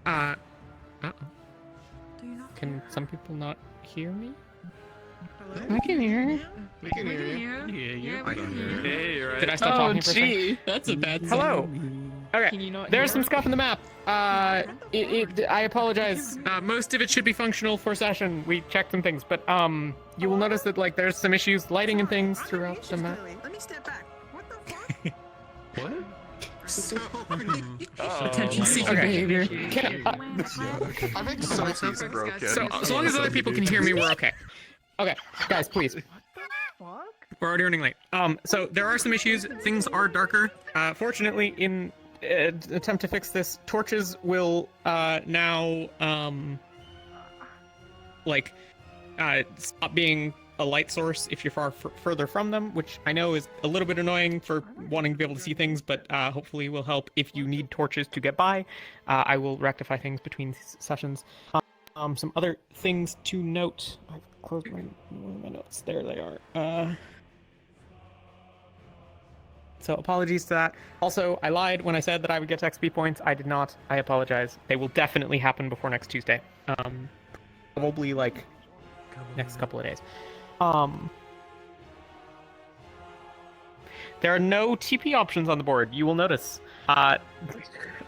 Uh-oh. Can some people not hear me? Hello? I can hear you. We can hear you. Yeah, I can hear you. Hey, right. Did I stop talking for a second? gee, that's a bad sign. Hello. Okay. Can you not There's hear some us? stuff in the map. I apologize. Most of it should be functional for session. We checked some things, but you will notice that like there's some issues lighting and things throughout the map. Let me step back. What the fuck? What? So Attention seeking behavior. I think something's broken. So as long as other people can hear me, we're okay. Okay, guys, please. fuck? We're already running late. So there are some issues. Things are darker. Fortunately, in attempt to fix this, torches will now stop being a light source if you're further from them, which I know is a little bit annoying for wanting to be able to see things, but hopefully will help if you need torches to get by. I will rectify things between sessions. Some other things to note. I've closed my notes. There they are. So apologies to that. Also, I lied when I said that I would get XP points. I did not. I apologize. They will definitely happen before next Tuesday. Probably like next couple of days. There are no TP options on the board. You will notice.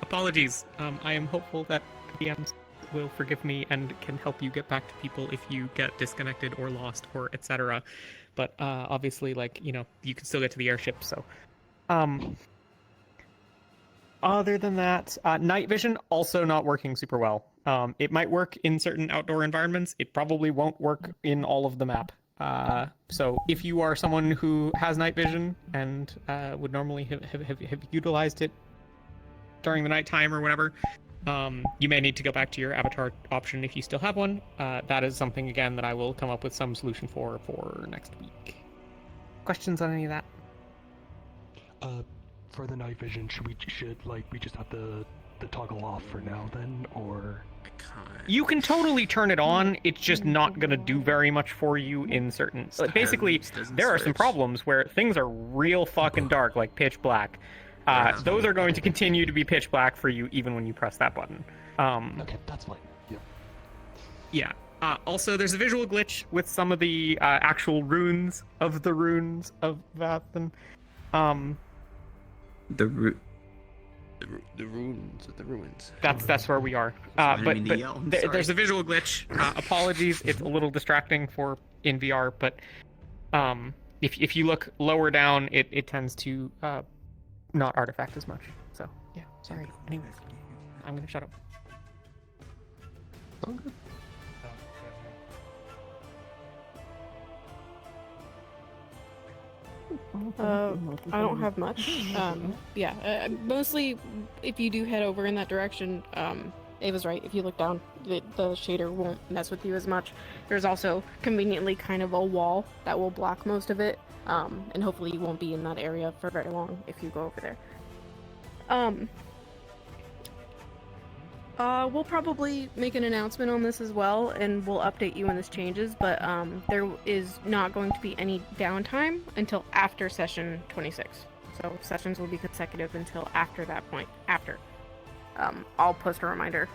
Apologies. I am hopeful that DMs will forgive me and can help you get back to people if you get disconnected or lost or etc. But obviously, like, you know, you can still get to the airship. So, other than that, night vision also not working super well. It might work in certain outdoor environments. It probably won't work in all of the map. So if you are someone who has night vision and would normally have utilized it during the nighttime or whatever, you may need to go back to your avatar option if you still have one. That is something, again, that I will come up with some solution for next week. Questions on any of that? For the night vision, should we just have the toggle off for now then, or? You can totally turn it on. It's just not going to do very much for you in certain... Basically, there are some problems where things are real fucking dark, like pitch black. Those are going to continue to be pitch black for you even when you press that button. Okay, that's fine. Yeah. Also, there's a visual glitch with some of the actual runes of the runes of Vathan. The ruins of the ruins. That's where we are. There's a visual glitch. Apologies, it's a little distracting in VR, but if you look lower down, it tends to not artifact as much. So yeah, sorry. Anyway, I'm gonna shut up. Oh, good. I don't have much. Mostly if you do head over in that direction, Ava's right. If you look down, the shader won't mess with you as much. There's also conveniently kind of a wall that will block most of it, and hopefully you won't be in that area for very long if you go over there. We'll probably make an announcement on this as well, and we'll update you when this changes, but there is not going to be any downtime until after session 26. So sessions will be consecutive until after that point. I'll post a reminder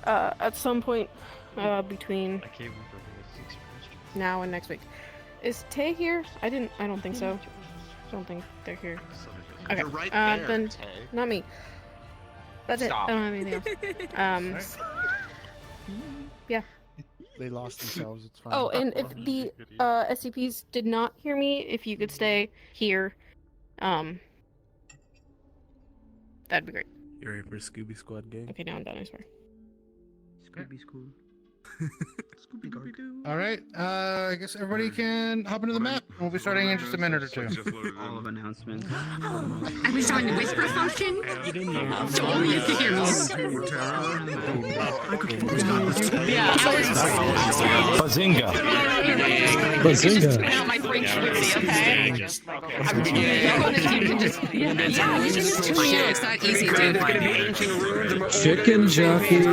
at some point between now and next week. Is Tay here? I don't think so. I don't think they're here. Okay, right then Tay. not me. That's Stop. it. I don't have anything else. Yeah. They lost themselves. It's fine. Oh, and if the SCPs did not hear me, if you could stay here, that'd be great. You're ready for Scooby Squad gang? Okay, now I'm done, I swear. Scooby School. Scooby Garg. All right. I guess everybody can hop into the map. We'll be starting in just a minute or two. All of announcements. I was on the whisper function. So only you could hear me. Yeah, Bazinga. Bazinga. now my brain's okay. It's not easy, dude. Chicken jockey.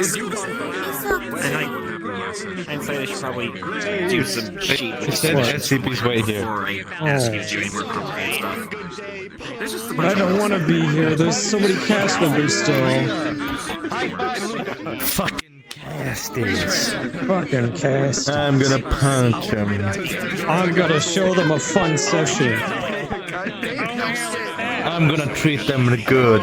message. I'd say they should probably do some cheap SCP's way here. before I ask you to do any more appropriate stuff. I don't want to be here. There's so many cast members still. Fucking casties. Fucking cast. I'm gonna punch him. I'm gonna show them a fun session. I'm gonna treat them good.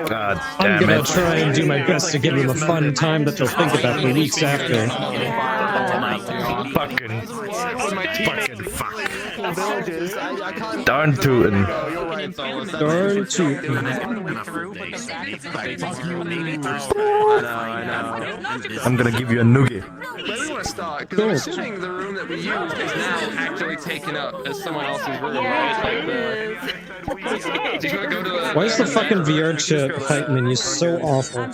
God I'm damn gonna it. try and do my best to give them a fun time that they'll think about for weeks after. Fucking fuck. Darn tootin'. Darn tootin'. I'm gonna give you a noogie. Where do we want to start? Because I'm assuming the room that we used is now actually taken up as someone else's room. Do you want to go to the... Why is the fucking Vrchat height menu so awful?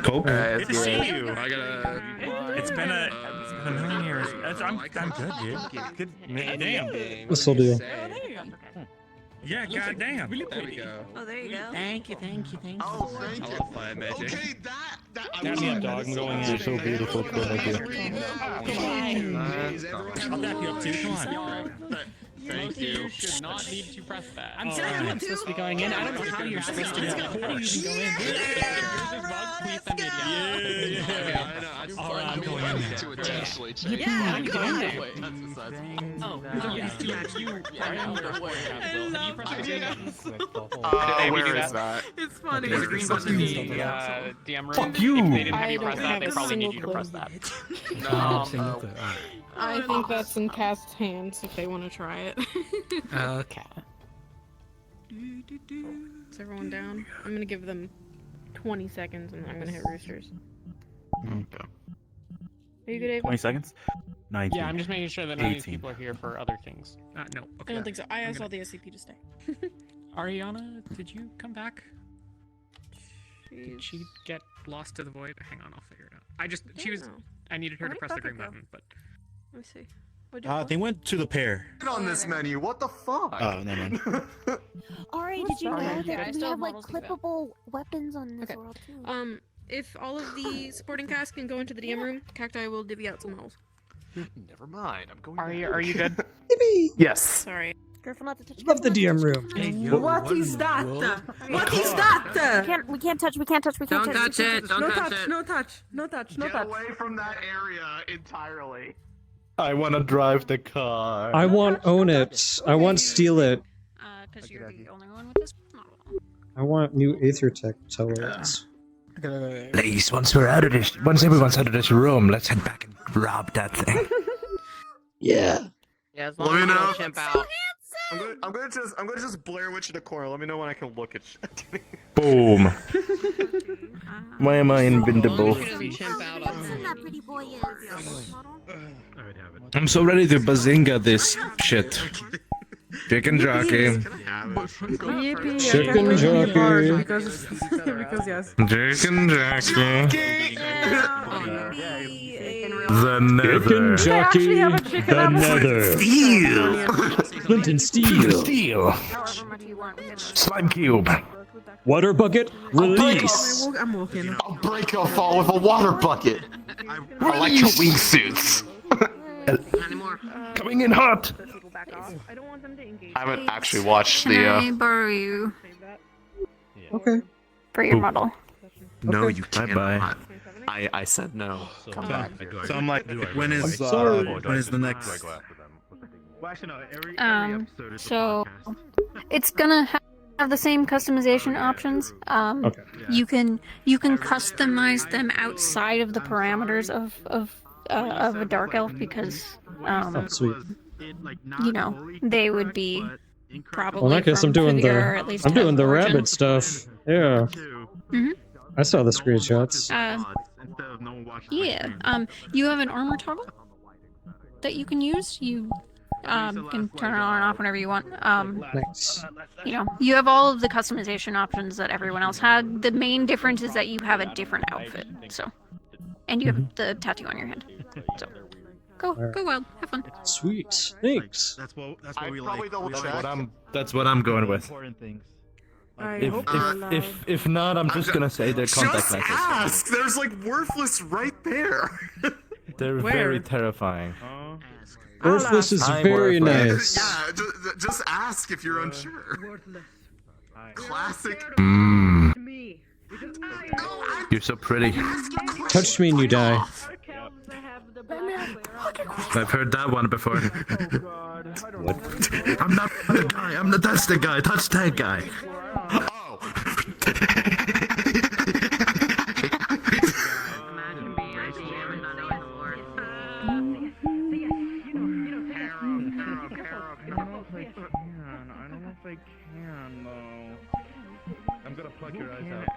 Cope? Alright, let's see you. I gotta... It's been a million years. I'm good, dude. Good. Damn. This'll do. Yeah, goddamn. There we go. Oh, there you go. Thank you. Oh, thank you. I love fire magic. Okay, that I Tap me up, dog. I'm going in. You're so beautiful, I'll tap you up too. Come on. Thank you. You should not need to press that. I'm supposed to be going in. I don't know how you're supposed to go. How do you even go in? Alright, I'm going in there. To intentionally check. Yeah, I'm going there. Oh, yeah. Where is that? It's funny. There's a green button in the DM room. Fuck you. If they didn't have I you press don't that, have they a probably need you to single press that. I think that's in cast's hands if they want to try it. Okay. Is everyone down? I'm gonna give them 20 seconds and I'm gonna hit roosters. Okay. Are you good, Ava? 20 seconds? 19. Yeah, I'm just making sure that none of these 18. people are here for other things. No. I Okay. don't think so. I asked all the SCP to stay. Ariana, did you come back? Did she get lost to the void? Hang on, I'll figure it out. She was. I needed her to press the green button, but. Let me see. What'd They went to the pair. On this menu, what the fuck? Oh, never mind. Alright, did you know sorry. that I we still have have like models like that. clippable weapons on this Okay. world too? If all of the supporting cast can go into the DM room, Cacti will divvy out some models. Never mind, I'm going. Are you good? Yes. Sorry. Careful not to touch. Love the DM room. What is that? What is that? We can't touch. We can't touch. Don't touch it. Don't No touch touch. it. No touch. No touch. No Get touch. away from that area entirely. I wanna drive the car. I want own it. I want steal it. Because you're the only one with this model. I want new Aether Tech turrets. Please, once everyone's out of this room, let's head back and rob that thing. Yeah. Yeah, as Let me long as you know. don't chimp out. I'm gonna just Blair Witch in the corner. Let me know when I can look at shit. Boom. Why am I invincible? What's in that pretty boy is? I'm so ready to bazinga this shit. Chicken jockey. Yippee! Chicken jockey. Because yes. Chicken jockey. The Chicken nether. jockey. have a chicken The apple. nether. Steel. Flint and steel. Steel. Slime cube. Water bucket. Release. I'm walking. I'll break your fall with a water bucket. I like your wingsuits. Coming in hot. I don't want them to engage. I haven't actually watched Can I the. borrow you Okay. for your model? No, you can't. Bye-bye. I said no. Come back. So I'm like, when is the next? So it's gonna have the same customization options. Okay. You can customize them outside of the parameters of a dark elf because Oh, sweet. you know they would be probably. Well, in that case, I'm from doing Figure, or at least I'm doing the origin. rabbit stuff. Yeah. Mhm. I saw the screenshots. Yeah. You have an armor toggle that you can use. You can turn it on and off whenever you want. Nice. You know, you have all of the customization options that everyone else had. The main difference is that you have a different outfit. So, and you have the tattoo on your hand. So, go wild, have fun. Sweet. Thanks. That's what I we probably like. double check. That's what I'm going with. Important things. I hope they're alive. If not, I'm just gonna say their contact Just lenses. ask! There's like worthless right there! They're Where? very terrifying. Worthless is I'm very worthless. nice. Yeah, just ask if you're unsure. Classic. You're so pretty. Touch me and you die. I've heard that one before. What? I'm not the guy. That's the guy. Touch that guy. I'm gonna plug your eyes out.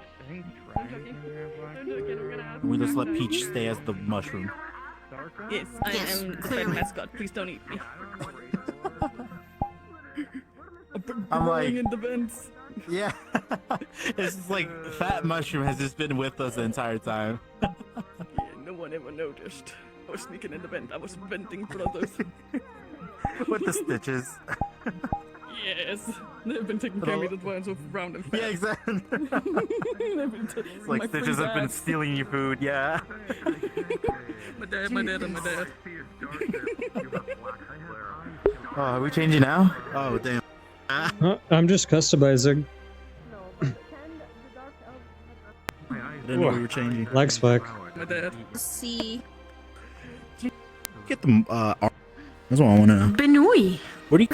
We just let Peach stay as the mushroom. Yes, I am the pet mascot. Please don't eat me. I'm like, in the vents. yeah. It's just like Fat Mushroom has just been with us the entire time. No one ever noticed. I was sneaking in the vent. I was venting brothers. With the stitches. Yes, they've been taking care of me. That's why I'm so round and fat. Yeah, exactly. It's like my Stitches free have been dad. stealing your food, yeah. My dad, and my dad. Oh, are we changing now? Oh, damn. I'm just customizing. Didn't know we were changing. Lag spike. My dad. See. Get the, that's what I want to know. Benui. What do you...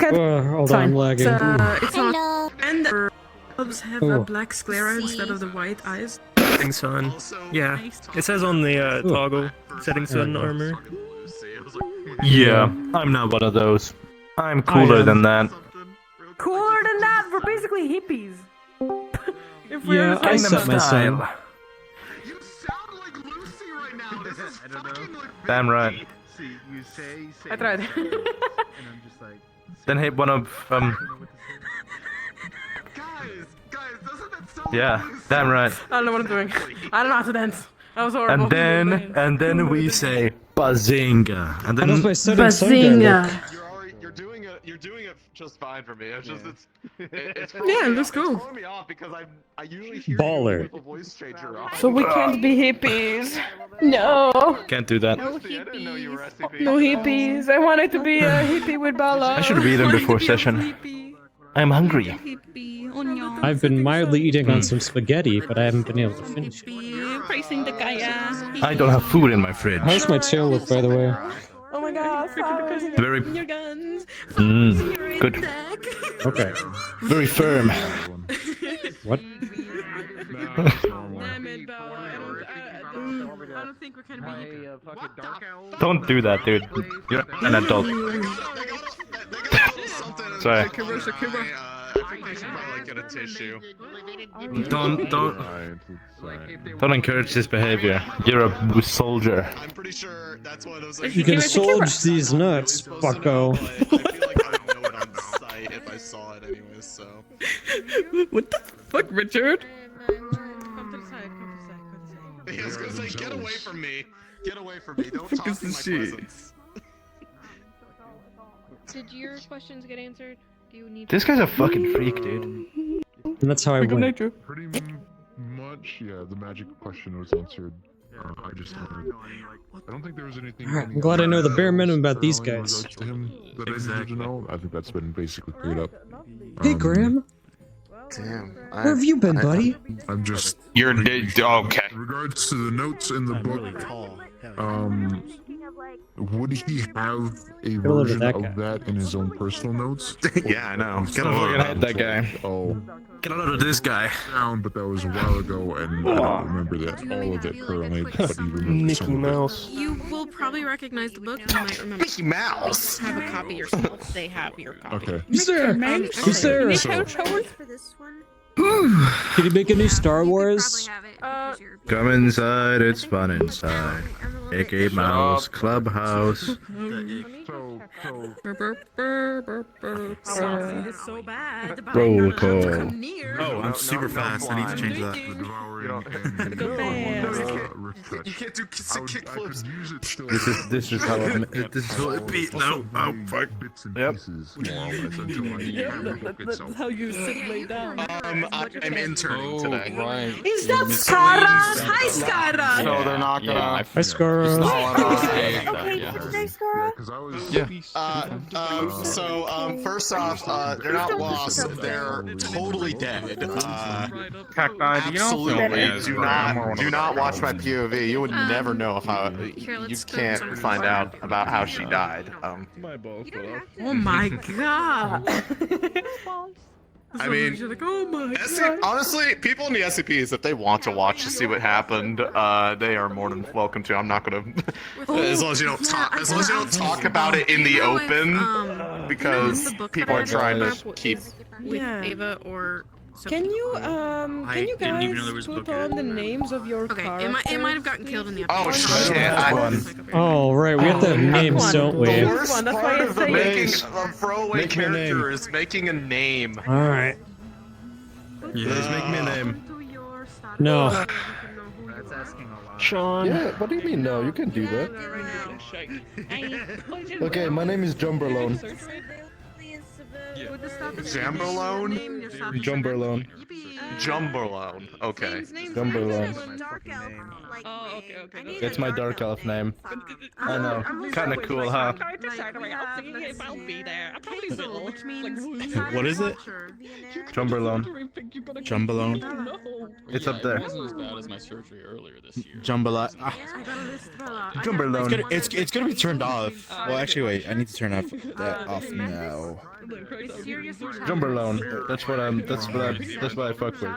Hold on, I'm lagging. It's not. And the bulbs have a black sclera instead of the white eyes. Setting sun. Yeah, it says on the toggle, setting sun armor. Yeah, I'm not one of those. I'm cooler than that. Cooler than that? We're basically hippies. If we're Yeah, I set my sun. Damn right. I tried. Then hit one of Yeah, damn right. I don't know what I'm doing. I don't know how to dance. That was horrible. And then we say bazinga. And then Bazinga. You're doing it just fine for me. It's just it's Yeah, let's go. throwing me off because I usually hear Baller. you with a voice change your off. So we can't be hippies. No. Can't do that. No hippies. I wanted to be a hippie with Bala. I should have eaten before session. I'm hungry. I've been mildly eating on some spaghetti, but I haven't been able to finish it. I don't have food in my fridge. How's my tail look, by the way? Oh my god, flowers. Very Your guns. good. Okay. Very firm. What? Damn it, Bella. I don't think we're gonna be Don't do that, dude. You're an adult. Sorry. I think I should probably get a tissue. Don't encourage this behavior. You're a soldier. I'm pretty sure that's one of those. You can soldier these nuts, bucko. I feel like I would know it on sight if I saw it anyways, so. What the fuck, Richard? I was gonna say, get away from me. Get away from me. Don't talk in my presence. Did your questions get answered? Do you need This guy's a fucking freak, dude. And that's how I win. Pretty much, yeah, the magic question was answered. I just I don't think there was anything. Alright, I'm glad I know the bare minimum about these guys. To him that I needed to know. I think that's been basically cleared up. Hey, Graham. Damn. Where have you been, buddy? I'm just. You're okay. In regards to the notes in the book, would he have a version of that in his own personal notes? Yeah, I know. Get a look at that guy. Oh. Get a load of this guy. But that was a while ago, and I don't remember that all of it currently. But he remembers some of it. You will probably recognize the book. You might remember. Mickey Mouse. Have a copy yourself. They have your copy. Okay. Who's there? Who's there? For this one? Can you make a new Star Wars? Come inside, it's fun inside. Mickey Mouse Clubhouse. It's so bad. Roll call. Oh, I'm super fast. I need to change that. exploring and You can't do kick flips. This is how it beat. No, oh fuck. Yep. That's how you sit lay down. I'm interning today. Right. Is that Skara? Hi, Skara. So they're not gonna. Hi, Skara. First off, they're not lost. They're totally dead. Cacti, do you know? Absolutely. Do not watch my POV. You would never know how. You can't find out about how she died. Oh my god. I mean, oh my god. honestly, people in the SCPs, if they want to watch to see what happened, they are more than welcome to. I'm not gonna, as long as you don't talk about it in the open, because people are trying to keep. With Ava or. Can you guys put on the names of your characters? It might have gotten killed in the Oh episode. shit! Oh, right, we have to have names, don't we? The worst part of making a throwaway character is making a name. Alright. Let's make me a name. No. That's asking a lot. Sean. Yeah, what do you mean no? You can do that. Okay, my name is Jumberlone. Jamberlone? Jumberlone. Jumberlone. Okay. Jumberlone. Oh, okay. That's my dark elf name. I know. Kinda cool, huh? I'll be there. I probably will. What is it? Jumberlone. Jumbalone. It's up there. It wasn't as bad as my surgery earlier this year. Jumbalone. Jumberlone. It's gonna be turned off. Well, actually, wait. I need to turn that off now. Jumberlone. That's what I fuck with.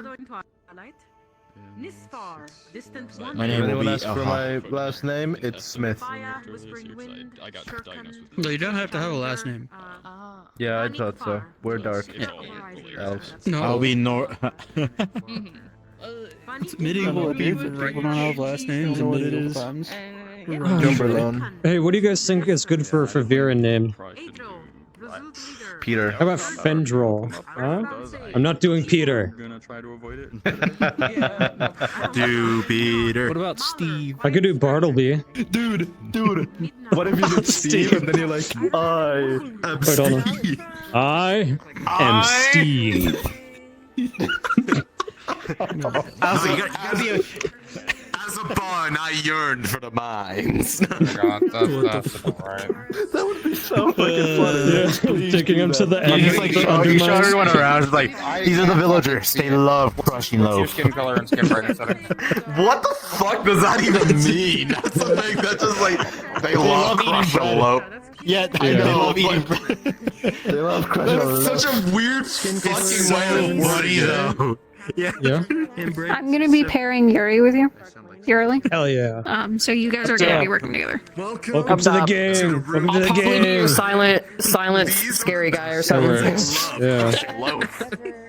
My name will Anyone be ask for my last name? It's Smith. No, you don't have to have a last name. Yeah, I thought so. We're dark. Elves. No. I'll be It's medieval people right don't have last names in medieval times. Jumberlone. Hey, what do you guys think is good for a Vera name? Peter. How about Fendril? Huh? I'm not doing Peter. I'm gonna try to avoid it. Do Peter. What about Steve? I could do Bartleby. Dude. What if you did Steve and then you're like, I am Wait, hold on. Steve. I am Steve. As a bun, I yearn for the mines. God, that's right. That would be so fucking funny. Yeah, taking him to the end. He's like, you show everyone around. It's like, these are the villagers. They love crushing loaf. What's your skin color and skin brightness settings? What the fuck does that even mean? That's something that's just like they love crushing loaf. Yeah, I know. They love eating bread. They love crushing loaf. That's such a weird fucking way of wording it. Yeah. I'm gonna be pairing Yuri with you. Yuri. Hell yeah. So you guys are gonna be working together. Welcome to the game. Welcome to the game. Silent, scary guy or something. Yeah.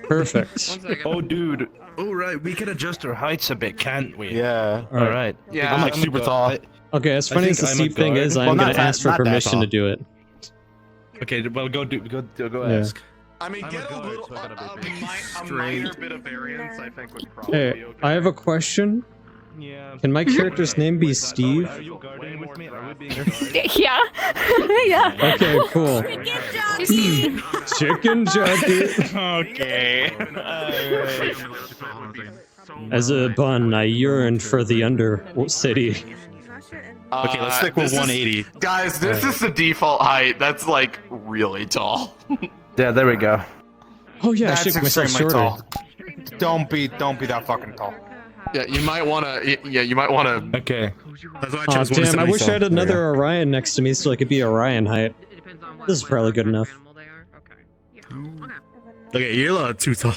Perfect. Oh, dude. Oh, right. We can adjust our heights a bit, can't we? Yeah. All right. Yeah. I'm like super tall. Okay, as funny as the steep thing is, I'm gonna ask for permission to do it. Okay, well, go ask. I mean, get a little, a minor bit of variance, I think, would probably Hey, be okay. I have a question. Yeah. Can my character's name be Steve? Are you guarding with me? Are we being Yeah. Yeah. Okay, cool. Chicken jockey. Okay. As a bun, I yearn for the Undercity. Okay, let's stick with 180. Guys, this is the default height. That's like really tall. Yeah, there we go. Oh yeah, I That's should make myself extremely shorter. tall. Don't be that fucking tall. Yeah, you might wanna. Yeah, you might wanna. Okay. That's why I Oh chose damn, I wish I 177. had another Orion next to me so I could be Orion height. This is probably good enough. Okay, you're a lot too tall.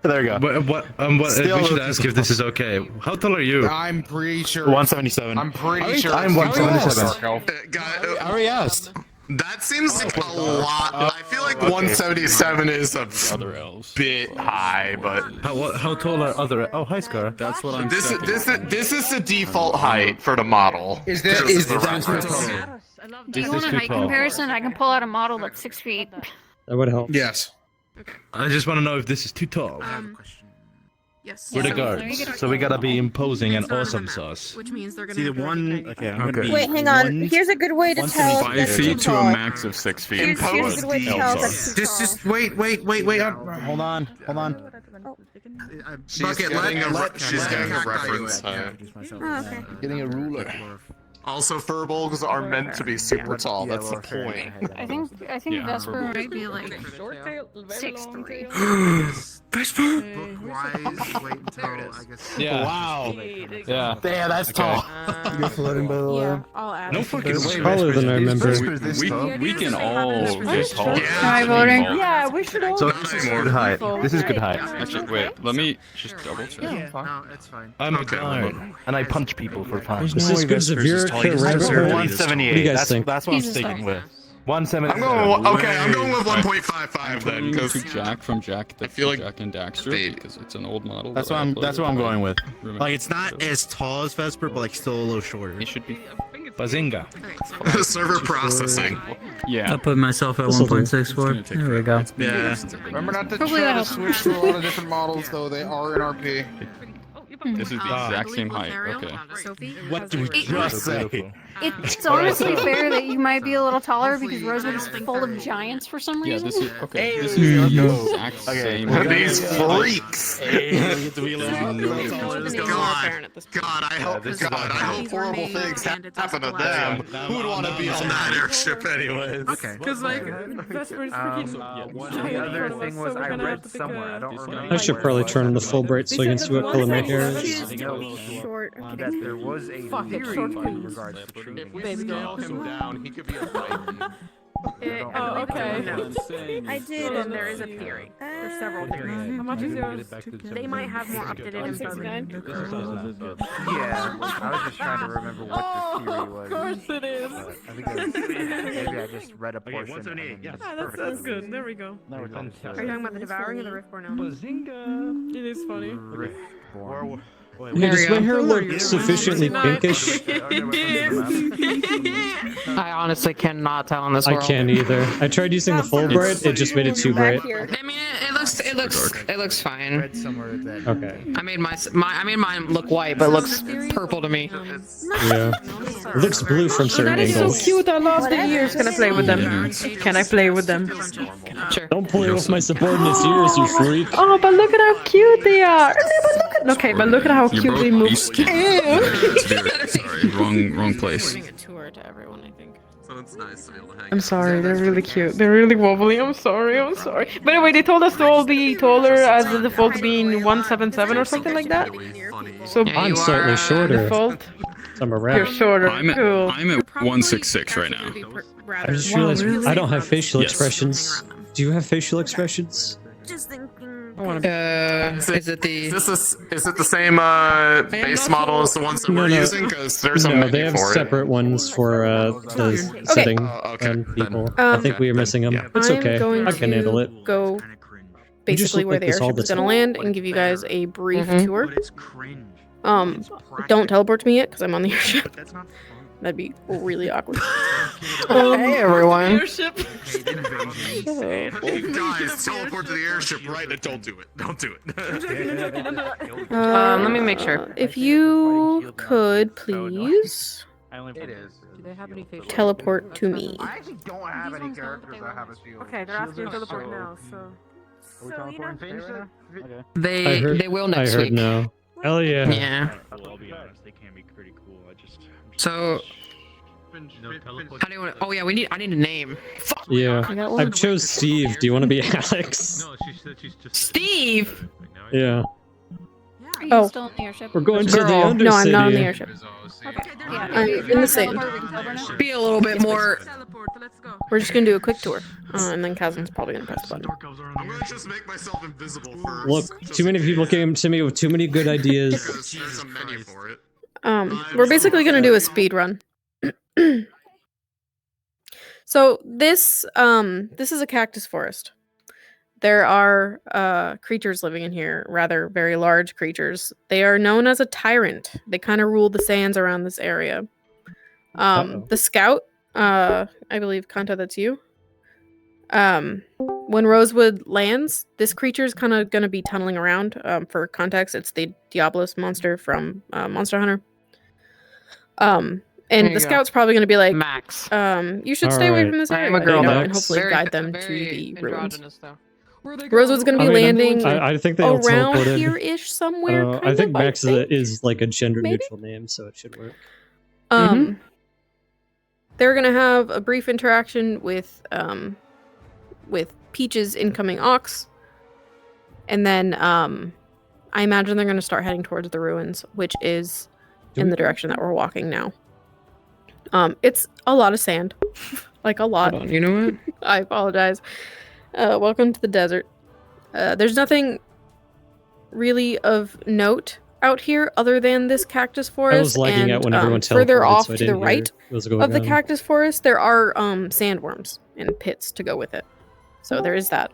There we go. We should ask if this is okay. How tall are you? I'm pretty sure. 177. I'm pretty sure. I'm 177. I already asked. That seems like a lot. I feel like 177 is a bit high, but How tall are other? Oh, hi, Scar. That's what I'm. this is the default height for the model. Is that Do you want a height comparison? I can pull out a model that's 6 feet. That would help. Yes. I just want to know if this is too tall. Yes. We're the So- guards, so we gotta be imposing and awesome sauce. Which means they're gonna See the have to one. be Okay, I'm gonna Okay. be. Wait, hang on. Here's a good way to tell. 5 that's feet too to a tall. max of 6 feet. Here's a good way to tell that's too tall. Just wait. Hold on. She's Bucket, she's getting a reference. Oh, okay. Getting a ruler. Also, furbolgs are meant to be super tall. That's the point. I think Yeah. Vesper might be like 6'3". Vesper? Wait until I guess. Yeah. Wow. Yeah. Damn, that's tall. You're floating by the way. Yeah, I'll add. No fucking way. Taller than I remember. We can all get tall. Am I voting? Yeah, we should all. So this is good height. This is good height. Actually, wait. Let me just double check. No, it's fine. I'm a guard, and I punch people for fun. Is this good as a Vrchat rabbit hole? 178. What do you guys think? That's what I'm sticking with. 178. I'm going with 1.55 then, I'm going because to Jack from Jack. I feel like Jack and Daxter because it's an old model. That's what I'm going with. Like it's not as tall as Vesper, but like still a little shorter. It should be. Bazinga. server processing. Yeah. I'll put myself at This'll do. 1.64. There we go. Yeah. Remember not to Hopefully try to that'll- switch to a lot of different models, though. They are in RP. This is the exact same height. Okay. Sophie. What do we just say? It's honestly fair that you might be a little taller because Rosewood is full of giants for some Yeah, reason. this is okay. This is the exact same. These freaks. God, I hope horrible things happen to them. Who would want to be on that airship anyways? Okay. Because like Vesper's freaking. The other thing was I read somewhere. I don't remember. I should probably turn on the full bright so I can see what color my hair is. Short. That there was a theory in regards to treating. If we scale him down, he could be a Titan. Oh, okay. I did. So then there is a theory. There's several theories. How much is yours? They might have more updated info. 169. Yeah, I was just trying to remember what the theory was. Of course it is. I think maybe I just read a portion. 178. Yeah, That's good. There we go. Are you talking about the devouring or the Riftborn now? Bazinga! It is funny. Hey, does my hair look sufficiently pinkish? I honestly cannot tell in this I world. can't either. I tried using the full bright, it just made it too bright. I mean, it looks fine. Okay. I made mine look white, but it looks purple to me. Yeah. It looks blue from certain That is so angles. cute. I love the ears. Can I play with them? Can I play with them? Sure. Don't play with my subordinates' ears, you freak. Oh, but look at how cute they are. Okay, but look at how You're cute both they move. beast. Sorry, wrong place. Giving a tour to everyone, I think. So it's nice to be able to hang I'm sorry, they're really cute. They're really wobbly. I'm sorry. By the way, they told us to all be taller as the default being 177 or something like that. So I'm slightly shorter. default. I'm a You're rat. shorter. I'm Cool. at 166 right now. I just realized I don't have facial expressions. Do you have facial expressions? Just thinking. Is it the? Is it the same base model as the ones that we're using? Because there's a No, menu they have for it. separate ones for the setting and people. I think we are missing them. It's okay. I can handle it. Go You just basically look where like the this all airship the is gonna time. land and give you guys a brief tour. It's cringe. Don't teleport to me yet because I'm on the airship. That'd be really awkward. Hey everyone. Airship. Guys, teleport to the airship right now. Don't do it. Don't do it. Let me make sure. If you could please It is. Do they have any facial? teleport to me. I actually don't have any characters that have a shield. Okay, they're asking to teleport now, so. Are we teleporting Phoenix? Okay. They will next I heard week. no. Hell yeah. Yeah. Well, I'll be honest, they can be pretty cool. So. How do you want? Oh yeah, I need a name. Fuck. Yeah. I got one. I chose Steve. Do you want to be Alex? No, she said she's just. Steve. Yeah. Are you Oh. still in the airship? We're going to the Girl. Undercity. No, I'm not on the airship. Okay. Yeah. I'm in the same. Be a little bit more. We're just gonna do a quick tour, and then Kazan's probably gonna press the button. I'm gonna just make myself invisible first. Look, too many people came to me with too many good ideas. Because there's a menu for it. We're basically gonna do a speed run. So this is a cactus forest. There are creatures living in here, rather very large creatures. They are known as a tyrant. They kind of rule the sands around this area. The scout, I believe, Kanta, that's you. When Rosewood lands, this creature is kind of going to be tunneling around. For context, it's the Diablos monster from Monster Hunter. And the scout's probably going to be like, Max. You should stay away from this area. And hopefully guide them to the ruins. Rosewood's going to be landing I think they all around teleported. here-ish somewhere. I think Max is like a gender-neutral name, so it should work. They're going to have a brief interaction with Peach's incoming ox. And then I imagine they're going to start heading towards the ruins, which is in the direction that we're walking now. It's a lot of sand. Like a lot. Hold on, you know what? I apologize. Welcome to the desert. There's nothing really of note out here other than this cactus forest. I was lagging out when everyone further teleported, off so I to the didn't hear right what was going of the on. cactus forest, there are sandworms and pits to go with it. So there is that.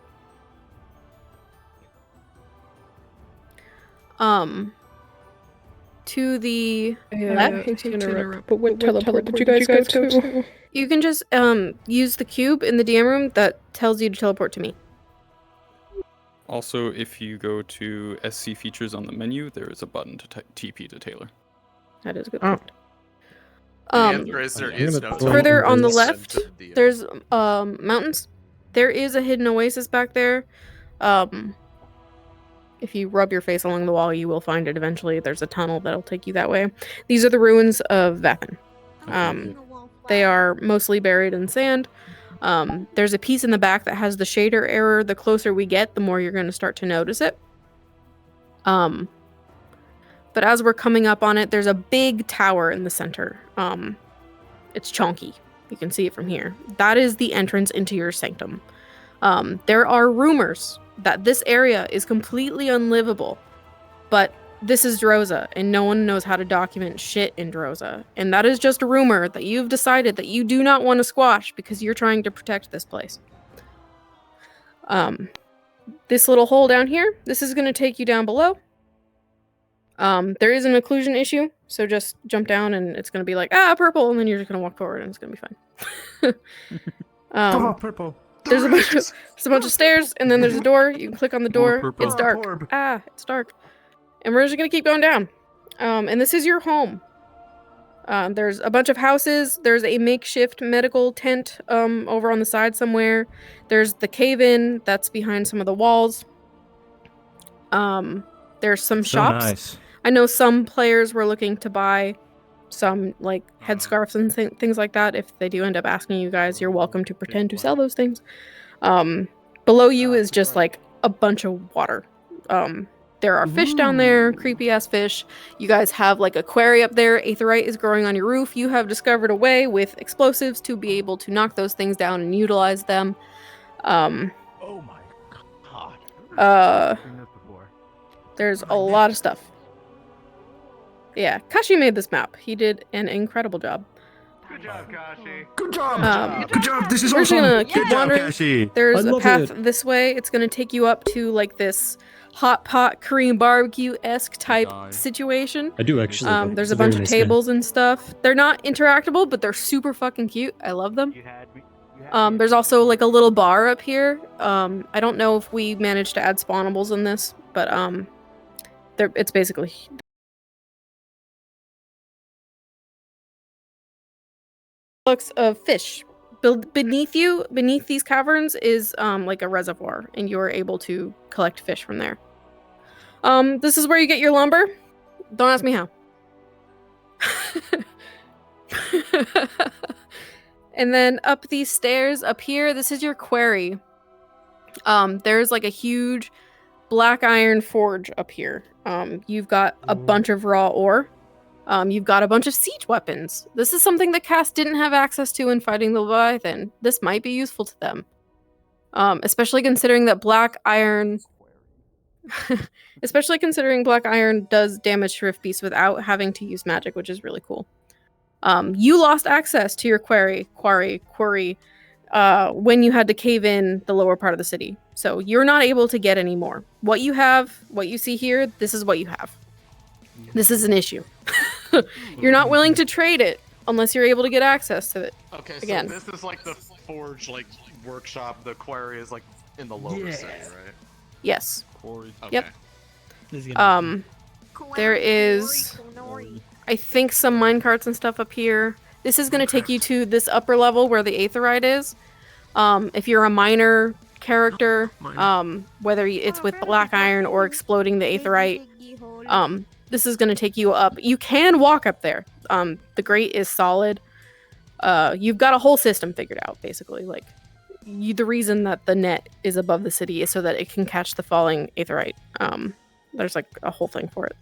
To the left, but what teleport did you guys go to? you can just use the cube in the DM room that tells you to teleport to me. Also, if you go to SC features on the menu, there is a button to TP to Taylor. That is a good point. There is no Further on the left, there's mountains. There is a hidden oasis back there. If you rub your face along the wall, you will find it eventually. There's a tunnel that'll take you that way. These are the ruins of Vathan. They are mostly buried in sand. There's a piece in the back that has the shader error. The closer we get, the more you're going to start to notice it. But as we're coming up on it, there's a big tower in the center. It's chunky. You can see it from here. That is the entrance into your sanctum. There are rumors that this area is completely unlivable, but this is Droza, and no one knows how to document shit in Droza. And that is just a rumor that you've decided that you do not want to squash because you're trying to protect this place. This little hole down here, this is going to take you down below. There is an occlusion issue, so just jump down and it's going to be like, purple, and then you're just going to walk forward and it's going to be fine. Purple. There's a bunch of stairs, and then there's a door. You can click on the door. It's dark. It's dark. And we're just gonna keep going down. And this is your home. There's a bunch of houses. There's a makeshift medical tent over on the side somewhere. There's the cave-in that's behind some of the walls. There's some shops. Nice. I know some players were looking to buy some like headscarves and things like that. If they do end up asking you guys, you're welcome to pretend to sell those things. Below you is just like a bunch of water. There are fish down there, creepy ass fish. You guys have like a quarry up there. Aetheryte is growing on your roof. You have discovered a way with explosives to be able to knock those things down and utilize them. Oh my god. There's a lot of stuff. Yeah, Kashi made this map. He did an incredible job. Good job, Kashi. Good job. Good job. This is we're awesome. Gonna keep Good job, wandering. Kashi. There's a path this way. It's gonna take you up to like this hot pot Korean barbecue-esque type situation. I do actually. There's a bunch of tables and stuff. They're not interactable, but they're super fucking cute. I love them. There's also like a little bar up here. I don't know if we managed to add spawnables in this, but it's basically looks of fish. Beneath these caverns is like a reservoir, and you are able to collect fish from there. This is where you get your lumber. Don't ask me how. And then up these stairs up here, this is your quarry. There's like a huge black iron forge up here. You've got a bunch of raw ore. You've got a bunch of siege weapons. This is something that Cass didn't have access to in fighting the Leviathan. This might be useful to them. Especially considering that black iron... especially considering black iron does damage to Rift Beasts without having to use magic, which is really cool. You lost access to your quarry, when you had to cave in the lower part of the city. So you're not able to get any more. What you have, what you see here, this is what you have. This is an issue. You're not willing to trade it unless you're able to get access to it. Okay, again. So this is like the forge, like workshop, the quarry is like in the lower city, right? Yes. Okay. Yep. There is, I think, some minecarts and stuff up here. This is going to take you to this upper level where the aetherite is. If you're a miner character, whether it's with black iron or exploding the aetherite, this is going to take you up. You can walk up there. The grate is solid. You've got a whole system figured out, basically. Like, the reason that the net is above the city is so that it can catch the falling aetherite. There's like a whole thing for it.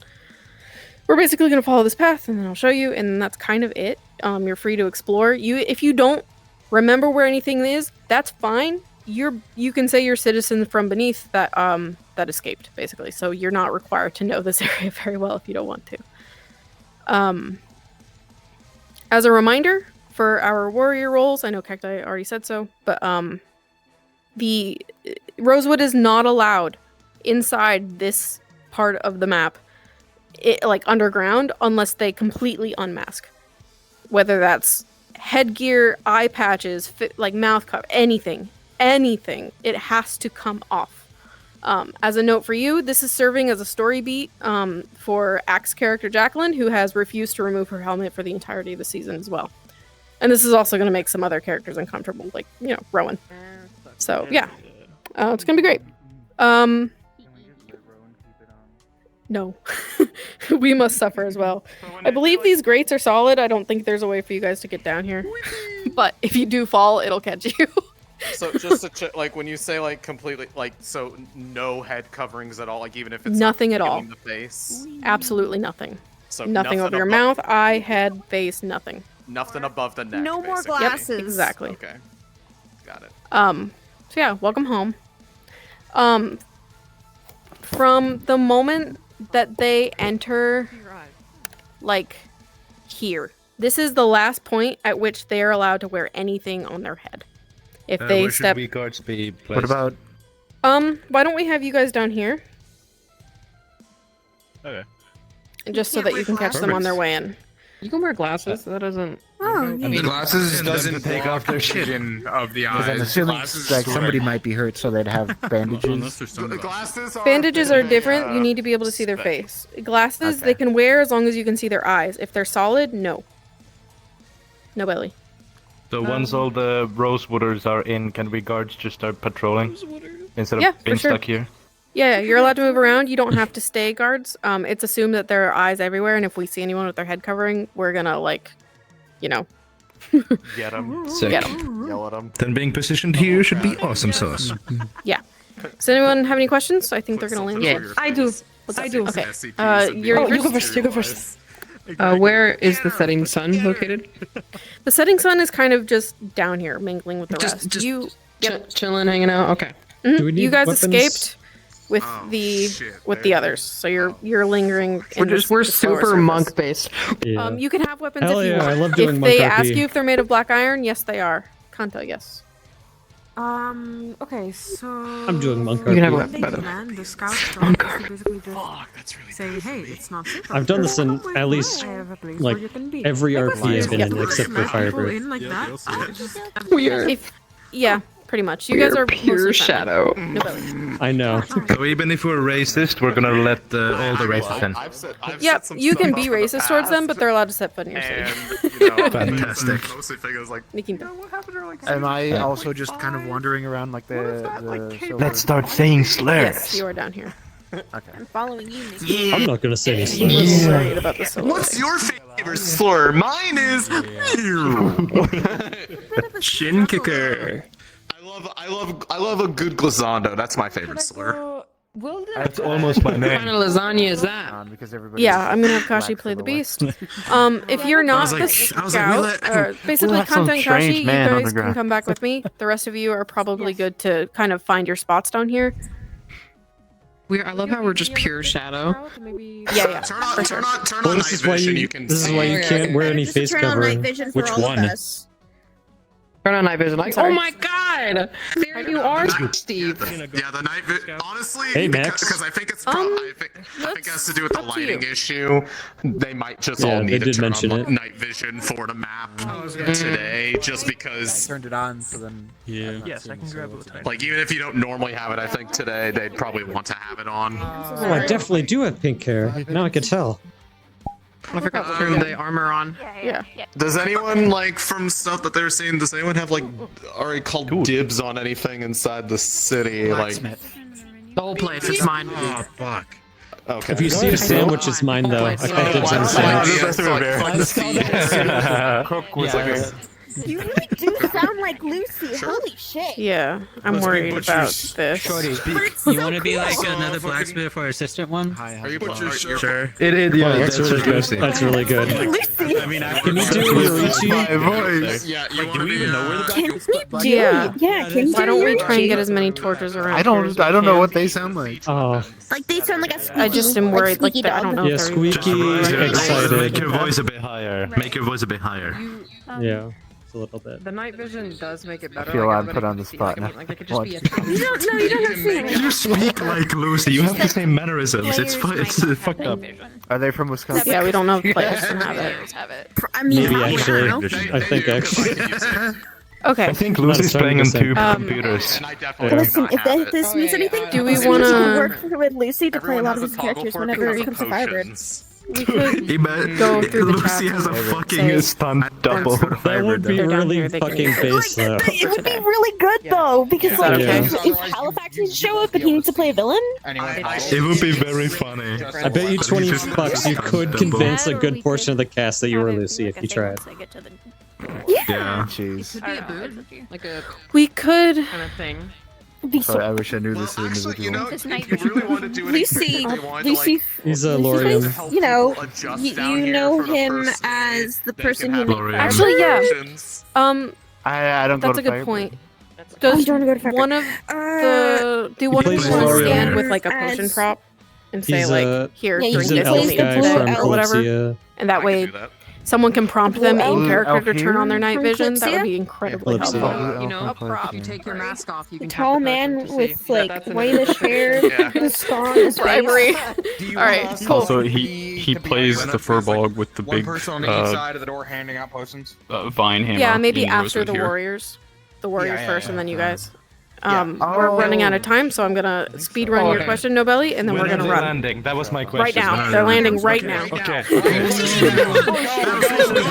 We're basically going to follow this path, and then I'll show you, and that's kind of it. You're free to explore. If you don't remember where anything is, that's fine. You can say you're citizens from beneath that that escaped, basically. So you're not required to know this area very well if you don't want to. As a reminder for our warrior roles, I know Cacti already said so, but the Rosewood is not allowed inside this part of the map, like underground, unless they completely unmask. Whether that's headgear, eye patches, like mouth cover, anything, it has to come off. As a note for you, this is serving as a story beat for Axe character Jacqueline, who has refused to remove her helmet for the entirety of the season as well. And this is also going to make some other characters uncomfortable, like, Rowan. So, yeah. It's going to be great. No. We must suffer as well. I believe these grates are solid. I don't think there's a way for you guys to get down here. But if you do fall, it'll catch you. So just to check, like when you say like completely, like so no head coverings at all, like even if it's nothing at all. In the face. Absolutely nothing. So nothing over your mouth, eye, head, face, nothing. Nothing above the neck. No more basically. glasses. Yep, exactly. Okay. Got it. So yeah, welcome home. From the moment that they enter, like, here, this is the last point at which they are allowed to wear anything on their head. If they where step, should we guards be placed? What about? Why don't we have you guys down here? Okay. Just so that you can catch them on their way in. You can wear glasses. That doesn't. Oh, I mean, glasses doesn't take off their shit of the eyes. I'm assuming like somebody might be hurt, so they'd have bandages. Bandages are different. You need to be able to see their face. Glasses they can wear as long as you can see their eyes. If they're solid, no. No belly. So once all the Rosewooders are in, can we guards just start patrolling instead of being stuck here? Yeah, you're allowed to move around. You don't have to stay guards. It's assumed that there are eyes everywhere, and if we see anyone with their head covering, we're gonna, like, get them. Sick. Get them. Yell at them. Then being positioned here should be awesome sauce. Yeah. Does anyone have any questions? I think they're gonna land. Yeah, I do. I do. Okay. You go first. You go first. Where is the setting sun located? The setting sun is kind of just down here, mingling with the rest. Chilling, hanging out. Okay. Do we need You guys weapons? escaped with the others, so you're lingering. We're super monk based. Yeah. You can have weapons Hell if you yeah, want. I love doing if monk they RP. ask you if they're made of black iron, yes, they are. Kanta, yes. Okay, so I'm doing monk You can have RP. a better. the scouts don't basically just say, hey, it's not safe. I've done this in at least like every RP I've been in except for Firebird. In like that. Yeah, pretty much. You guys are pure mostly shadow. No belly. I know. So even if we're racist, we're gonna let all the racists in. Yep, you can be racist towards them, but they're allowed to set foot in your city. Fantastic. Mostly figures like, Am I also just kind of wandering around like the Let's start saying slurs. Yes, you are down here. Okay. I'm following you, Nikki. I'm not gonna say any slurs. I'm worried about this. what's your favorite slur? Mine is Shin kicker. I love a good glazando. That's my favorite slur. That's almost my What name. kind of lasagna is that? Yeah, I'm gonna have Kashi play the beast. If you're not the scout, or basically Kanta and Kashi, you guys can come back with me. The rest of you are probably good to kind of find your spots down here. I love how we're just pure shadow. Yeah. Turn on Well, night vision. You can this is why you can't wear any face covering. Vision Which for all one? Of us. Turn on night vision. Like, sorry. oh my god! There you are, Steve. Yeah, the night vision. Honestly, Hey, Max. because I think it's I think it has to do with the lighting issue. They might just all they need to did turn mention on it. night vision for the map today, just because. Turned it on, so then. Yeah. Yes, I can grab it with my. Like even if you don't normally have it, I think today they'd probably want to have it on. Oh, I definitely do have pink hair. Now I can tell. I forgot to turn the armor on. Yeah. Does anyone like from stuff that they're seeing? Does anyone have like already called dibs on anything inside the city? Like The whole place, it's mine. Oh fuck. Okay. If you see a sandwich, it's mine though. I call dibs on the sandwich. Cook was like You really do sound like Lucy. Holy shit. Yeah, I'm worried about this. Shorty, you want to be like another blacksmith or assistant one? Are you sure? It is. Yeah, That's really good. That's really good. Lucy. I mean, Can you do Yoruichi? my voice. Yeah, you want to be? Yeah. Yeah, can you Why don't we do try and Yoruchi? get as many torches around? I here don't. as we I don't know can? what they sound like. Oh, Like they sound like a squeaky. I just am worried. Like squeaky I don't dog. know. yeah, if they're squeaky, Make excited. your voice a bit higher. Make your voice a bit higher. Yeah, it's a little bit. The night vision does make it better. I feel like, I'm put on the spot now. Like, it could just be a You don't know. You don't have to say You speak like Lucy. You have the same mannerisms. It's fucked up. Are they from Wisconsin? Yeah, we don't know if players can have it. I mean, Maybe I actually. don't know. I think actually. Okay. I think Not Lucy's starting playing on to two say. computers. And I definitely Listen, if have it. this means anything, Do we we wanna- work with Lucy to play a Everyone lot of has these a toggle characters for whenever it because comes of to Firebird. potions. We could go through the Lucy chat has a and fucking say- stunt double. That would be They're down really here, they can fucking use it. base though. It would be really good though, because like Yeah. if Halifax needs to show up and he needs to play a villain, It would be very funny. I bet you $20 you could convince a good portion of the cast that you were Lucy if you tried. Yeah. Jeez. Could be a boon, like a We could. kind of thing. it'd be so. Sorry, I wish I knew this Actually, you individual. know, This if night you really want to do anything, Lucy, they want Lucy, He's a Lucy Lorium. plays, you know, adjust down you here know for the him first as the they person can who have Lorium. Actually, yeah. options. I don't go That's to a good Firebird. point. Oh, Does you don't wanna go to Firebird. one of the do one of plays us want to Lorium. stand with like a As- potion prop and say He's like, here, Yeah, drink He's an this, plays elf and the guy blue from elf. or whatever, Calypsia. and that I way can do that. someone can prompt them in Blue character elf to turn on their here? night From vision. That would Calypsia? be incredibly Calypsia. helpful. You know, A prop. you take your mask off, you The can tall tap the man person to with see. like That's an whitish additional hair, Yeah. the scar on his Bribery. face. All right, cool. Also, he plays the furbog with the One big person on each side of the door handing out potions. vine hammer. Yeah, maybe in after Rosewood the here. warriors. The warriors yeah, first, yeah, and then you yeah. guys. We're running out of time, so I'm gonna speed run your question, Nobelly, and then we're gonna run. landing? That was my question. Right now. They're landing right now. Okay. Go to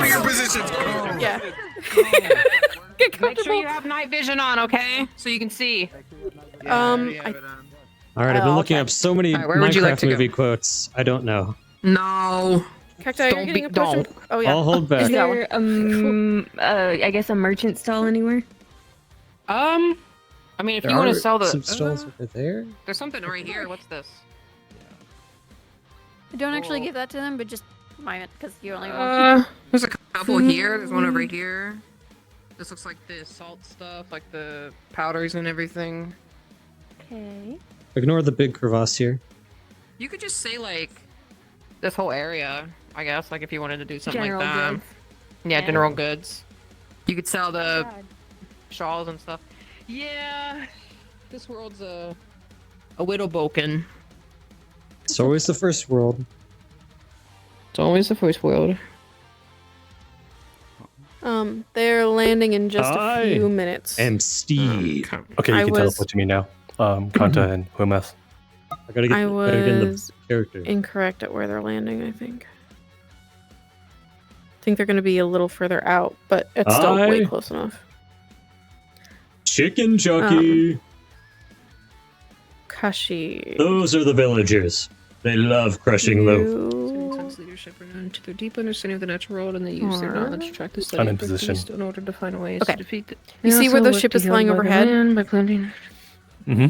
your positions. Yeah. Make Get sure comfortable. you have night vision on, okay? So you can see. I, All right, I've been Oh, looking okay. up so many Alright, where would you like Minecraft to go? movie quotes. I don't know. No. Cacti, you're getting a potion. Oh yeah. I'll hold back. Is there I guess a merchant stall anywhere? I mean, if There you want are to sell the. some stalls over there. There's something right here. What's this? Don't actually give that to them, but just mime it because you only want. There's a couple here. There's one over here. This looks like the salt stuff, like the powders and everything. Okay. Ignore the big crevasse here. You could just say like this whole area, I guess, like if you wanted to do something General like that. goods. Yeah, Okay. general goods. You could sell the God. shawls and stuff. Yeah, this world's a widowboken. It's always the first world. It's always the first world. They're landing in just I a few minutes. And Steve. Okay, you I can was- teleport to me now. Kanta and who else? I gotta get, I gotta get in the was character. incorrect at where they're landing, I think. I think they're going to be a little further out, but it's still way I- close enough. Chicken jockey. Kashi. Those are the villagers. They love crushing loaf. Intense leadership renowned to their deep understanding of the natural world, and they use their Alright. knowledge to track the I'm study in of the position. beast in order to find ways Okay. to defeat it. You see where the ship is flying overhead? Mm-hmm.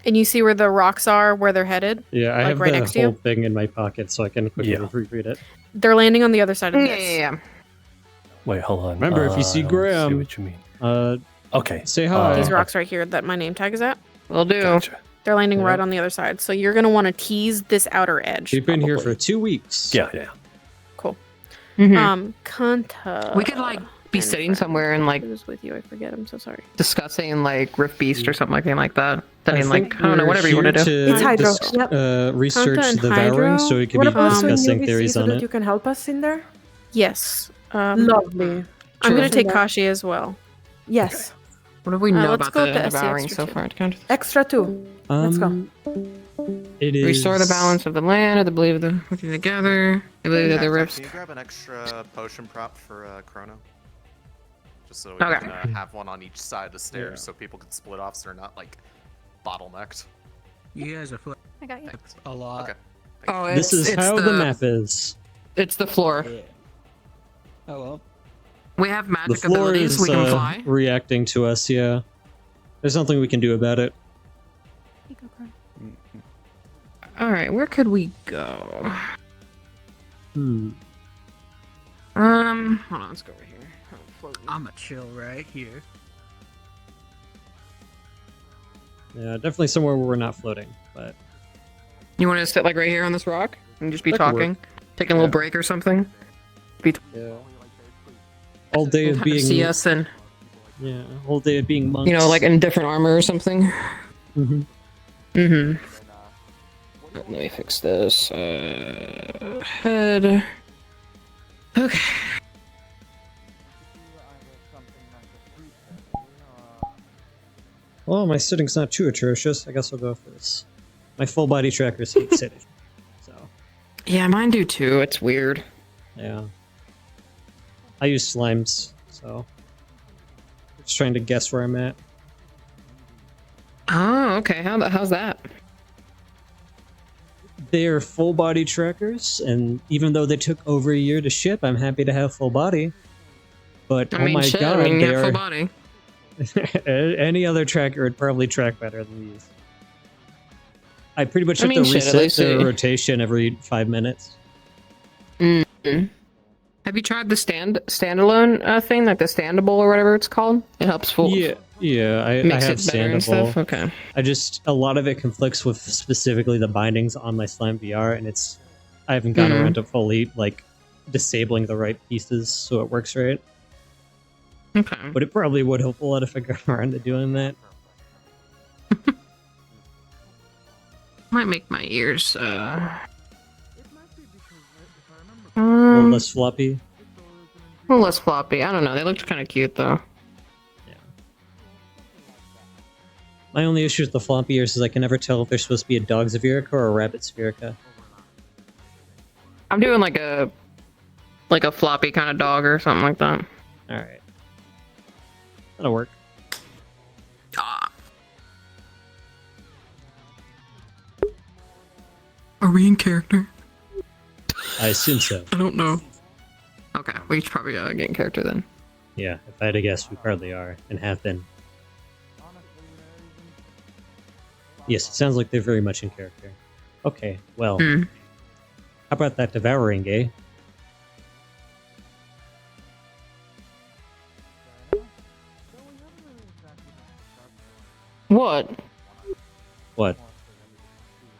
And you see where the rocks are, where they're headed? Yeah, I Like have right the next to whole you? thing in my pocket, so I can quickly Yeah. reread it. They're landing on the other side of this. Yeah. Wait, hold on. Remember, if you see let's Graham, see what you mean. Okay. say hi. These rocks right here that my name tag is at. Will do. Gotcha. They're landing Yeah. right on the other side. So you're going to want to tease this outer edge. We've been here probably. for 2 weeks. Yeah, yeah. Cool. Mhm. Kanta. We could like be sitting somewhere and like Who's with you? I forget. I'm so sorry. discussing like Rift Beast or something like that. Then I in like think I don't know, we're whatever you want to here do. It's Hydro. research Kanta and the Devouring, Hydro. so we can What be about when discussing you theories so on that it. you can help us in there? Yes. Lovely. I'm gonna True. take Kashi as well. Yes. What do we know let's about go the up to SC devouring extra so two. far? Count. Extra 2. Let's go. It is Restore the balance of the land, or the believe the working together. I believe that the rifts. Can you grab an extra potion prop for Chrono? Just so we Okay. can have one on each side of the stairs, so people can split off, so they're not like bottlenecked. You guys are I got you. a lot. Okay. Oh, This is it's how the map is. It's the floor. Oh well. We have The magic floor abilities. is We can fly. reacting to us, yeah. There's nothing we can do about it. All right, where could we go? Hmm. Hold on, let's go over here. I'm a chill right here. Yeah, definitely somewhere where we're not floating, but... You want to sit like right here on this rock and just be That could talking, work. taking a little break or something? Yeah. All day of Kind of being... see us and Yeah, whole day of being monks. you know, like in different armor or something. Mm-hmm. Mm-hmm. Let me fix this. Head. Okay. Well, my sitting's not too atrocious. I guess I'll go for this. My full body trackers hate sitting. So. Yeah, mine do too. It's weird. Yeah. I use slimes, so... Just trying to guess where I'm at. Oh, okay. How's that? They're full body trackers, and even though they took over a year to ship, I'm happy to have full body. But I mean, oh my shit, god, I mean, they you have full are... body. Any other tracker would probably track better than these. I pretty much have I mean, to shit, at reset least the it- rotation every 5 minutes. Mm-hmm. Have you tried the standalone thing, like the standable or whatever it's called? It helps full. Yeah, I Makes have it better and standable. stuff? Okay. A lot of it conflicts with specifically the bindings on my Slime VR, and I haven't gotten around to fully, like, disabling the right pieces so it works right. Okay. But it probably would help a lot if I got around to doing that. Might make my ears, A little less floppy. a little less floppy. I don't know. They looked kind of cute though. My only issue with the floppy ears is I can never tell if they're supposed to be a dog Xaverica or a rabbit Spherica. I'm doing like a floppy kind of dog or something like that. Alright. That'll work. Are we in character? I assume so. I don't know. Okay, we should probably get in character then. Yeah, if I had to guess, we probably are, and have been. Yes, it sounds like they're very much in character. Okay, well. How about that devouring, eh? What? What?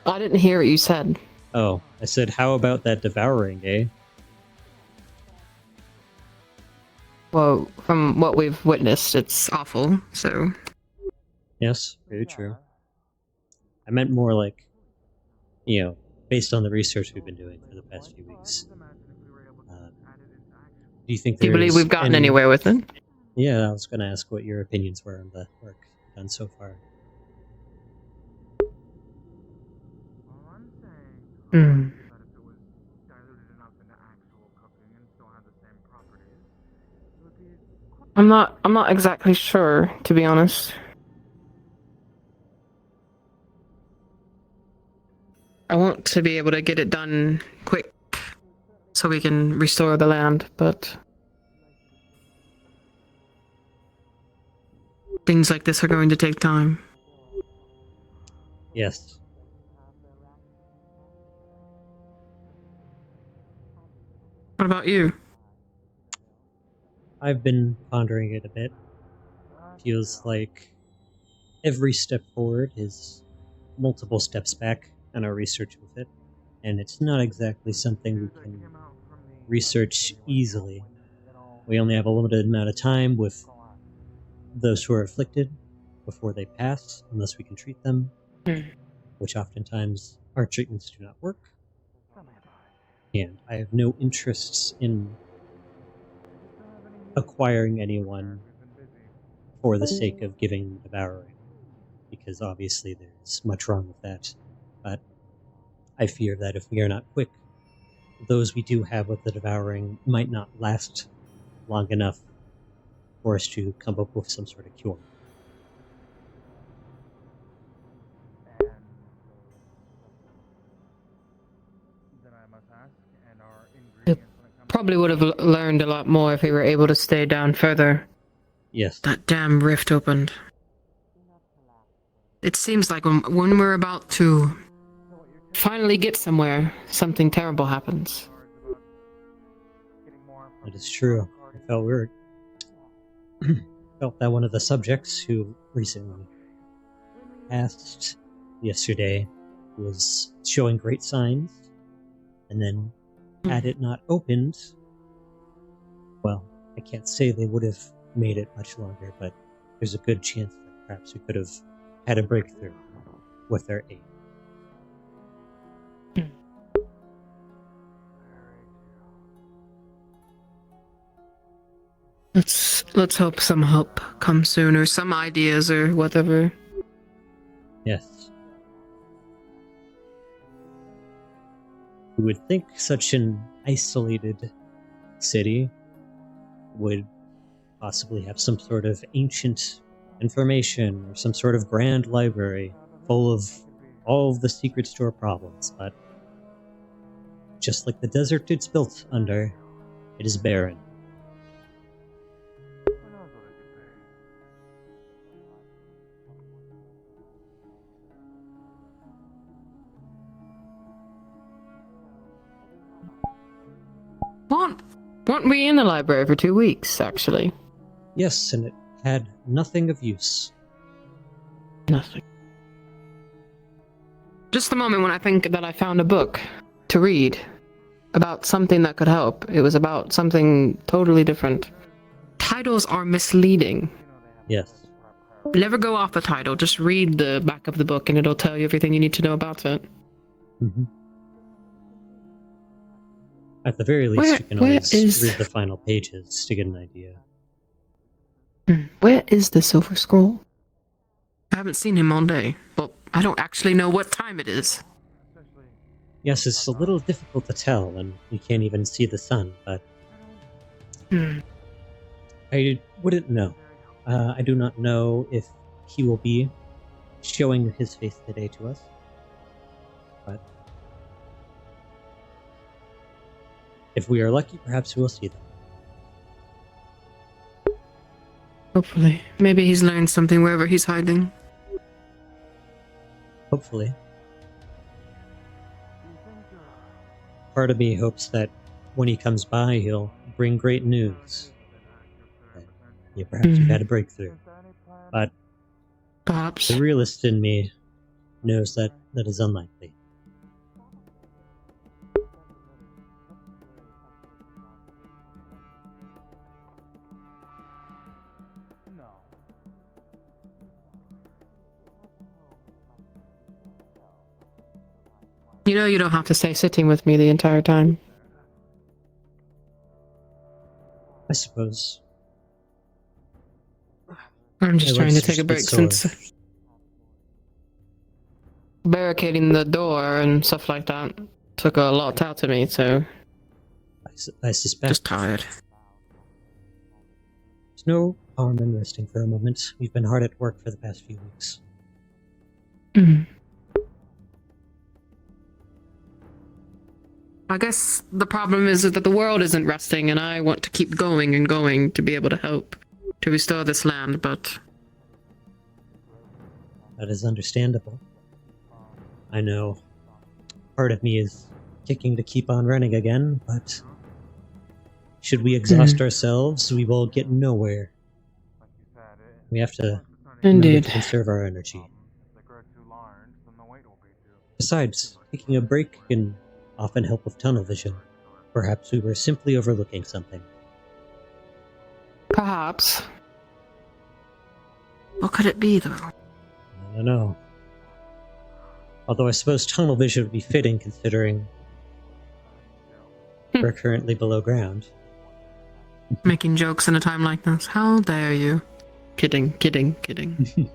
I didn't hear what you said. Oh, I said, how about that devouring, eh? Well, from what we've witnessed, it's awful, so... Yes, very true. I meant more like, you know, based on the research we've been doing for the past few weeks. Do you think Do you believe there's we've gotten anywhere with it? Yeah, I was going to ask what your opinions were on the work done so far. Hmm. I'm not exactly sure, to be honest. I want to be able to get it done quick so we can restore the land, but things like this are going to take time. Yes. What about you? I've been pondering it a bit. Feels like every step forward is multiple steps back on our research with it, and it's not exactly something we can research easily. We only have a limited amount of time with those who are afflicted before they pass, unless we can treat them, which oftentimes our treatments do not work. And I have no interests in acquiring anyone for the sake of giving devouring, because obviously there's much wrong with that. But I fear that if we are not quick, those we do have with the devouring might not last long enough for us to come up with some sort of cure. Probably would have learned a lot more if we were able to stay down further. Yes. That damn rift opened. It seems like when we're about to finally get somewhere, something terrible happens. That is true. I felt that one of the subjects who recently passed yesterday was showing great signs, and then had it not opened, well, I can't say they would have made it much longer, but there's a good chance that perhaps we could have had a breakthrough with their aid. Let's hope some help comes soon, or some ideas, or whatever. Yes. You would think such an isolated city would possibly have some sort of ancient information or some sort of grand library full of all of the secret store problems, but just like the desert it's built under, it is barren. Weren't we in the library for 2 weeks, actually? Yes, and it had nothing of use. Nothing. Just the moment when I think that I found a book to read about something that could help. It was about something totally different. Titles are misleading. Yes. Never go off the title. Just read the back of the book and it'll tell you everything you need to know about it. Mm-hmm. At the very least, you can always read the final pages to get an idea. Where is the Silver Scroll? I haven't seen him all day. Well, I don't actually know what time it is. Yes, it's a little difficult to tell, and you can't even see the sun, but... I wouldn't know. I do not know if he will be showing his face today to us, but... if we are lucky, perhaps we will see them. Hopefully. Maybe he's learned something wherever he's hiding. Hopefully. Part of me hopes that when he comes by, he'll bring great news. Yeah, perhaps we've had a breakthrough. But perhaps the realist in me knows that that is unlikely. You know you don't have to stay sitting with me the entire time. I suppose. I'm just trying to take a break since barricading the door and stuff like that took a lot out of me, so... I suspect. Just tired. There's no harm in resting for a moment. We've been hard at work for the past few weeks. I guess the problem is that the world isn't resting, and I want to keep going and going to be able to help to restore this land, but... That is understandable. I know part of me is kicking to keep on running again, but should we exhaust ourselves, we will get nowhere. We have to Indeed. Conserve our energy. Besides, taking a break can often help with tunnel vision. Perhaps we were simply overlooking something. Perhaps. What could it be, though? I don't know. Although I suppose tunnel vision would be fitting considering we're currently below ground. Making jokes in a time like this. How dare you? Kidding, kidding, kidding.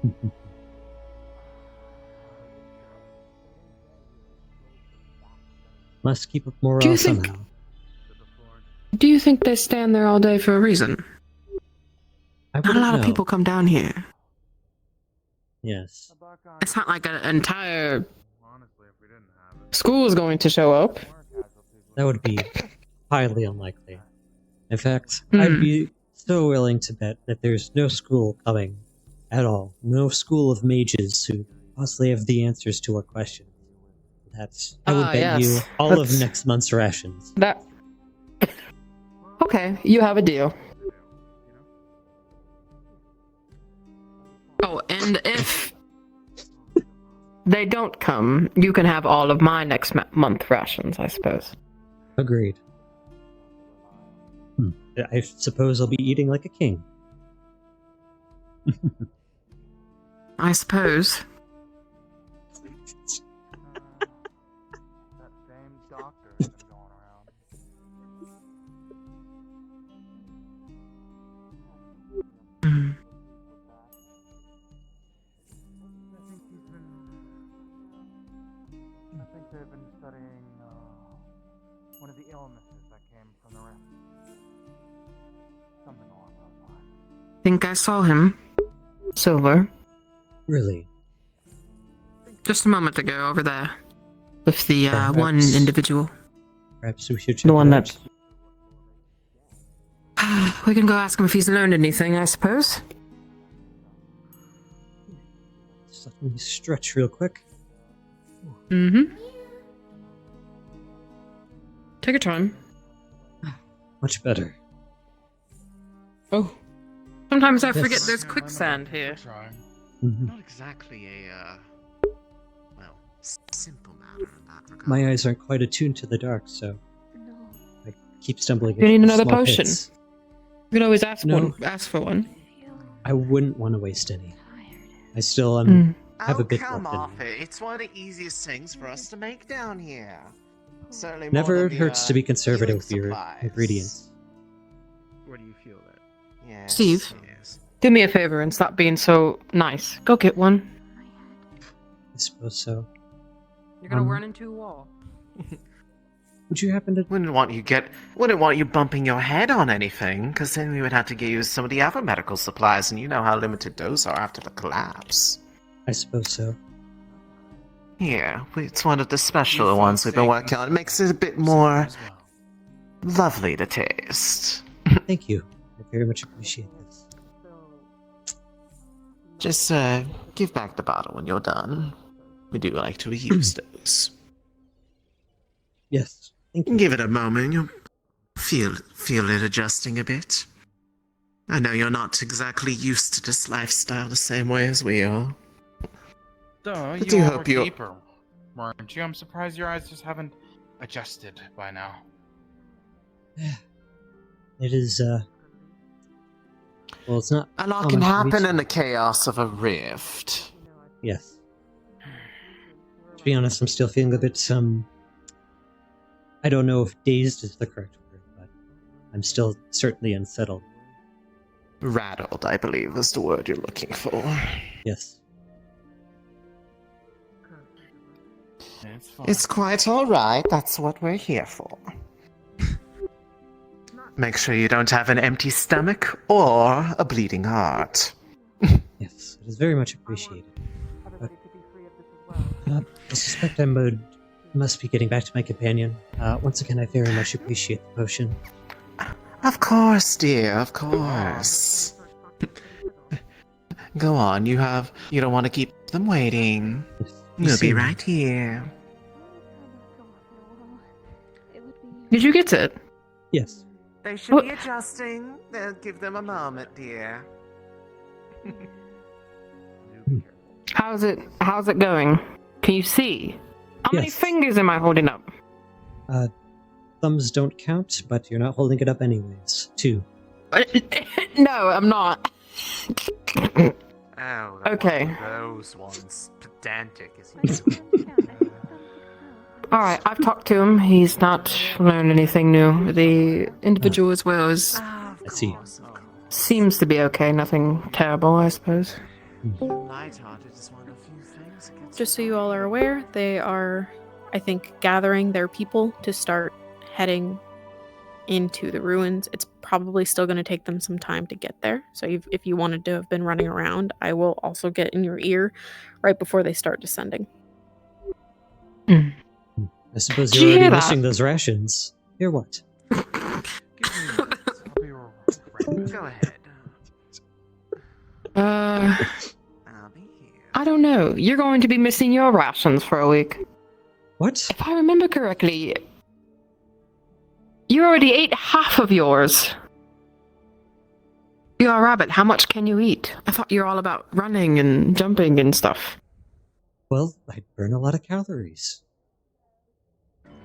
Must keep up morale somehow. Do you think they stand there all day for a reason? Not a lot of people come down here. Yes. It's not like an entire school is going to show up. That would be highly unlikely. In fact, I'd be so willing to bet that there's no school coming at all. No school of mages who possibly have the answers to our questions. I would bet you all of next month's rations. Okay, you have a deal. Oh, and if they don't come, you can have all of my next month rations, I suppose. Agreed. I suppose I'll be eating like a king. I suppose. I think they've been studying one of the illnesses that came from the rift. Something along those lines. Think I saw him. Silver. Really? Just a moment ago, over there. With the one individual. Perhaps we should check the one it out. that... We can go ask him if he's learned anything, I suppose. Just let me stretch real quick. Mm-hmm. Take your time. Much better. Oh. Sometimes I forget there's quicksand here. Not exactly a, simple matter in that regard. My eyes aren't quite attuned to the dark, so I keep stumbling. You need into another small potion. hits. You can always ask No. ask for one. I wouldn't want to waste any. I still have a bit come left in off me. it. It's one of the easiest things for us to make down here. Certainly more Never than the, hurts to be conservative healing with your supplies. ingredients. Where do you feel that? Yes, Steve, yes. do me a favor and stop being so nice. Go get one. I suppose so. You're gonna run into a wall. Would you happen to... Wouldn't want you bumping your head on anything, because then we would have to give you some of the other medical supplies, and you know how limited those are after the collapse. I suppose so. Yeah, it's one of the special ones we've been working on. It makes it a bit more lovely to taste. Thank you. I very much appreciate this. Just give back the bottle when you're done. We do like to reuse those. Yes. Thank you. Give it a moment. You'll feel it adjusting a bit. I know you're not exactly used to this lifestyle the same way as we are. Duh, do you hope were you- deeper, weren't you? I'm surprised your eyes just haven't adjusted by now. It is, well, it's not... A lot common can for me happen to- in the chaos of a rift. Yes. To be honest, I'm still feeling a bit, I don't know if dazed is the correct word, but I'm still certainly unsettled. Rattled, I believe, is the word you're looking for. Yes. It's quite alright, that's what we're here for. Make sure you don't have an empty stomach or a bleeding heart. Yes, it is very much appreciated. But, I suspect I must be getting back to my companion. Once again, I very much appreciate the potion. Of course, dear, of course. Go on, you don't want to keep them waiting. We'll be right here. Did you get it? Yes. They should be adjusting. Give them a moment, dear. How's it going? Can you see? How many Yes. fingers am I holding up? Thumbs don't count, but you're not holding it up anyways. 2. No, I'm not. Oh, Okay. those ones. Pedantic as usual. Alright, I've talked to him. He's not learned anything new. The individual as well as I see. seems to be okay. Nothing terrible, I suppose. Just so you all are aware, they are, I think, gathering their people to start heading into the ruins. It's probably still going to take them some time to get there. So if you wanted to have been running around, I will also get in your ear right before they start descending. I suppose Did you're you already hear that? missing those rations. Hear what? Go ahead. I don't know. You're going to be missing your rations for a week. What? If I remember correctly, you already ate half of yours. You're a rabbit. How much can you eat? I thought you were all about running and jumping and stuff. Well, I burn a lot of calories.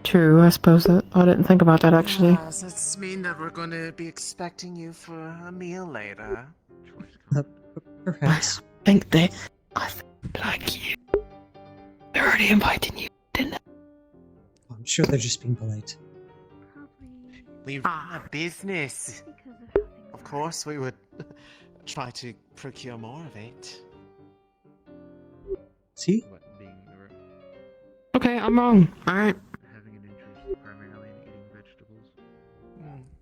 True, I suppose that I didn't think about that actually. Does this mean that we're going to be expecting you for a meal later? Perhaps. I think like you. They're already inviting you, didn't they? I'm sure they're just being polite. We run a business. Of course, we would try to procure more of it. See? Okay, I'm wrong. Alright.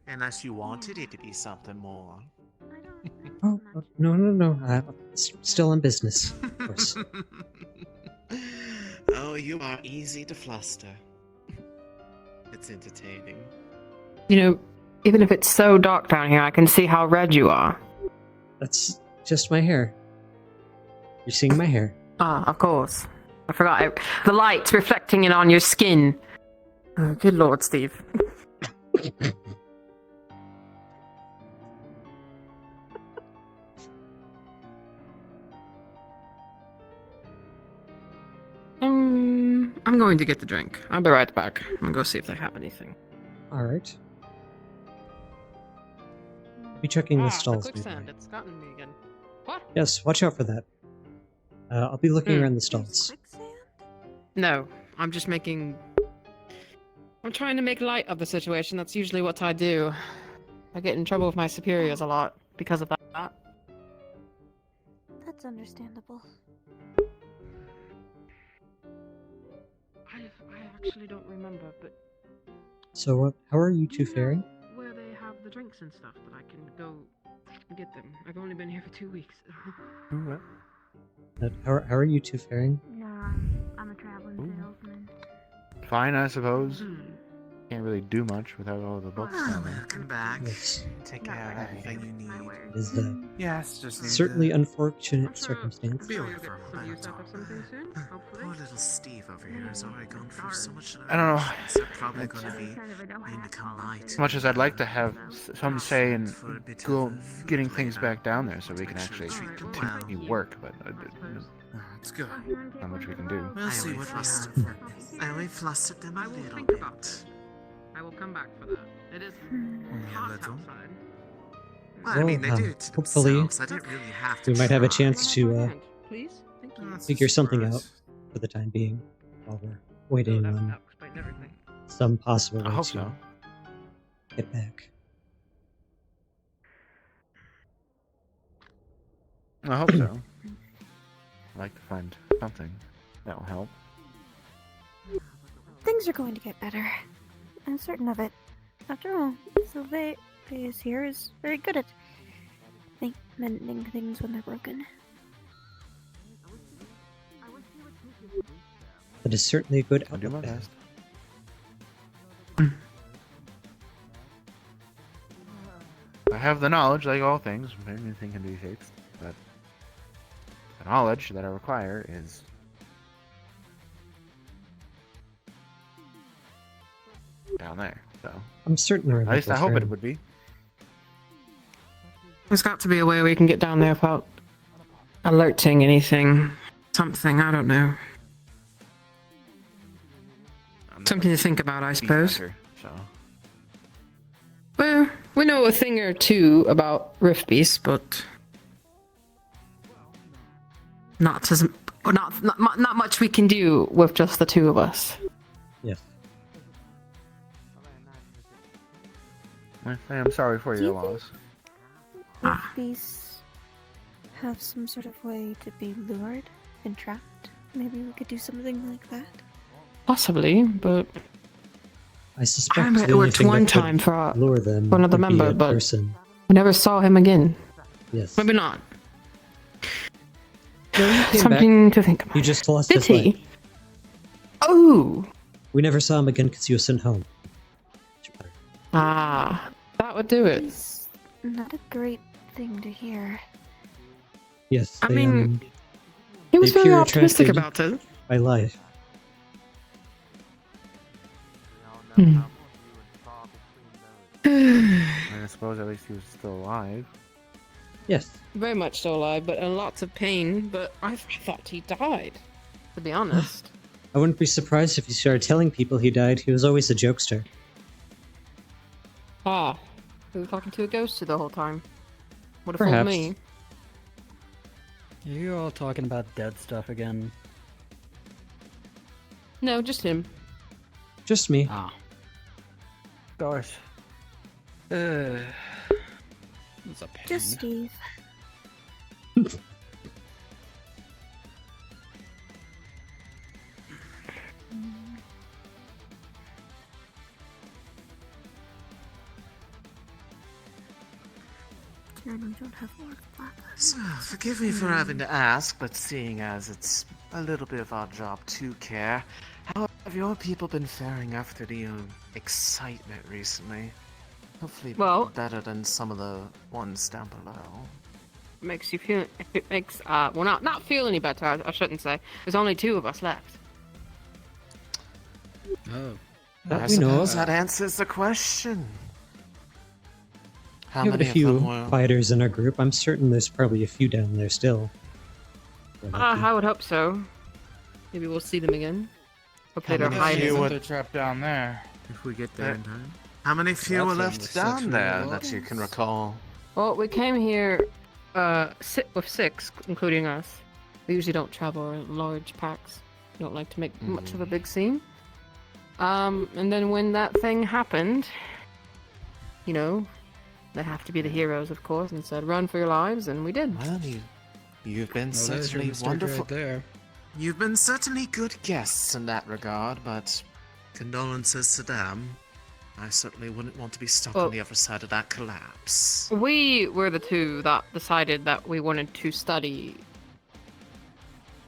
Unless you wanted it to be something more. Oh, no. I'm still in business, of course. Oh, you are easy to fluster. It's entertaining. You know, even if it's so dark down here, I can see how red you are. That's just my hair. You're seeing my hair. Ah, of course. I forgot. The light's reflecting it on your skin. Oh, good lord, Steve. I'm going to get the drink. I'll be right back. I'm gonna go see if they have anything. Alright. Be checking the stalls. The quicksand, it's gotten me again. What? Yes, watch out for that. I'll be looking around the stalls. No, I'm just making... I'm trying to make light of the situation. That's usually what I do. I get in trouble with my superiors a lot because of that. That's understandable. I actually don't remember, but... So, how are you two faring? Where they have the drinks and stuff that I can go get them. I've only been here for 2 weeks. How are you two faring? No, I'm a traveling salesman. Fine, I suppose. Can't really do much without all the books down there. Welcome back. Yes. Take care of everything you need. It is Yes, just need certainly to unfortunate circumstance. be away for a while. That's all. Poor little Steve over here has already gone through so much. I don't know. So probably going to be needing to come light. As much as I'd like to have some say in getting things back down there so we can actually continue work, but It's good. not much we can do. We'll see what I only flustered them a little bit. I will come back for that. It is hot outside. Well, I mean, they do it to hopefully themselves. I didn't really have to. we might have a chance to Please? Thank you. figure something out for the time being while we're waiting on some possible way I hope to so. get back. I hope so. I'd like to find something that'll help. Things are going to get better. I'm certain of it. After all, Sylvaeus here is very good at mending things when they're broken. That is certainly a good I'll do my outlook. best. I have the knowledge, like all things, anything can be fixed, but the knowledge that I require is down there, so I'm certain there at least I hope it would be. There's got to be a way we can get down there without alerting anything. Something, I don't know. Something to think about, I suppose. Hunter, so. Well, We know a thing or two about Rift Beast, but not much we can do with just the two of us. Yes. I am sorry for your loss. Would beasts have some sort of way to be lured and trapped? Maybe we could do something like that. Possibly, but I suspect I remember it the only worked thing one that could time for lure them another would be member, a but person. we never saw him again. Yes. Maybe not. No, he came Something back. to think about. He just lost Did his he? life. Oh! We never saw him again because he was sent home. Ah, that would do it. It's not a great thing to hear. Yes. I they, mean, he was they very appear optimistic attracted about it. by life. I suppose at least he was still alive. Yes. Very much still alive, but in lots of pain. But I thought he died, to be honest. I wouldn't be surprised if he started telling people he died. He was always a jokester. Ah, we were talking to a ghost the whole time. Would have fooled Perhaps. me. Are you all talking about dead stuff again? No, just him. Just me. Ah. Gosh. It's a pain. Just Steve. And we don't have more blacklists. So, forgive me for having to ask, but seeing as it's a little bit of our job to care, how have your people been faring after the excitement recently? Hopefully Well- better than some of the ones down below. Makes you feel. It makes well, not feel any better. I shouldn't say. There's only two of us left. Oh. That I we know suppose of. that answers the question. How We have many a of few them were? fighters in our group. I'm certain there's probably a few down there still. I would hope so. Maybe we'll see them again. Hopefully they're hiding. They're trapped down there. If we get there in time. How many few were That's left only down there sexual that you can recall? Well, we came here with six, including us. We usually don't travel in large packs. We don't like to make much of a big scene. And then when that thing happened, you know, they have to be the heroes, of course, and said, "Run for your lives," and we did. Well, you've been Well, there's your certainly mistake wonderful. right there. You've been certainly good guests in that regard, but condolences to them. I certainly wouldn't want to be stuck Well- on the other side of that collapse. We were the two that decided that we wanted to study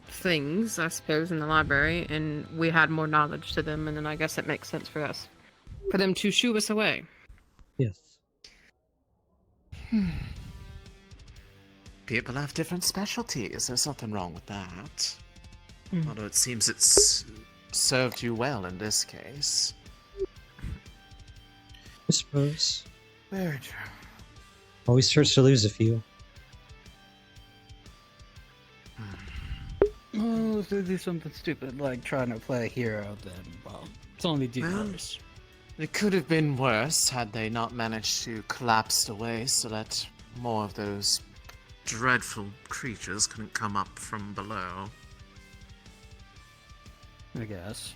things, I suppose, in the library, and we had more knowledge to them, and then I guess it makes sense for them to shoo us away. Yes. People have different specialties. There's nothing wrong with that. Hmm. Although it seems it's served you well in this case. I suppose. Very true. Always hurts to lose a few. Well, if they do something stupid like trying to play a hero, then, well, it's only due Well, worse. It could have been worse had they not managed to collapse away so that more of those dreadful creatures couldn't come up from below. I guess.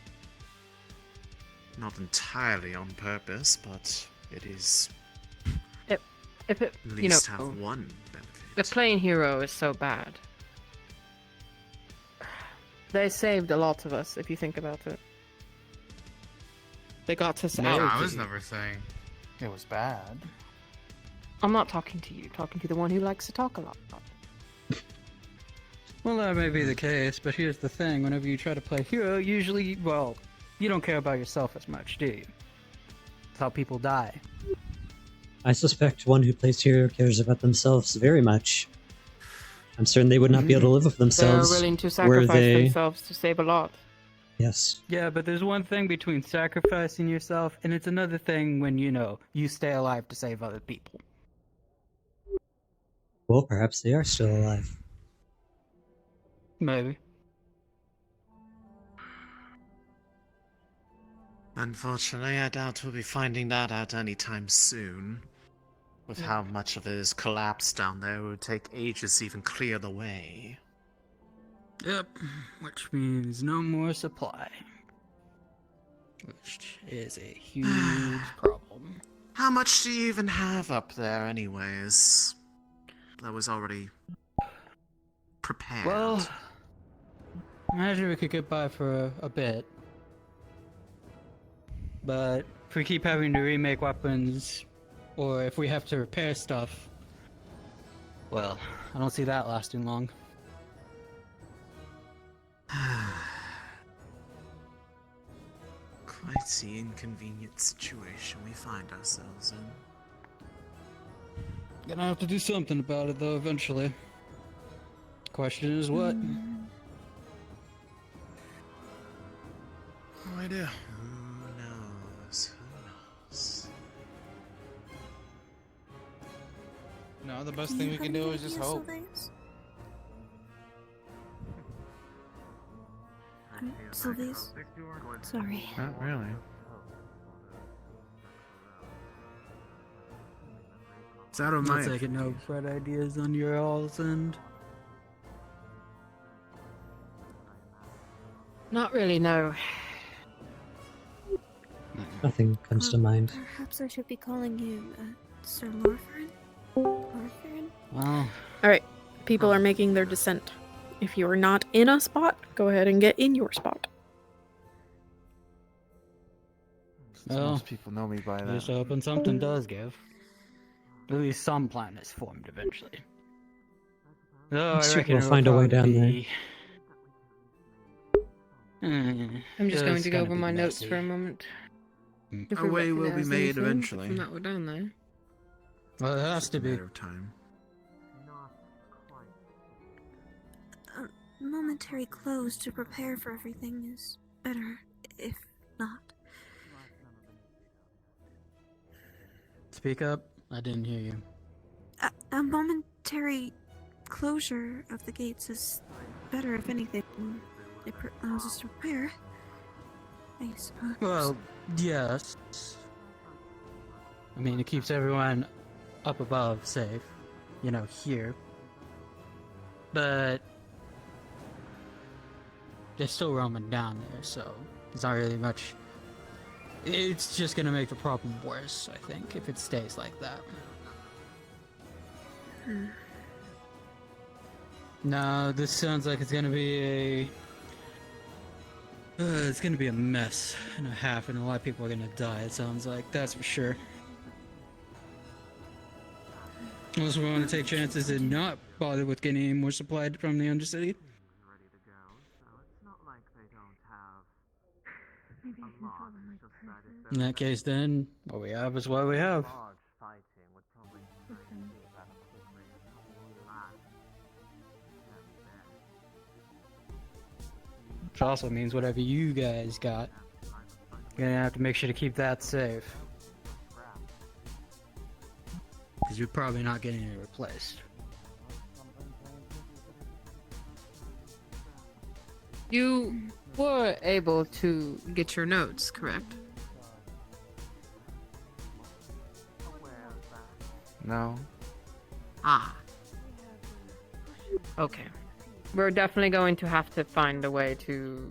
Not entirely on purpose, but it is If it, at you know, least have one benefit. the playing hero is so bad. They saved a lot of us, if you think about it. They got us out. I was never saying it was bad. I'm not talking to you, talking to the one who likes to talk a lot. Well, that may be the case, but here's the thing. Whenever you try to play hero, usually, well, you don't care about yourself as much, do you? That's how people die. I suspect one who plays hero cares about themselves very much. I'm certain they would not be able to live with themselves. They're willing to were sacrifice they... themselves to save a lot. Yes. Yeah, but there's one thing between sacrificing yourself, and it's another thing when, you know, you stay alive to save other people. Well, perhaps they are still alive. Maybe. Unfortunately, I doubt we'll be finding that out anytime soon. With how much of it is collapsed down there, it would take ages to even clear the way. Yep, which means no more supply. Which is a huge problem. How much do you even have up there, anyways? That was already prepared. Well, imagine we could get by for a bit. But if we keep having to remake weapons, or if we have to repair stuff, well, I don't see that lasting long. Quite the inconvenient situation we find ourselves in. Gonna have to do something about it, though, eventually. Question is what? No idea. Who knows? Who knows? No, the best thing we can do is just hope. Sylvia's? Sorry. Not really. It's out of my taking no bright ideas on your all's end. Not really, no. Nothing comes to mind. Perhaps I should be calling you Sir Lorfern? Lorfern? Well, Alright, people are making their descent. If you are not in a spot, go ahead and get in your spot. Most people know me by that. Just hoping something does give. At least some plan is formed eventually. Though I'm I sure reckon we'll it'll find a way probably down there. be- I'm just going to go gonna over be my notes messy. for a moment. If A we way will be recognize made anything eventually. From that we're down there. Well, it has to be. Matter of time. A momentary close to prepare for everything is better, if not. Speak up. I didn't hear you. A momentary closure of the gates is better, if anything. It allows us to prepare, I suppose. Well, yes. I mean, it keeps everyone up above safe, you know, here. But they're still roaming down there, so it's not really much. It's just gonna make the problem worse, I think, if it stays like that. No, this sounds like it's gonna be it's gonna be a mess and a half, and a lot of people are gonna die, it sounds like, that's for sure. Unless we want to take chances and not bother with getting any more supply from the Undercity. In that case, then, what we have is what we have. Which also means whatever you guys got, you're gonna have to make sure to keep that safe. Because you're probably not getting it replaced. You were able to get your notes, correct? No. Ah. Okay. We're definitely going to have to find a way to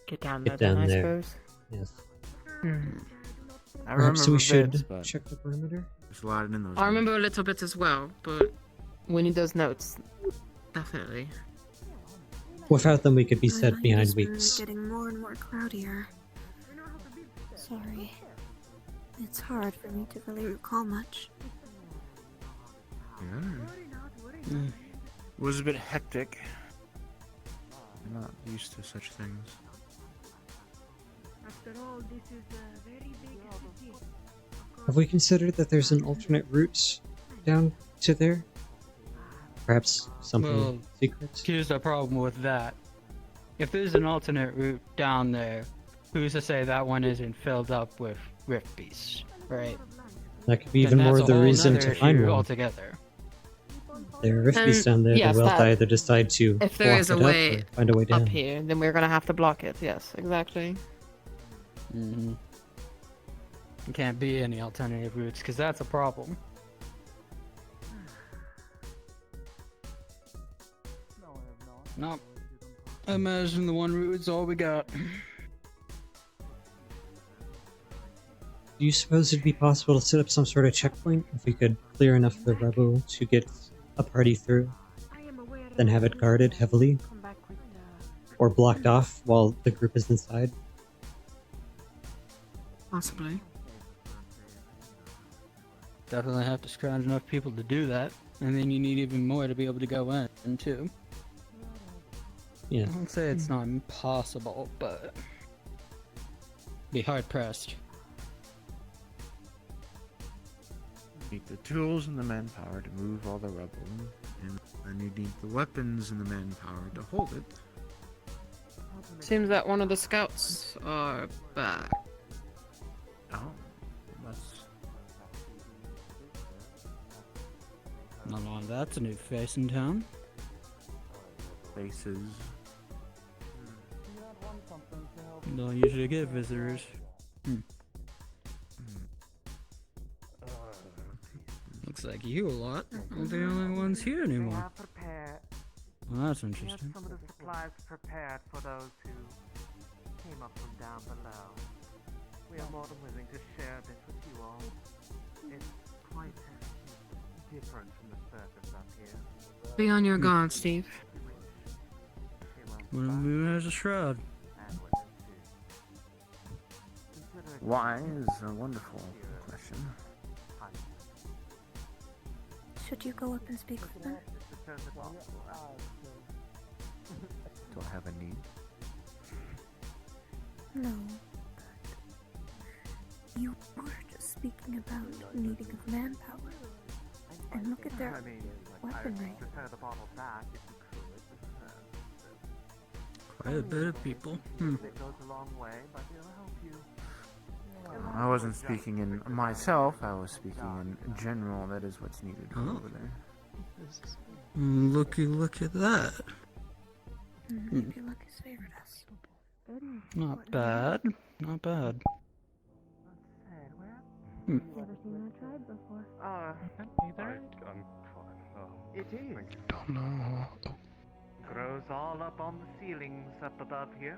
get down there, Get down then, I there. suppose. Yes. I Perhaps remember we bits, should but check the perimeter? there's a lot in those. I remember a little bit as well, but we need those notes. Definitely. Without them, we could be My set mind behind has been weeks. getting more and more cloudier. Sorry. It's hard for me to really recall much. Yeah. It was a bit hectic. I'm not used to such things. After all, this is a very big city. Have we considered that there's an alternate route down to there? Perhaps something Well, secret? here's the problem with that. If there's an alternate route down there, who's to say that one isn't filled up with rift beasts, right? That could be Then even more that's the a whole reason nother to find issue one. altogether. There are rift And, beasts down there, yes, then we'll that- either decide to If there block is a it up way or find a way down. up here, then we're gonna have to block it. Yes, exactly. Mm-hmm. There can't be any alternative routes, because that's a problem. Nope. Imagine the one route is all we got. Do you suppose it'd be possible to set up some sort of checkpoint if we could clear enough of the rebel to get a party through, then have it guarded heavily, or blocked off while the group is inside? Possibly. Definitely have to scrounge enough people to do that, and then you need even more to be able to go in too. Yeah. I won't say it's not impossible, but be hard pressed. Need the tools and the manpower to move all the rubble, and then you need the weapons and the manpower to hold it. Seems that one of the scouts are back. Oh, that's... No, that's a new face in town. Faces. Don't usually get visitors. Looks like you lot are the only ones here anymore. Well, that's interesting. Some of the supplies prepared for those who came up from down below. We are more than willing to share this with you all. It's quite different from the surface up here. Be on your guard, Steve. One of them has a shroud. Why is a wonderful question. Should you go up and speak with them? Do I have a need? No. But you were just speaking about needing of manpower. And look at their weaponry. Quite a bit of people. I wasn't speaking in myself, I was speaking in general. That is what's needed over there. Look at that. Maybe luck has favored us. Not bad. Not bad. Never seen that tribe before. I'm fine. It is. Don't know. Grows all up on the ceilings up above here.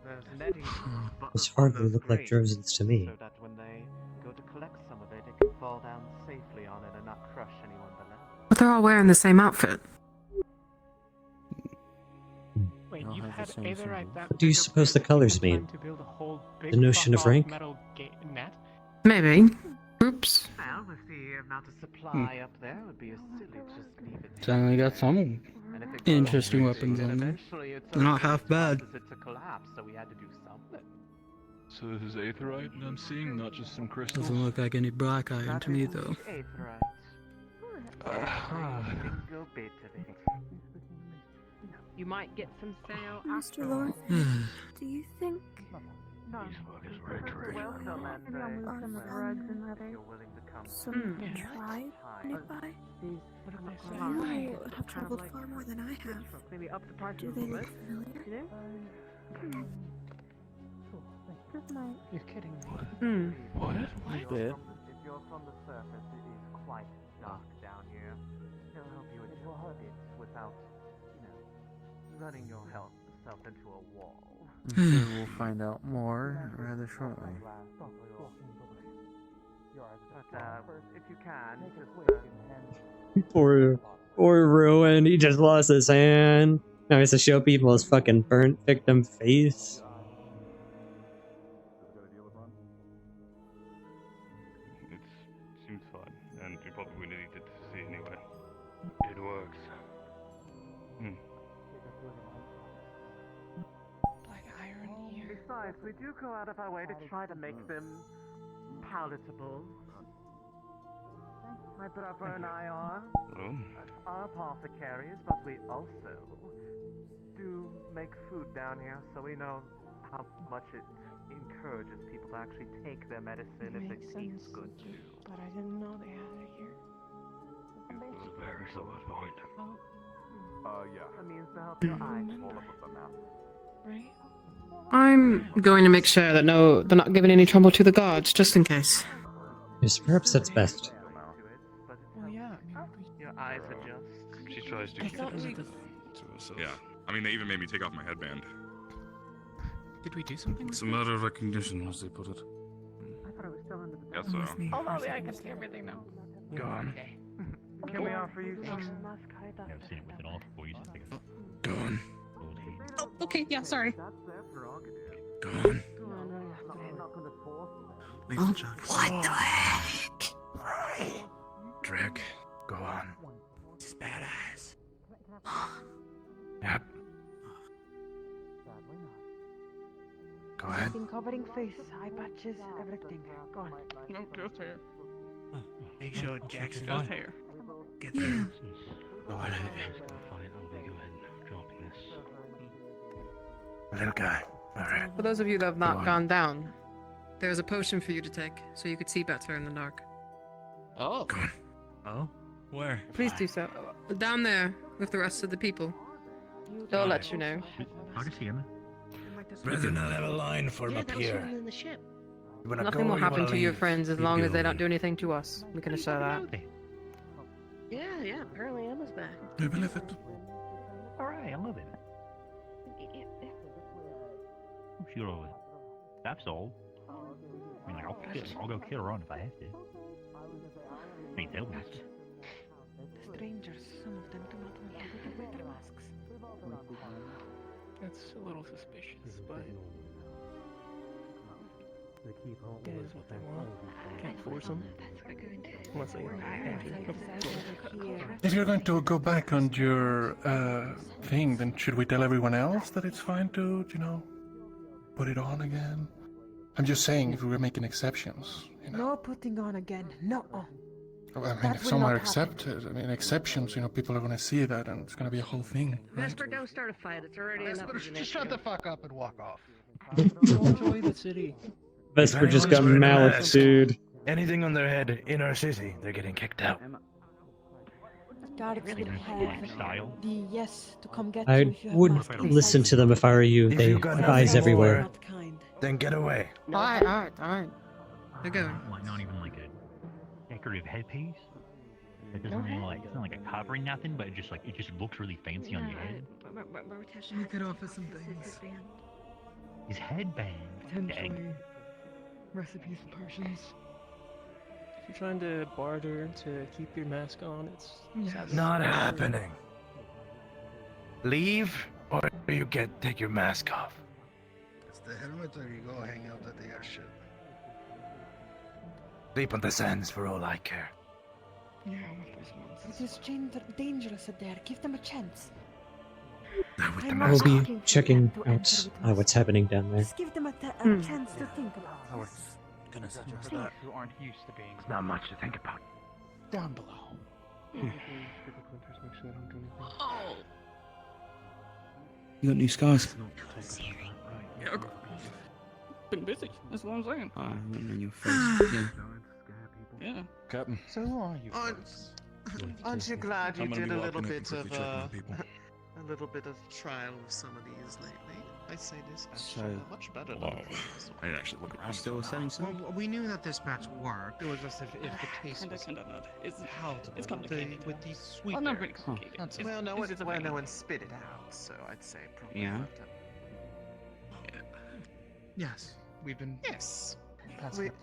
There's netting Those hardly look like drones to me. so that when they go to collect some of it, it can fall down safely on it and not crush anyone below. But they're all wearing the same outfit. Wait, you had what do you suppose the colors mean? The notion of rank? Maybe. Oops. Well, with the amount of supply up there, it would be as silly to just leave it. Certainly got some interesting weapons on them. They're not half bad. It's a collapse, so we had to do something. So this is aetherite I'm seeing, not just some crystals? Doesn't look like any black iron to me though. Single bit of it. You might get some sale Mr. Lorth, do you think... Welcome, and Are some rugs and leather? Some tribe nearby? You have traveled far more than I have. Do they look familiar? You're kidding me. What? If you're from the surface, it is quite dark down here. He'll help you adjust a bit without, running yourself into a wall. I'm sure we'll find out more rather shortly. But, if you can, Poor Ruin, he just lost his hand. Now he has to show people his fucking burnt victim face. It seems fine, and we probably needed to see anyway. It works. Besides, we do go out of our way to try to make them palatable. My brother and I are apothecaries, but we also do make food down here, so we know how much it encourages people to actually take their medicine if it tastes good too. But I didn't know they had it here. It was very point. Yeah. That means to help your eyes full up with the mouth. Right? I'm going to make sure that they're not giving any trouble to the guards, just in case. Yes, perhaps that's best. Well, yeah. Your eyes adjust. She tries to keep it to herself. Yeah. I mean, they even made me take off my headband. Did we do something? It's a matter of recognition, as they put it. Guess so. Oh, no, I can see everything now. Go on. Can we offer you some? I've seen it with it all before. You just think of Go on. Oh, okay, yeah, sorry. Go on. What the heck? Drake, go on. This is badass. Yep. Go ahead. Covering face, eye patches, everything. Go on. No, just hair. Make sure Jackson Just hair. get there. Go ahead. Fine, I'll go ahead and dropping this. Little guy. Alright. For those of you that have Go not on. gone down, there's a potion for you to take, so you could see better in the dark. Oh. Go on. Oh? Where? Please do so. Down there, with the rest of the people. They'll let you know. How does he hear me? We do not have a line for him up here. in the ship. You wanna Nothing go will or you happen wanna to your leave? friends as You long as they go. don't do anything to us. We can assure that. Yeah, apparently Emma's back. I believe it. Alright, I love it. Oh, sure. That's all. I mean, like, I'll go kill her on if I have to. I mean, they'll miss. Strangers, some of them do not want to wear their masks. That's a little suspicious, but it is what they want. Can't force them. Unless they If you're going to go back on your thing, then should we tell everyone else that it's fine to, put it on again? I'm just saying, if we were making exceptions. No putting on again. No. I mean, That if will some not are happen. exceptions, people are going to see that, and it's going to be a whole thing. Right? Vesper, don't start a fight. It's already enough of an Just shut the fuck up and walk off. Enjoy the city. Vesper just got malice, dude. Anything on their head in our city, they're getting kicked out. Guards will have the yes to come get you I if you have would masks listen to them if I were you. If They you've got have eyes nothing everywhere. more, then get away. Alright. They're going. Like, not even like a decorative headpiece. It doesn't really like, it's not like a covering nothing, but it just looks really fancy on your head. We could offer some things. His headband. Potentially recipes, potions. If you're trying to barter to keep your mask on, it's Not happening. Leave, or you take your mask off. It's the helmet, or you go hang out at the airship. Sleep on the sands for all I care. Yeah, It is dangerous up there. Give them a chance. with the I'm We'll not be asking for checking them to out enter with what's happening down there. Just give them a chance to think about it. Gonna suggest that. who aren't used to being It's not much to think about. down below. Oh. You got new scars? Yeah, been busy. That's what I'm saying. On your face. Yeah. Yeah. Captain. So who are you? Aren't you glad you I'm gonna did be a little walking in bit and of quickly checking on people. a little bit of trial of some of these lately? I say this So- actually much better Whoa. than the previous one. I didn't actually look around. Still selling some? Well, we knew that this batch worked. It was just if the taste was not. It's palatable it's complicated. with these sweet Well, not berries. really complicated. That's It's- Well, no it's one, a thing. no one spit it out, so I'd say probably. Yeah. about Yes, we've been Yes. passing We- it around.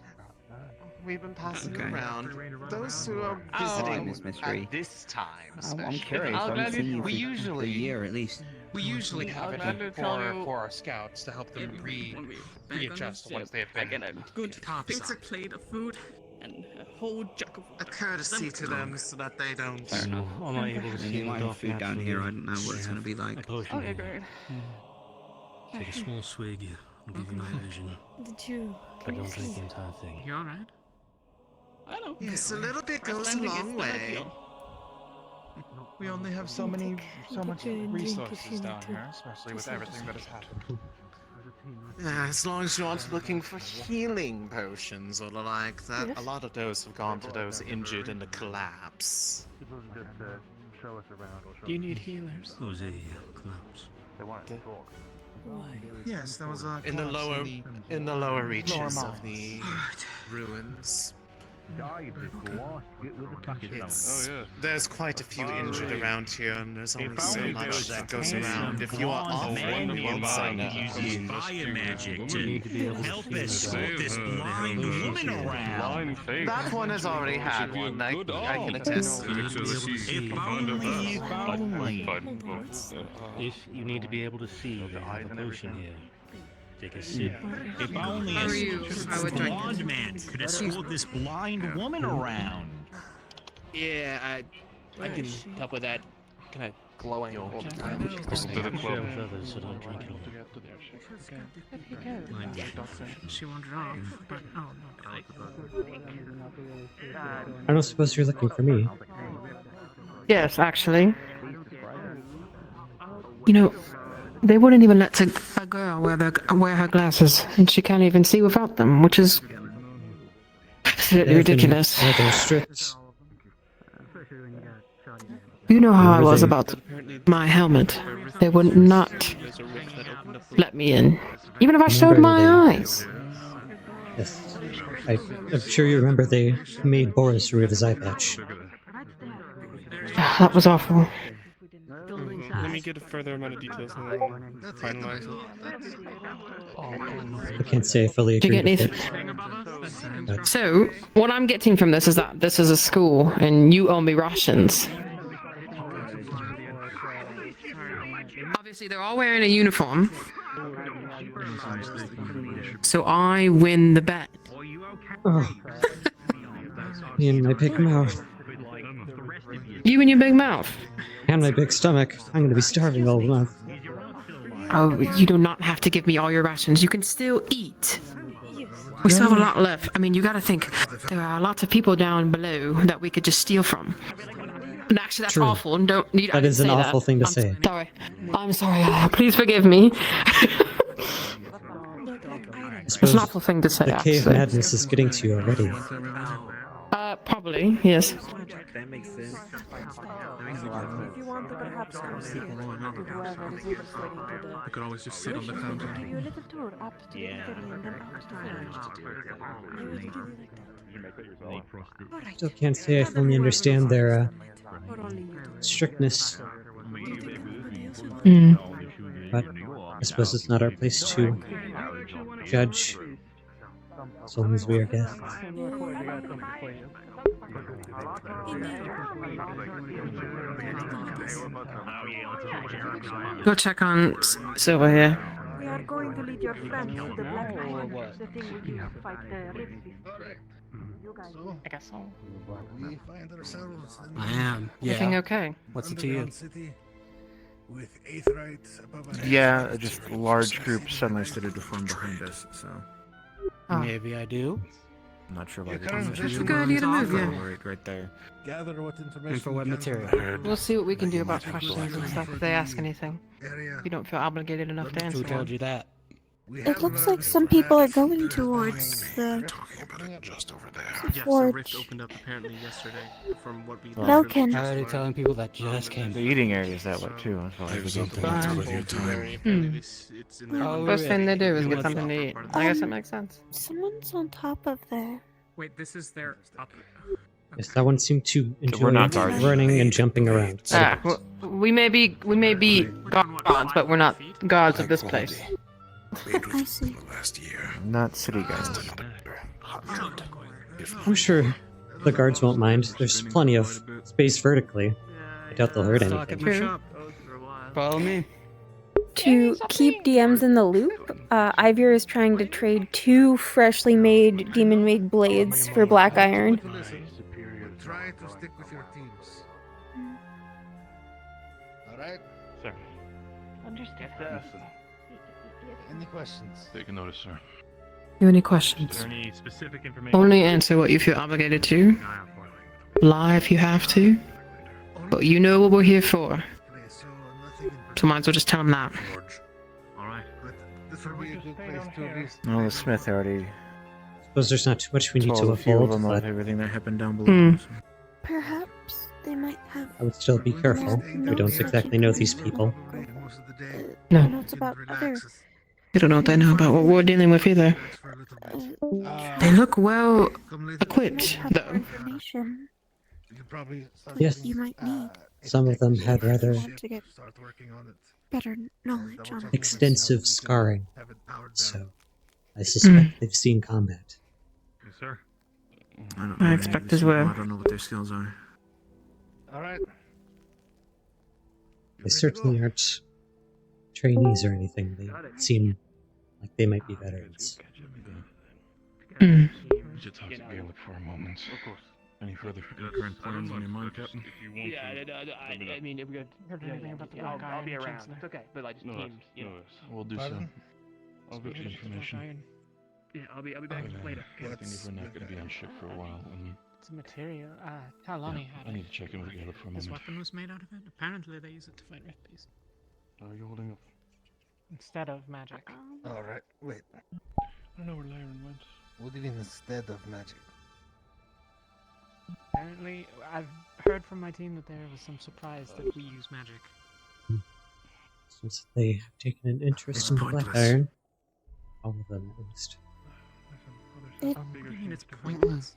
We've been passing Okay. around those who are Oh, visiting this mystery. at this time. I'm especially. curious. I haven't seen you for a year at least. We usually have glad to it tell you- for our scouts to help them readjust once they have been good topside. plate of food and a whole jug of A courtesy to them so that they don't. Fair enough. I'm not able to I see mean, the my dark food down naturally. here, I don't know what it's gonna be like. Okay, great. Take a small swig, I'll give you my vision. Did you? But don't drink the entire thing. You alright? I know. Yes, a little bit goes a long way. We only have so much drink resources if you down need to. here, especially with Just everything that has happened. As long as you aren't looking for healing potions or like that, Yes. a lot of those have gone to those injured in the collapse. Do you need healers? Jose, collapse. The, Yes, that was in the lower reaches of the ruins. There's quite a few injured around here, and there's only so much that goes around. If you are offering, we won't say no. Using fire magic to help escort this blind woman around. That one has already had one. I can attest. If only. If you need to be able to see, I have a potion here. Take a sip. If only a blonde man could escort this blind woman around. Yeah, I can help with that kind of glowing old She wandered off, but oh I don't suppose you're looking for me. Yes, actually. You know, they wouldn't even let a girl wear her glasses, and she can't even see without them, which is absolutely ridiculous. Rather strict. You know how I was about my helmet. They would not let me in, even if I showed my eyes. Yes. I'm sure you remember they made Boris remove his eye patch. That was awful. Let me get a further amount of details and then finalize it. I can't say I fully Did you agree get with it. So, what I'm getting from this is that this is a school, and you owe me rations. Obviously, they're all wearing a uniform, so I win the bet. Oh. Me and my big mouth. You and your big mouth. And my big stomach. I'm gonna be starving all month. Oh, you do not have to give me all your rations. You can still eat. We still have a lot left. I mean, you gotta think, there are lots of people down below that we could just steal from. And actually, that's True. awful. And don't need. That is an awful thing to say. Sorry. I'm sorry. Please forgive me. It's an awful thing to say. The cave actually. madness is getting to you already. Probably, yes. That makes sense. If you want to perhaps come see whoever is illustrating I could always just sit on the fountain. give you a little tour up to the pavilion and then back to the Still can't say I fully understand their strictness. But I suppose it's not our place to judge, as long as we are guests. Go check on Silva here. We are going to lead your friends to the Black Island, the thing we use to fight the Rift Beast. You guys, I guess so. We find ourselves in I am. Yeah. Everything okay? What's it to you? underground city with aetherites above our heads. Yeah, just large groups suddenly started to form behind us, so. Maybe I do. I'm not sure why Your they current did vision Good idea to move, yeah. right there. Gather what information Info what you can material. from the We'll see what we can do about questions and stuff if they ask anything. area. If you don't feel obligated enough to answer Who told them. you that? It looks like some people are going towards the Just over there. The Yes, the forge. rift opened up apparently yesterday from what we Belkin. How are they telling people that just came? The eating area is that way too. That's why There's we something don't that's think worth your time. It's in there. Oh, First thing they do is get What's something to eat. I guess that makes sense. Someone's on top of there. Wait, this is their up. Yes, that one seemed to enjoy not guards. running and jumping around. So Well, we may be gods, but we're not gods of this place. I see. Not city guys. I'm sure the guards won't mind. There's plenty of space vertically. I doubt they'll hurt anything. True. Follow me. To keep DMs in the loop, Ivor is trying to trade 2 freshly made demon-made blades for black iron. Try to stick with your teams. Alright? Sir. Understood. Any questions? Take a notice, sir. You have any Is questions? there any specific information? Only answer what you feel obligated to. Lie if you have to. But you know what we're here for. So might as well just tell them that. Alright. This will be a good place to at least. No, the Smith already Suppose there's not too much we need to told a few of withhold, them but of everything that happened down below. Perhaps They might have. I would still be careful. We don't exactly know these people. No. Notes about other. You don't know what they know about what we're dealing with either. They look well equipped, though. Information Yes. you might need. Some of them had rather To get better knowledge on it. extensive scarring, so I suspect they've seen combat. Yes, sir. I expect as well. I don't know what their skills are. Alright. They certainly aren't trainees or anything. They seem like they might be veterans. We should talk to Gaelic for a moment. Of course. Any further current plans on your mind, Captain? I mean, if we heard anything about the black iron, I'll be around. It's okay, but like just teams, you know. We'll do so. I'll get you information. Yeah, I'll be back later. I think if we're not going to be on ship for a while, It's a material. Talani had I need to check in with Gaelic for a This moment. weapon was made out of it. Apparently, they use it to fight rift beasts Are you holding up? instead of magic. Alright, wait. I don't know where Lyron went. What do you mean instead of magic? Apparently, I've heard from my team that there was some surprise that we use magic. Since they have taken an interest in black iron, all of them at least. What do you mean it's pointless?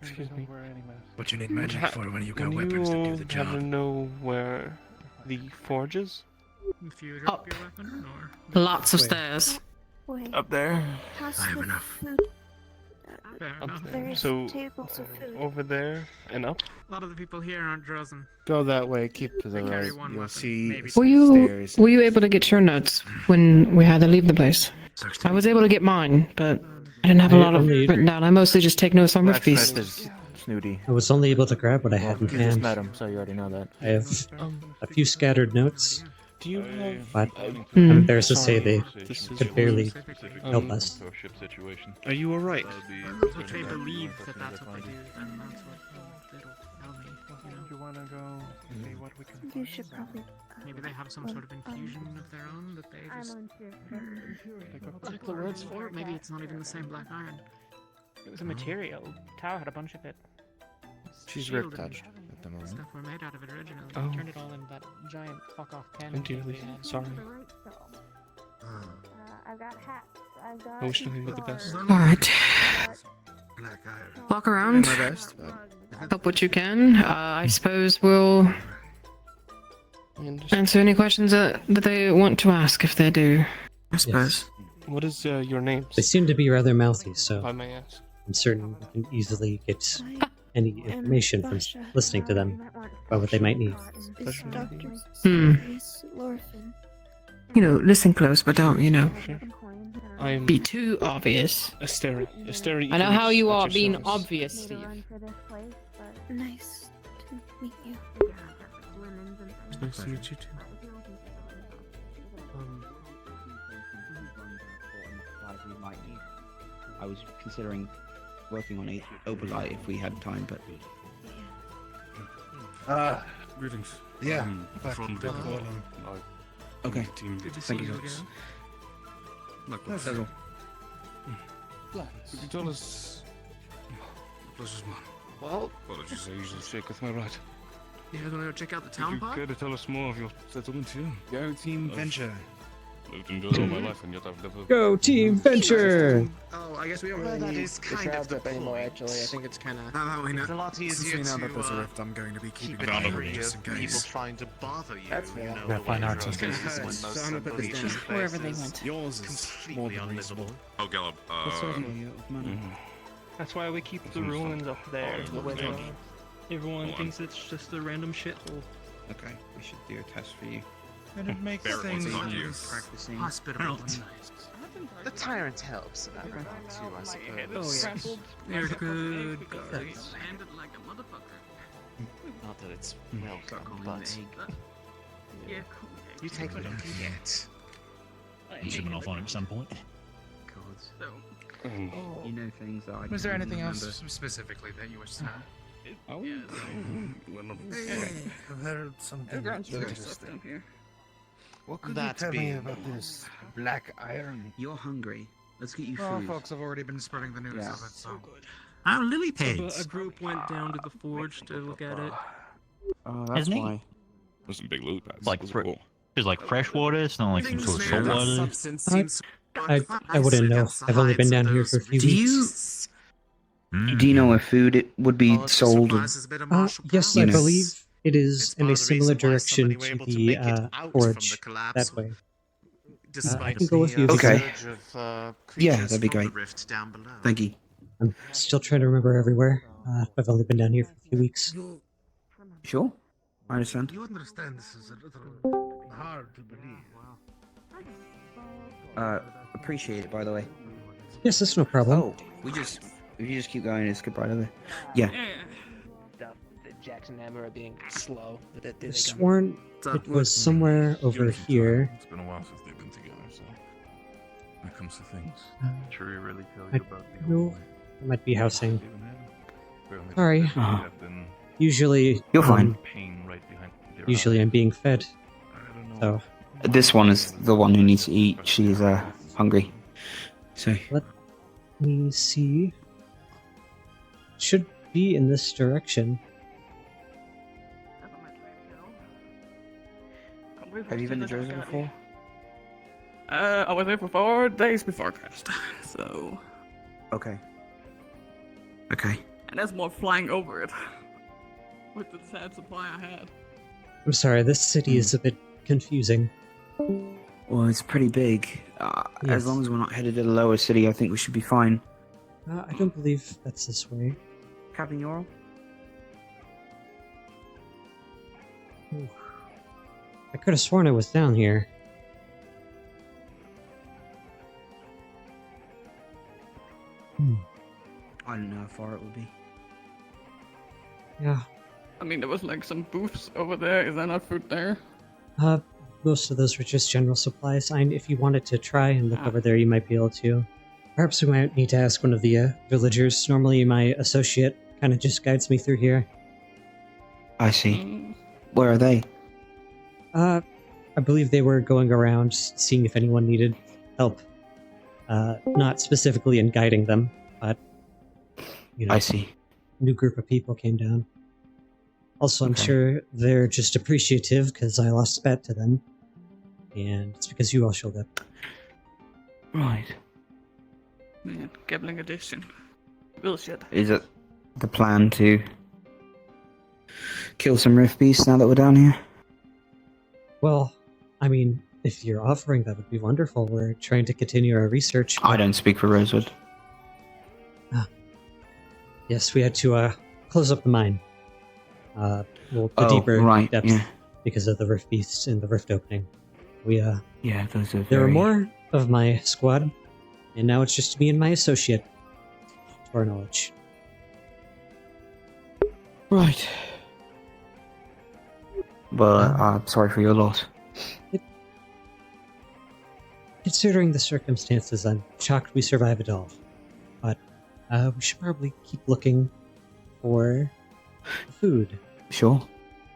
Excuse me. But you need magic for when you got weapons that do the job. Happen to know where the forge is? If you Up. drop your weapon, or Lots of stairs. Wait. Up there. Pass I have the enough. food. fair Up enough. there. There's So tables of food. over there and up. A lot of the people here aren't Drozen. Go that way, keep to the They carry right. one You'll weapon, see maybe stairs. Were you able to get your notes when we had to leave the place? I was able to get mine, but I didn't have a lot of written down. I mostly just take notes on rift beasts. Blacksmith is snooty. I was only able to grab what I had in You just hand. met him, so you already know that. I have a few scattered notes, Do you have? but Hmm. I'm embarrassed to say they This is could barely help um, us. Are you alright? If they believe that that's what they do, then that's what they'll tell me. You know? You wanna go see what we can You should probably. Maybe they have some sort of infusion of their own that they just check the words for. Maybe it's not even the same black iron. It was a material. Tao had a bunch of it. She's Shield rip and touched at the moment. Stuff were made out of it originally. Oh. They turned it all into that giant fuck off cannon. I'm dearly sorry. I've got hats. I've got. I wish nothing but the best. Alright. Black iron. Walk around. My best, but Help what you can. I suppose we'll answer any questions that they want to ask if they do. I suppose. What is your name? They seem to be rather mouthy, If so I may ask. I'm certain we can easily get any information from listening to them about what they might need. Is Dr. Hmm. Lorfin. You know, listen close, but don't, you know, I'm be too obvious. Asteri. Asteri. I know how you at are your being service. obvious, Steve. Nice to meet you. Nice to meet you too. I was considering working on Oberlight if we had time, but Greetings. Yeah. From Fuck, the okay. team. Good to see Thank you you. again. Likewise. That's all. Could you tell us? Pleasure's mine. Well, Apologies, I usually shake with my right. You guys want to go check out the Would town you pod? care to tell us more of your settlement here? Go team venture. Lived in Dole all my life, and yet I've never. Go Team Venture! Oh, I guess we don't Well, really that need is the kind of crowds the up anymore, point. actually. I think it's kind of... Now that we know, It's a lot since easier we know to that there's a rift, I'm going to be keep keeping an an eye eye on on it just in people case. trying to bother you. That's fair. You know, Yeah, fine the way arts. Rose is So when most I'm gonna put this civilization down. Wherever they places went. Yours is more completely than unlivable. reasonable. Oh, Gallup. That's why we keep the ruins up there. Oh, where yeah. everyone Go on. thinks it's just a random shithole. Okay, we should do a test for you. And it makes Bear things ones, not you. Practicing. Hospital. The tyrant helps about that too, I suppose. Oh, yeah. They're good guards. Handed like a motherfucker. Not that it's welcome, but Yeah. you take what you can get. I'm zooming off on him at some point. So, You know things that I Was there can't anything remember. else specifically that you wish to know? Oh, I've heard something interesting. What could That you tell me being- about this black iron? You're hungry. Let's get you Oh, food. folks have already been spreading the news Yeah. of it, so. Our lily So pads. a group went down to the forge to look at it. Oh, that's Isn't he? why. There's some big loot pads. Like, Those are cool. there's like fresh water, it's not like some sort of salt water. I wouldn't know. I've only been down here for a few weeks. Do you know where food it would be sold? Yes, You I know. believe it is in a similar direction to the forge that way. I can go with you. Okay. Yeah, that'd be great. Thank you. I'm still trying to remember everywhere. I've only been down here for a few weeks. Sure. I understand. You understand this is a little hard to believe. Appreciate it, by the way. Yes, that's no problem. Oh, if you just keep going, it's goodbye to the. Yeah. Jackson and Emma are being slow. I've sworn it was somewhere over here. It's been a while since they've been together, so when it comes to things, Should we really tell I you about the know it might be housing. Sorry. Sorry. Usually, You're fine. Usually, I'm being fed. So This one is the one who needs to eat. She's hungry. So. let me see. Should be in this direction. Have you been to Jersey before? I was there for 4 days before Crest, so. Okay. Okay. And that's more flying over it. With the sad supply I had. I'm sorry, this city is a bit confusing. Well, it's pretty big. Yes. As long as we're not headed to the lower city, I think we should be fine. I don't believe that's this way. Captain Yorl? Ooh. I could have sworn I was down here. I don't know how far it would be. Yeah. I mean, there was like some booths over there. Is there not food there? Most of those were just general supplies. If you wanted to try and look over there, you might be able to. Perhaps we might need to ask one of the villagers. Normally, my associate kind of just guides me through here. I see. Where are they? I believe they were going around seeing if anyone needed help. Not specifically in guiding them, but you know, I see. New group of people came down. Also, I'm sure they're just appreciative because I lost a bet to them, and it's because you all showed up. Right. Man, gambling addiction. Bullshit. Is it the plan to kill some rift beasts now that we're down here? Well, I mean, if you're offering, that would be wonderful. We're trying to continue our research. I don't speak for Rosewood. Yes, we had to close up the mine. Well, the deeper depths because of the rift beasts in the rift opening. We yeah, those are. There were more of my squad, and now it's just me and my associate, to our knowledge. Right. Well, I'm sorry for your loss. Considering the circumstances, I'm shocked we survived it all. But we should probably keep looking for food. Sure.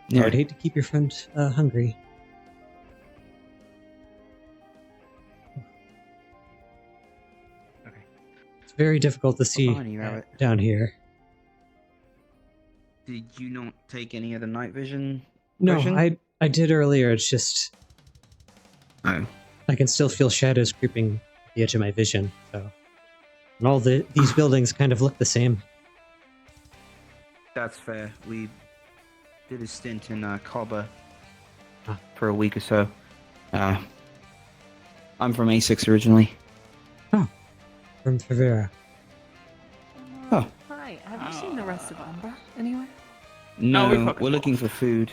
Yeah. I'd hate to keep your friend hungry. Okay. It's very difficult to see down here. Did you not take any of the night vision? No, potion? I did earlier. It's just I can still feel shadows creeping at the edge of my vision. So, and all these buildings kind of look the same. That's fair. We did a stint in Cobber for a week or so. I'm from A6 originally. From Favera. Oh. Hi, have you seen the rest of Umbra anywhere? No, we're looking for food.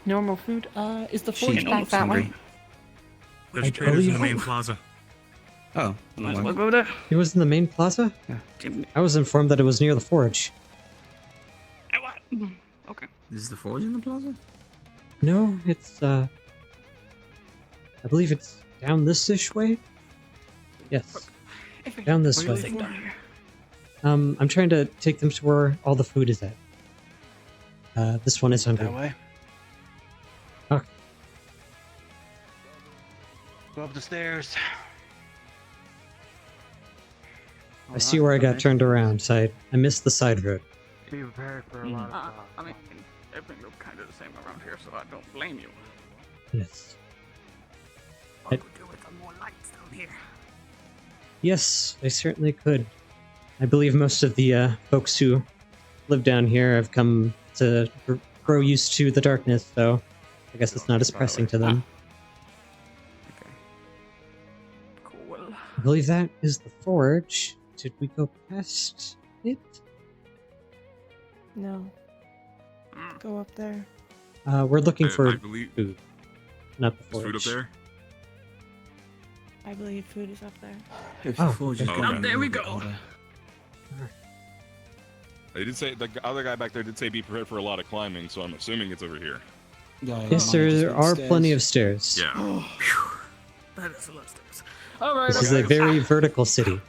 Normal food? Is the She forge back looks that hungry. way? There's traders in the main plaza. Oh. Might as well go there. It was in the main plaza? I was informed that it was near the forge. Okay. Is the forge in the plaza? No, it's I believe it's down this-ish way? Yes. Down this way. I'm trying to take them to where all the food is at. This one is hungry. That way? Okay. Go up the stairs. I see where I got turned around, so I missed the side road. Be prepared for a lot of stuff. I mean, everything looks kind of the same around here, so I don't blame you. Yes. What could do with some more lights down here? Yes, I certainly could. I believe most of the folks who live down here have come to grow used to the darkness, so I guess it's not as pressing to them. Cool. I believe that is the forge. Did we go past it? No. Go up there. We're looking I for believe- food, not the Is forge. food up there? I believe food is up there. If Oh, the forge is okay. gone, there we we'll go. order. They did say, the other guy back there did say be prepared for a lot of climbing, so I'm assuming it's over here. Yes, there are plenty of stairs. Yeah. That is a lot of stairs. Alright, This is a very vertical city.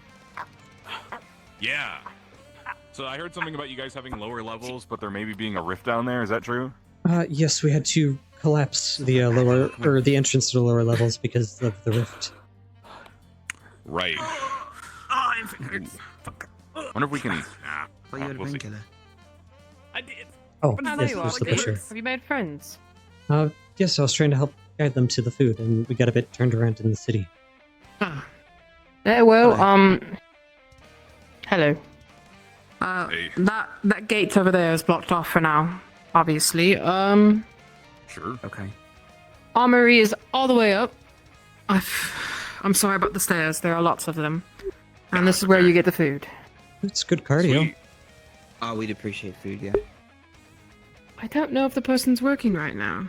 Yeah. So I heard something about you guys having lower levels, but there maybe being a rift down there. Is that true? Yes, we had to collapse the lower, or the entrance to the lower levels because of the rift. Right. I'm fingered. Wonder if we can. Well, you had a we'll see. painkiller. I did. Oh, Oh, yes, there you are. there's the Like, butcher. have you made friends? Yes, I was trying to help guide them to the food, and we got a bit turned around in the city. Yeah, well, hello. Hey. That gate over there is blocked off for now, obviously. Sure. Okay. Armory is all the way up. I'm sorry about the stairs. There are lots of them. And this is where you get the food. It's good cardio. Sweet. Oh, we'd appreciate food, yeah. I don't know if the person's working right now.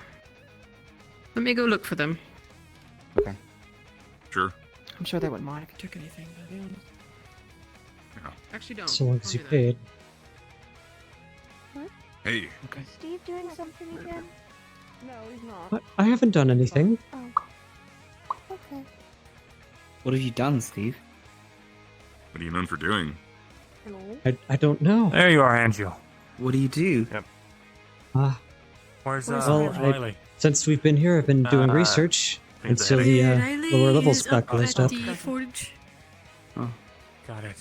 Let me go look for them. Okay. Sure. I'm sure they wouldn't mind if you took anything, but to be honest. Actually, don't. So long as you Don't do that. paid. Hey. Okay. Steve doing something again? No, he's not. I haven't done anything. Oh. Okay. What have you done, Steve? What are you known for doing? I don't know. There you are, Angel. What do you do? Yep. Where's Well, since we've been here, I've been doing research until the lower levels got closed up. Oh. Got it.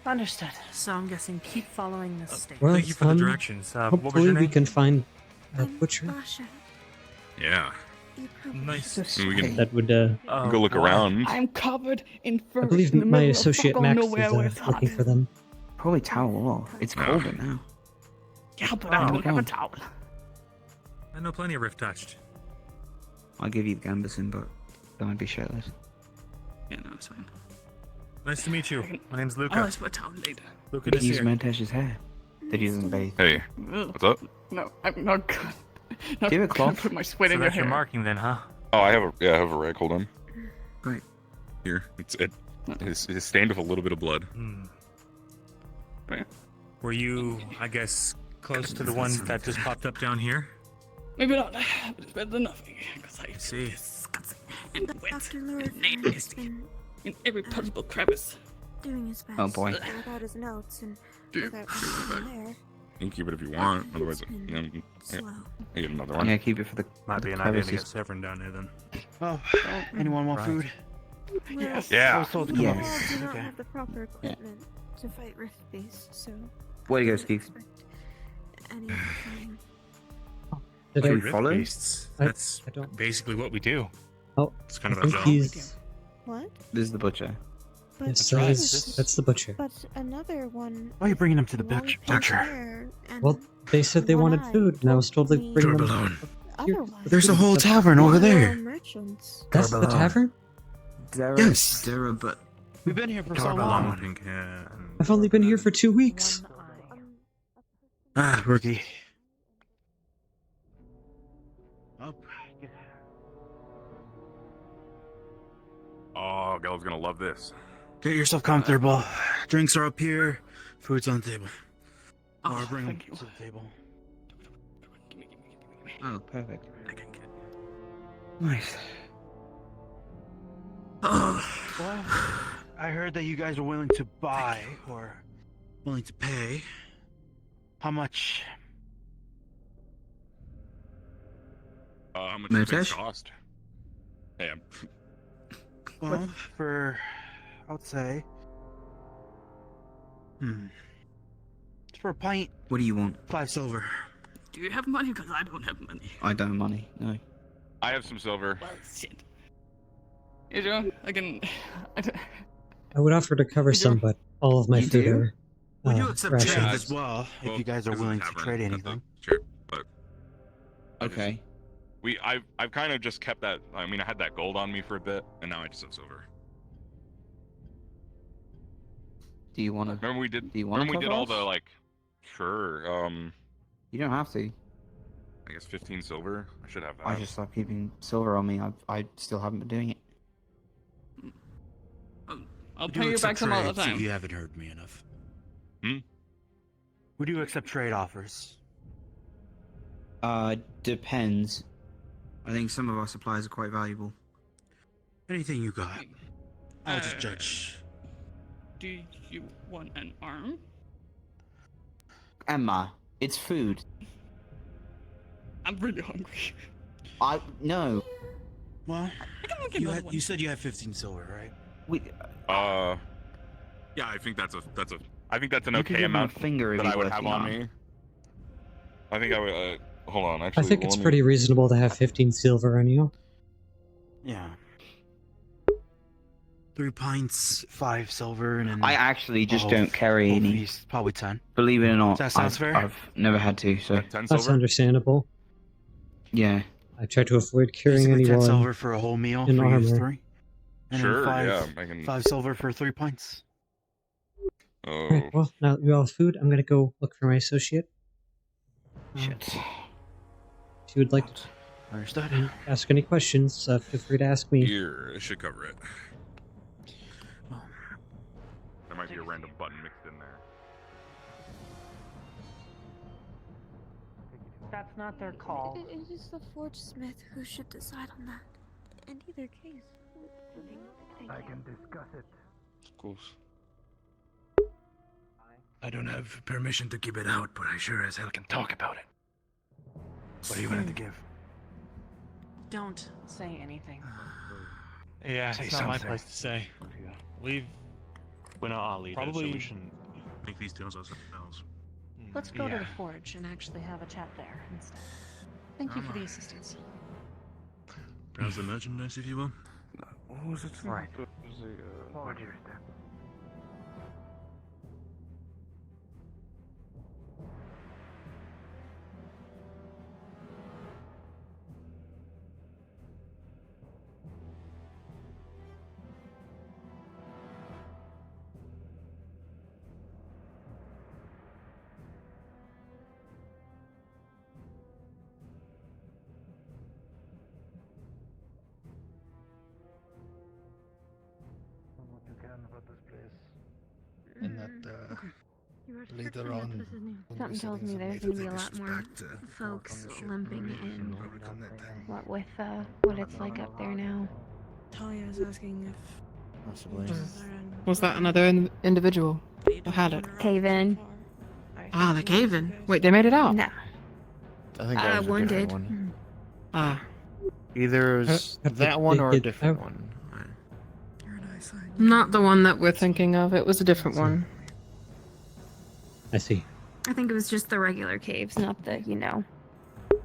Understood. So I'm guessing keep following this state. Well, Thank you for the directions. What was hopefully your we name? can find a butcher. Vrchat. Yeah. You probably Nice. We can That would. go look around. I'm covered in fur. I believe in the my middle of associate fuck all Max nowhere where is it's hot. looking for them. Probably towel off. It's colder now. Yeah, but I don't have a towel. I know plenty of Rift touched. I'll give you the gambeson, but don't be shirtless. Yeah, no, it's fine. Nice to meet you. My name's Luca. I'll ask my towel later. Luca Did this you use year. Mantesh's hair? Did you use bathe? Hey. What's up? No, I'm not good. Not Do you have a gonna cloth? Put my sweat So in your that's your hair. marking then, huh? Oh, I have a rag. Hold on. Right. Here. It's stained with a little bit of blood. Were you, I guess, close to the one that just popped up down here? Maybe not, but it's better than nothing. Because I see. Disgusting and wet Dr. and Lord nasty in every possible crevice. doing his best. Oh, boy. Without his notes and without anything there. You can keep it if you want. Otherwise, Slow. I get another one. Yeah, keep it for the. Might be an idea to get Severin down here then. Oh, anyone want Right. food? Yes. Yeah. I was told to come You up. all Yes. do not Okay. have the proper equipment to fight Rift Beast, so Way to go, don't Steve. expect any other time. Did Should I? we follow? Beasts. I- That's I don't- basically what we do. Oh, It's kind I of a think job. he's. What? This is the butcher. But Yes, right. that's the butcher. But another one. Why are you bringing him to the long butcher? pink hair and Well, they said they one wanted eye food, and I was told to told bring me them. Alone. Here. otherwise. There's a whole tavern over there. Merchants. That's the Garbalon. tavern. Yes. Dara, but We've been here for so Long long. pink hair. and- I've only been here for 2 weeks. Ah, rookie. Oh, Gal's gonna love this. Get yourself comfortable. Drinks are up here. Food's on the table. Oh, Or bring them thank you. to the table. oh, perfect. Nice. Well, I heard that you guys are willing to buy or willing to pay. How much? How much does it Mitesh? cost? Hey, Well, for I would say, For a pint. What do you want? 5 silver. Do you have money? Because I don't have money. I don't have money. No. I have some silver. Well, shit. You know, I can. I would offer to cover some, but all of my You food do? are We do accept trade rations. as well, if you guys are willing to trade anything. Sure, but Okay. I've kind of just kept that. I mean, I had that gold on me for a bit, and now I just have silver. Do you want to? Remember we did. Do you want to? Remember we did all the like. Sure. You don't have to. I guess 15 silver. I should have that. I just stopped keeping silver on me. I still haven't been doing it. I'll We do pay you back accept some other trades if time. You haven't heard me enough. Hmm? We do accept trade offers. Depends. I think some of our supplies are quite valuable. Anything you got. I'll just judge. Do you want an arm? Emma, it's food. I'm really hungry. No. Well, get another one. you said you had 15 silver, right? Yeah, I think that's I think that's an You could okay give me a amount finger if that you I would worth have the on arm. me. I think I would. Hold on, I actually. think it's let me- pretty reasonable to have 15 silver on you. Yeah. 3 pints, 5 silver, and then I actually just Oh, don't carry oh, any. he's probably 10. Believe it or not, That sounds fair. I've never had to. So 10 That's understandable. yeah. I try to avoid carrying Basically 10 anyone silver for a whole meal in for you armor. 3. And Sure, then 5, yeah, I can- 5 silver for 3 pints. Oh. Alright, well, now that we all have food, I'm gonna go look for my associate. Shit. If you would like to Understood. ask any questions, feel free to ask me. Here, it should cover it. There might be a random button mixed in there. That's not their call. It is the forge smith who should decide on that. In either case, I can discuss it. Of course. I don't have permission to keep it out, but I sure as hell can talk about it. What are you willing to give? Don't say anything. Yeah, Say it's not my something. place to say. We're not our leader, Probably- so we shouldn't make these deals ourselves. Let's go to Yeah. the forge and actually have a chat there instead. Thank you for the assistance. Browse the merchandise, if you will. Who's it right? Forge your step. What you can about this place. And that later on, when Something we're tells setting me some there's native gonna be a lot traditions more back to folks on the ship, limping maybe in. probably come that time. What with what it's like up there now. Talia is asking if Possibly. Was that another individual who had it? Cave in. Ah, the cave in. Wait, they made it out? No. I think that was a one different did. one. Ah. Either it was Have that one they or a get different out? one. Not the one that we're thinking of. It was a different one. I see. I think it was just the regular caves, not the, you know.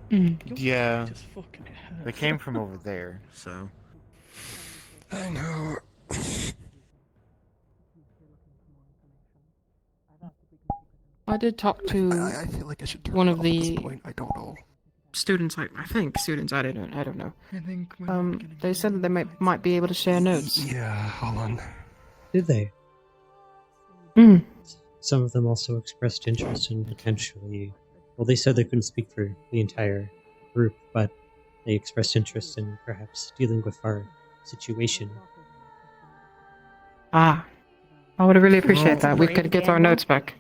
Yeah. Just fucking hurt. They came from over there, so. I know. I did talk to I feel like I should turn one it of off at this the point. I don't know. students. I think students. I don't know. I think when They said that they might be able to share notes. Yeah, hold on. Did they? Mm. Some of them also expressed interest in potentially. Well, they said they couldn't speak for the entire group, but they expressed interest in perhaps dealing with our situation. Ah. I would really appreciate that. We could get our notes back.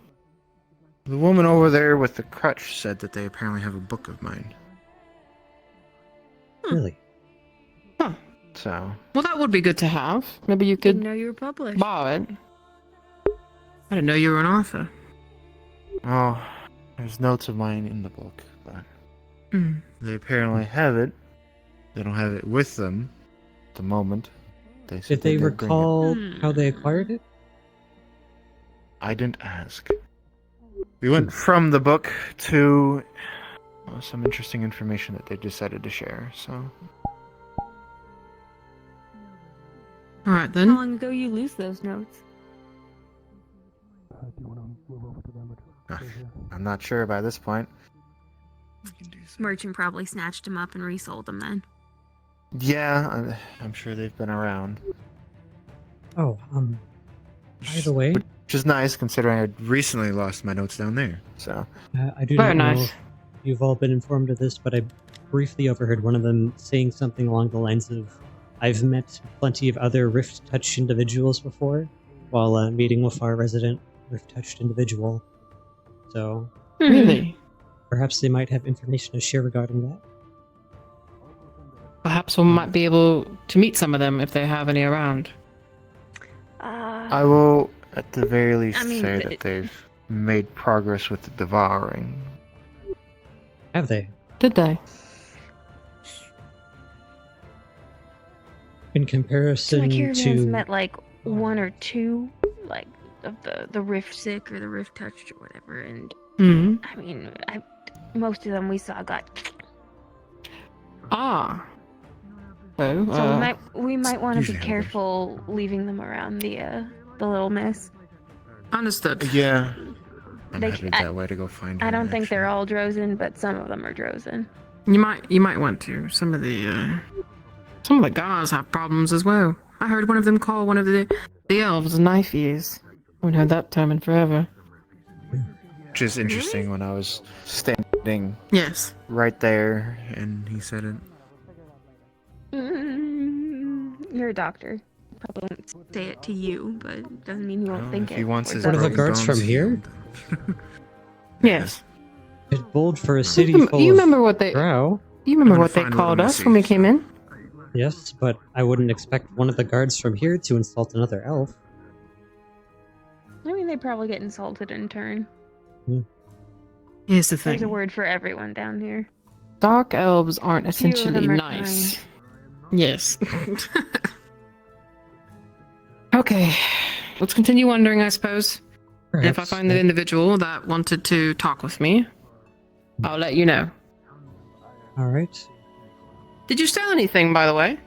The woman over there with the crutch said that they apparently have a book of mine. Really? Huh. So. Well, that would be good to have. Maybe you could Didn't know you were published. borrow it. I didn't know you were an author. Oh, there's notes of mine in the book, but Mm. they apparently have it. They don't have it with them at the moment. They said Did they did bring it. recall how they acquired it? I didn't ask. We went from the book to some interesting information that they decided to share. So. All right then. How long ago you lose those notes? I'm not sure by this point. Merchant probably snatched them up and resold them then. Yeah, I'm sure they've been around. Oh, by the way, Which is nice considering I recently lost my notes down there. So. I do Very not know nice. if you've all been informed of this, but I briefly overheard one of them saying something along the lines of, "I've met plenty of other Rift-touched individuals before, while meeting with our resident Rift-touched individual." So, Really? perhaps they might have information to share regarding that. Perhaps we might be able to meet some of them if they have any around. I will, at the very least, I mean, say that they've made progress with the devouring. Have they? Did they? In comparison My caravans to... met like one or two, like of the rift sick or the rift touched or whatever, and I mean, most of them we saw got. Ah. So we might want to be usually careful leaving them around the little miss. Understood. Yeah. I'm They- headed that way to go find her. I don't think they're all Drozen, but some of them are Drozen. You might want to. Some of the guards have problems as well. I heard one of them call one of the elves knifeys. I haven't heard that term in forever. Which is interesting when I was standing Yes. right there and he said it. You're a doctor. Probably won't say it to you, but doesn't mean you won't think if it. he wants his One of the broken guards from bones here? Yes. It's bold for a city full You of remember what they? drow. You remember I'm what they gonna find called little us when we Missy. came in? Yes, but I wouldn't expect one of the guards from here to insult another elf. I mean, they probably get insulted in turn. Here's the There's a thing. word for everyone down here. Dark elves aren't Few of them essentially are nice. kind. Yes. Okay. Let's continue wondering, I suppose. If I Perhaps, find the individual that wanted to talk with me, I'll let you know. Alright. Did you sell anything, by the way?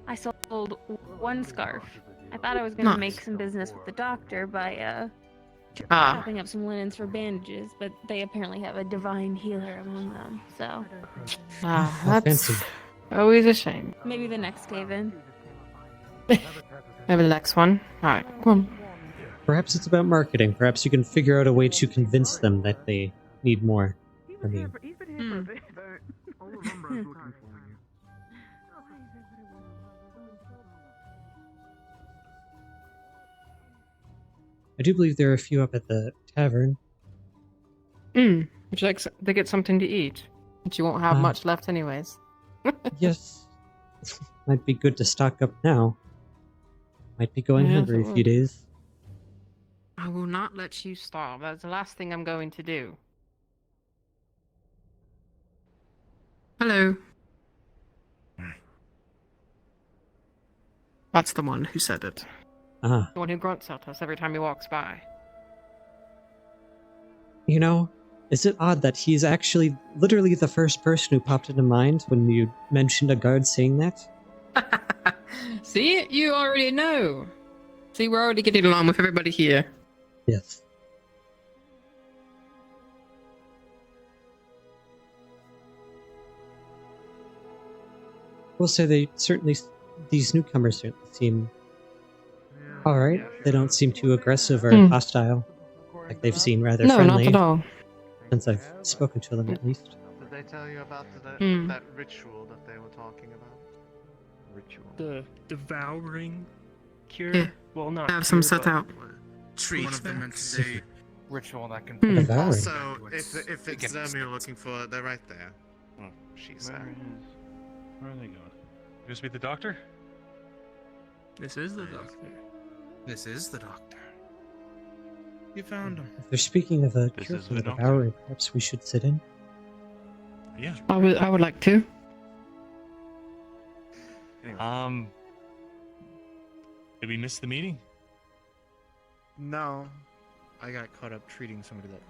I sold one scarf. I thought I was gonna Nice. make some business with the doctor by Ah. chopping up some linens for bandages, but they apparently have a divine healer among them. So That's fancy. always a shame. maybe the next cave-in. Maybe the next one. Alright, come on. Perhaps it's about marketing. Perhaps you can figure out a way to convince them that they need more from you. I do believe there are a few up at the tavern. Would you like to get something to eat? But you won't have Uh, much left anyways. Yes. Might be good to stock up now. Might be going Yes, hungry it a few would. days. I will not let you starve. That's the last thing I'm going to do. Hello. That's the one who said it. Ah, The one who grunts at us every time he walks by. you know, is it odd that he's actually literally the first person who popped into mind when you mentioned a guard saying that? See? You already know. See, we're already getting along with everybody here. Yes. We'll say these newcomers certainly seem alright. They don't seem too aggressive or hostile. Like they've seemed rather No, friendly. not at all. Since I've spoken to them at least. Did they tell you about that ritual that they were talking about? Ritual. The devouring cure? Yeah. Well, not Have some cure, set but out. Treatment. Ritual that can. Devouring. Also, if it's them you're looking for, they're right there. Oh, She said. Where are they going? You just meet the doctor? This is the doctor. This is the doctor. You found him. If they're speaking of a This cure is for the the doctor. devouring, perhaps we should sit in. Yeah. I would like to. Did we miss the meeting? No. I got caught up treating somebody that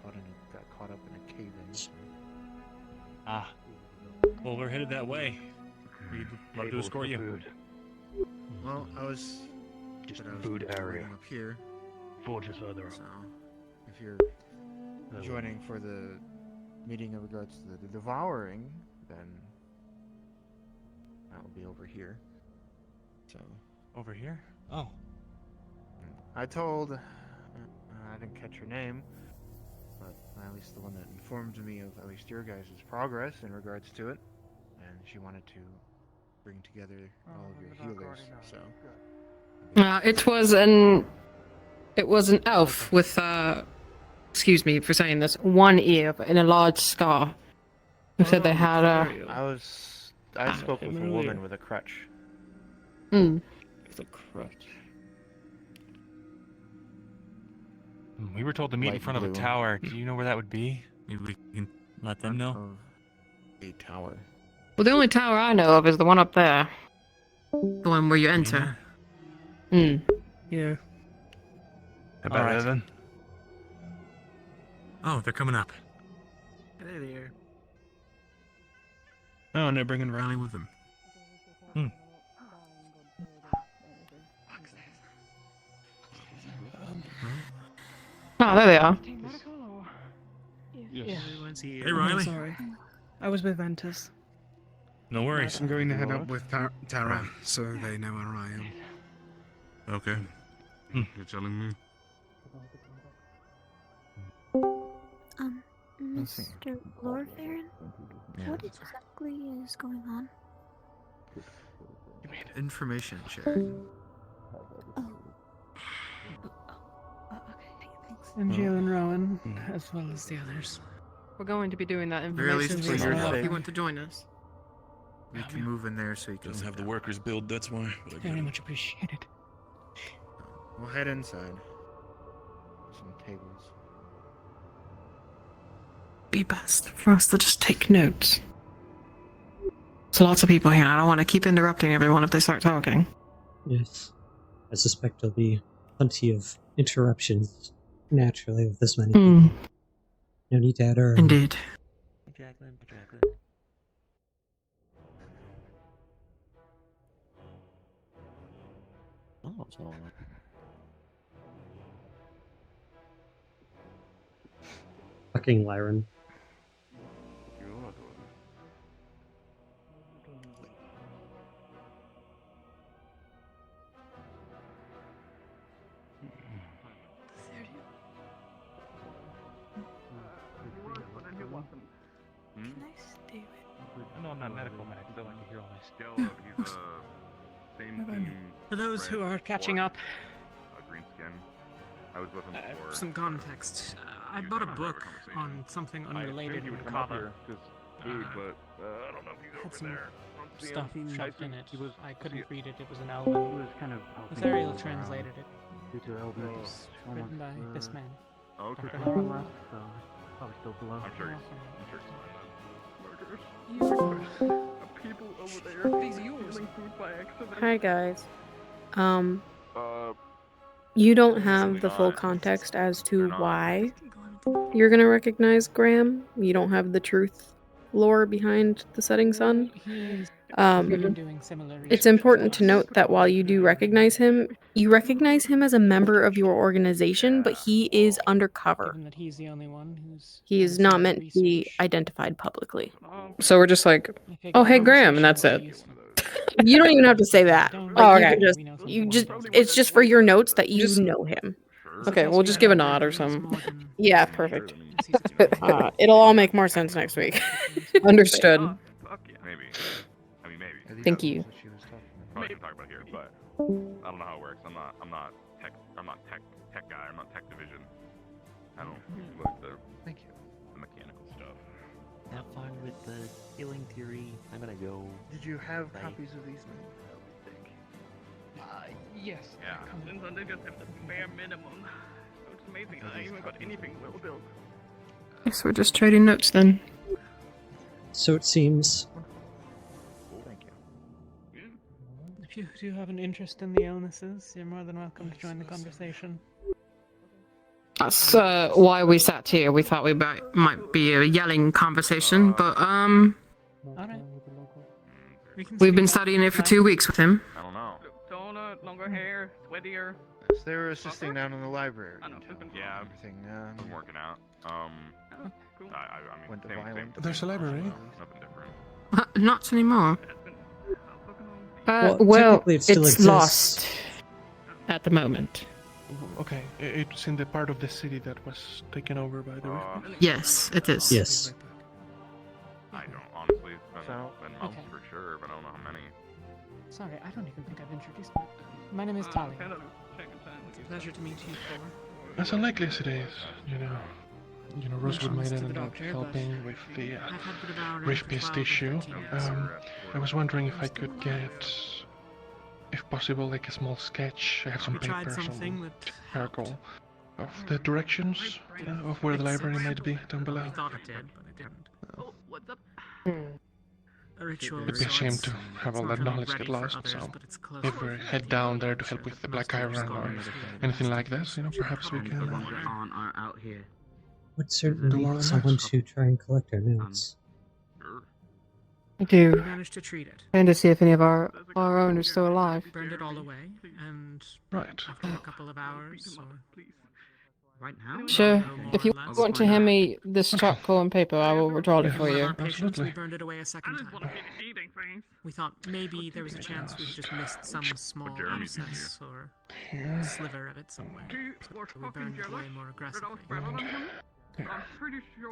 got caught up in a cave-in. So. Ah. Well, we're headed that way. We'd love to escort you. Well, I was just but I was food area. waiting up here. Forges further up. So, if you're joining for the meeting in regards to the devouring, then that will be over here. So. Over here? Oh. I told. I didn't catch her name, but at least the one that informed me of at least your guys' progress in regards to it, and she wanted to bring together all of your healers. So. It was an elf with excuse me for saying this, one ear but in a large scar. Who said they had a. I spoke with a woman with a crutch. Hmm. With a crutch. We were told to meet in front of a tower. Do you know where that would be? Maybe we can let them know. A tower. Well, the only tower I know of is the one up there. The one where you enter. Hmm. Yeah. About it then? Oh, they're coming up. Hey there. Oh, and they're bringing Riley with them. Hmm. Oh, there they are. Yeah. Hey, Riley. Sorry. I was with Ventus. No worries. I'm going to head up with Tara, so they know where I am. Okay. You're telling me? Mr. Lord Farron, what exactly is going on? Information sharing. And Jill and Rowan, as well as the others. We're going to be doing that Or at least information for your if sake. you want to join us. We can move in there so you can. Doesn't have the workers build, that's why. Very much appreciated. We'll head inside. Some tables. Be best for us to just take notes. There's lots of people here, and I don't want to keep interrupting everyone if they start talking. Yes. I suspect there'll be plenty of interruptions, naturally, with this many people. No need to add our... Indeed. Jacqueline. Oh, so... Fucking Lyran. I know I'm not medical, but I still like to hear all this. He's same team. For those who are catching up, Green skin. I was with him before. some context. I bought a book on something unrelated in Kava. I don't know if he's Had over some there. stuff shoved in it. I couldn't read it. It was an album. It was kind of Ethereal translated it. Due to LB, It was written by this man. Okay. Dr. Laura left, so probably still below. I'm sure he's People over there. These yours. Food by accident. Hi guys. You don't have the full context as to why you're gonna recognize Graham. You don't have the truth lore behind the setting sun. It's important to note that while you do recognize him, you recognize him as a member of your organization, but he is undercover. Given that he's the only one who's He is not meant to be identified publicly. So we're just like, oh, hey, Graham, and that's it. You don't even have to say that. Like, it's just for your notes that you know him. Okay, we'll just give a nod or something. Yeah, perfect. It'll all make more sense next week. Understood. Maybe. I mean, maybe. Thank you. Probably can talk about here, but I don't know how it works. I'm not tech guy. I'm not tech division. I don't look at the mechanical stuff. Have fun with the healing theory. I'm gonna go. Did you have copies of these? Yes. Yeah. Since I just have the bare minimum. It's amazing. I even got anything well built. Guess we're just trading notes then. So it seems. Thank you. If you do have an interest in the illnesses, you're more than welcome to join the conversation. That's why we sat here. We thought we might be a yelling conversation, but Alright. we've been studying it for 2 weeks with him. I don't know. Donut, longer hair, sweatier. Yes, they were assisting down in the library. Yeah, Everything been working out. I mean, went to same violent. There's a library. Nothing different. Not anymore. Well, Well, technically it still it's exists. lost at the moment. Okay, it's in the part of the city that was taken over by the Rift. Yes, it is. Yes. I don't honestly. It's been months Okay. for sure, but I don't know how many. Sorry, I don't even think I've introduced myself. My name is Tali. It's a pleasure to meet you, Thor. As unlikely as it is, you know, Rosewood might Mentions to end the up doctor, helping but with the I've had a bit of our Rift-based issue. I was wondering if I could get, if possible, like a small sketch. I have some We tried papers something on that Miracle of the directions of where the library might be down below. I thought it did, but it didn't. Oh, what's up? A ritual It'd of be a shame sorts. to have all It's that not really knowledge ready get for lost, others, so but it's close if we enough. head down there to help with the Black Iron or anything like this, perhaps we can... Are out here. Would certainly Do need our someone best. to try and collect our notes. I do. We managed to treat it. Trying to see if any of our own are still alive. We burned it all away, and Right. after a couple of hours, or Right now? Sure. no If you more or less, want to hand me this charcoal and paper, I will withdraw it for one of you. our patients, we Absolutely. burned it away a second time. We thought maybe there was a chance we just missed some small abscess or sliver of it somewhere. So we burned it away more aggressively.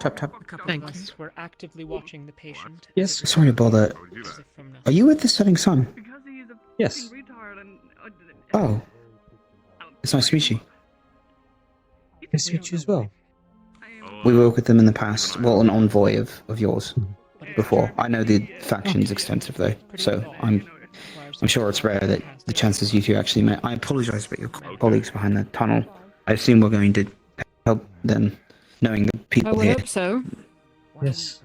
Tap tap. A couple Thank of us were actively watching the patient. Yes. Sorry to bother. As if from Are you with the setting sun? Because he's a Yes. retard and Oh. It's nice to meet you. Nice to meet you as well. We worked with them in the past. Well, an envoy of yours before. I know the factions extensive though, so I'm sure it's rare that the chances you two actually met. I apologize about your colleagues behind the tunnel. I assume we're going to help them, knowing the I people would here. hope so. Yes.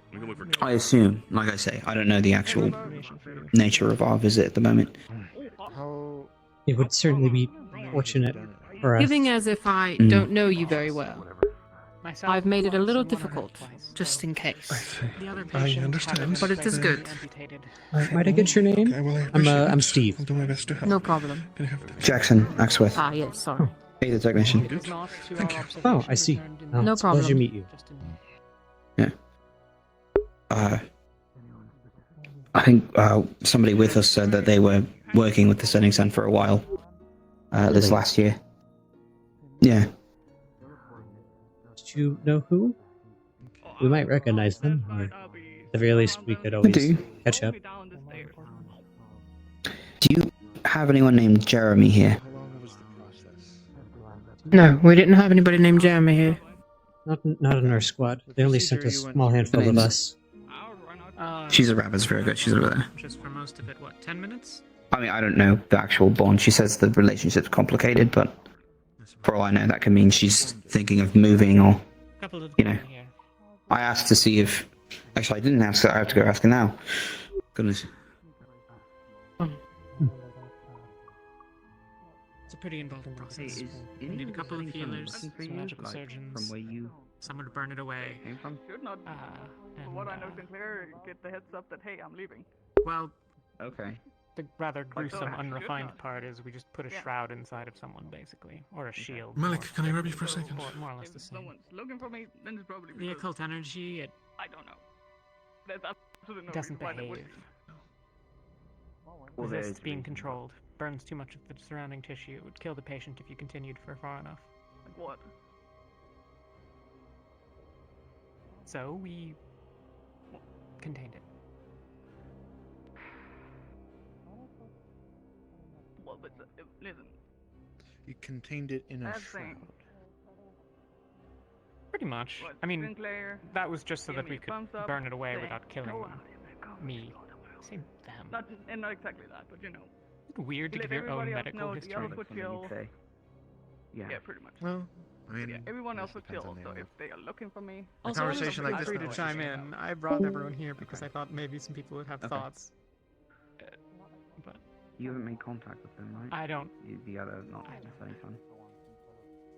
I assume, like I say, I don't know the actual nature of our visit at the moment. How It would certainly be fortunate for us. Giving as if I Mm. don't know you very well. Myself, I've made it a little one of her difficult, twice. just in I case. see. The other I patient understand. had But it is been good. amputated. Might I get your name? Okay, well, I appreciate I'm it. Steve. I'll do my best to help. No problem. Can I have the... Jackson, Axworth. Ah, yes, sorry. Hey, the technician. It was not to Thank our you. observation Oh, I see. returned in Well, No it's a pleasure to problem. meet you. just in I think somebody with us said that they were working with the Setting Sun for a while. This last year. Yeah. Do you know who? We might recognize them, or at the very least, we could I always do. catch up. Do you have anyone named Jeremy here? how long was the process? No, we didn't have anybody named Jeremy here. Not in our squad. They only sent a small handful of us. She's a rabbit's very good. She's over there. Just for most of it, what, 10 minutes? I mean, I don't know the actual bond. She says the relationship's complicated, but for all I know, that could mean she's thinking of moving or, Couple of you know. I asked to see if... Actually, I didn't ask her. I have to go ask her now. Goodness. It's a pretty involved process. Hey, is We need a anyone couple of saying something healers, working for some you? magical Like, surgeons, from where you someone to burn it away. came from? Should not. And, what I know, Sinclair, get the heads up that hey, I'm leaving. Well, Okay. the rather gruesome, should unrefined not. part is we just put a shroud inside of someone, basically, or a shield. Malik, or- can I grab you for a second? More or less If the same. someone's looking for me, then it's probably The because occult energy, it I don't know. There's absolutely no doesn't reason why that would behave. Well, there Resists is being reason. controlled. Burns too much of the surrounding tissue. It would kill the patient if you continued for far enough. Like what? So we contained it. Well, but listen, You contained it in a that's shroud. thing. Pretty much. What, I mean, Sinclair, that was just so give that me we a could thumbs up, burn it away say, without killing "Go them. out, Me. Say them. not exactly that, but you know. Weird to Let give your own everybody else medical know the history. other would kill. Yeah. Yeah, pretty much. Well, I mean, Yeah, everyone else would depends kill. on the So owner. if they are looking for me, A conversation like feel this free to though, chime is- in. I brought everyone here because I thought maybe some people would have Okay. thoughts. But You haven't made contact with them, right? I don't. The other, not I don't. the same time.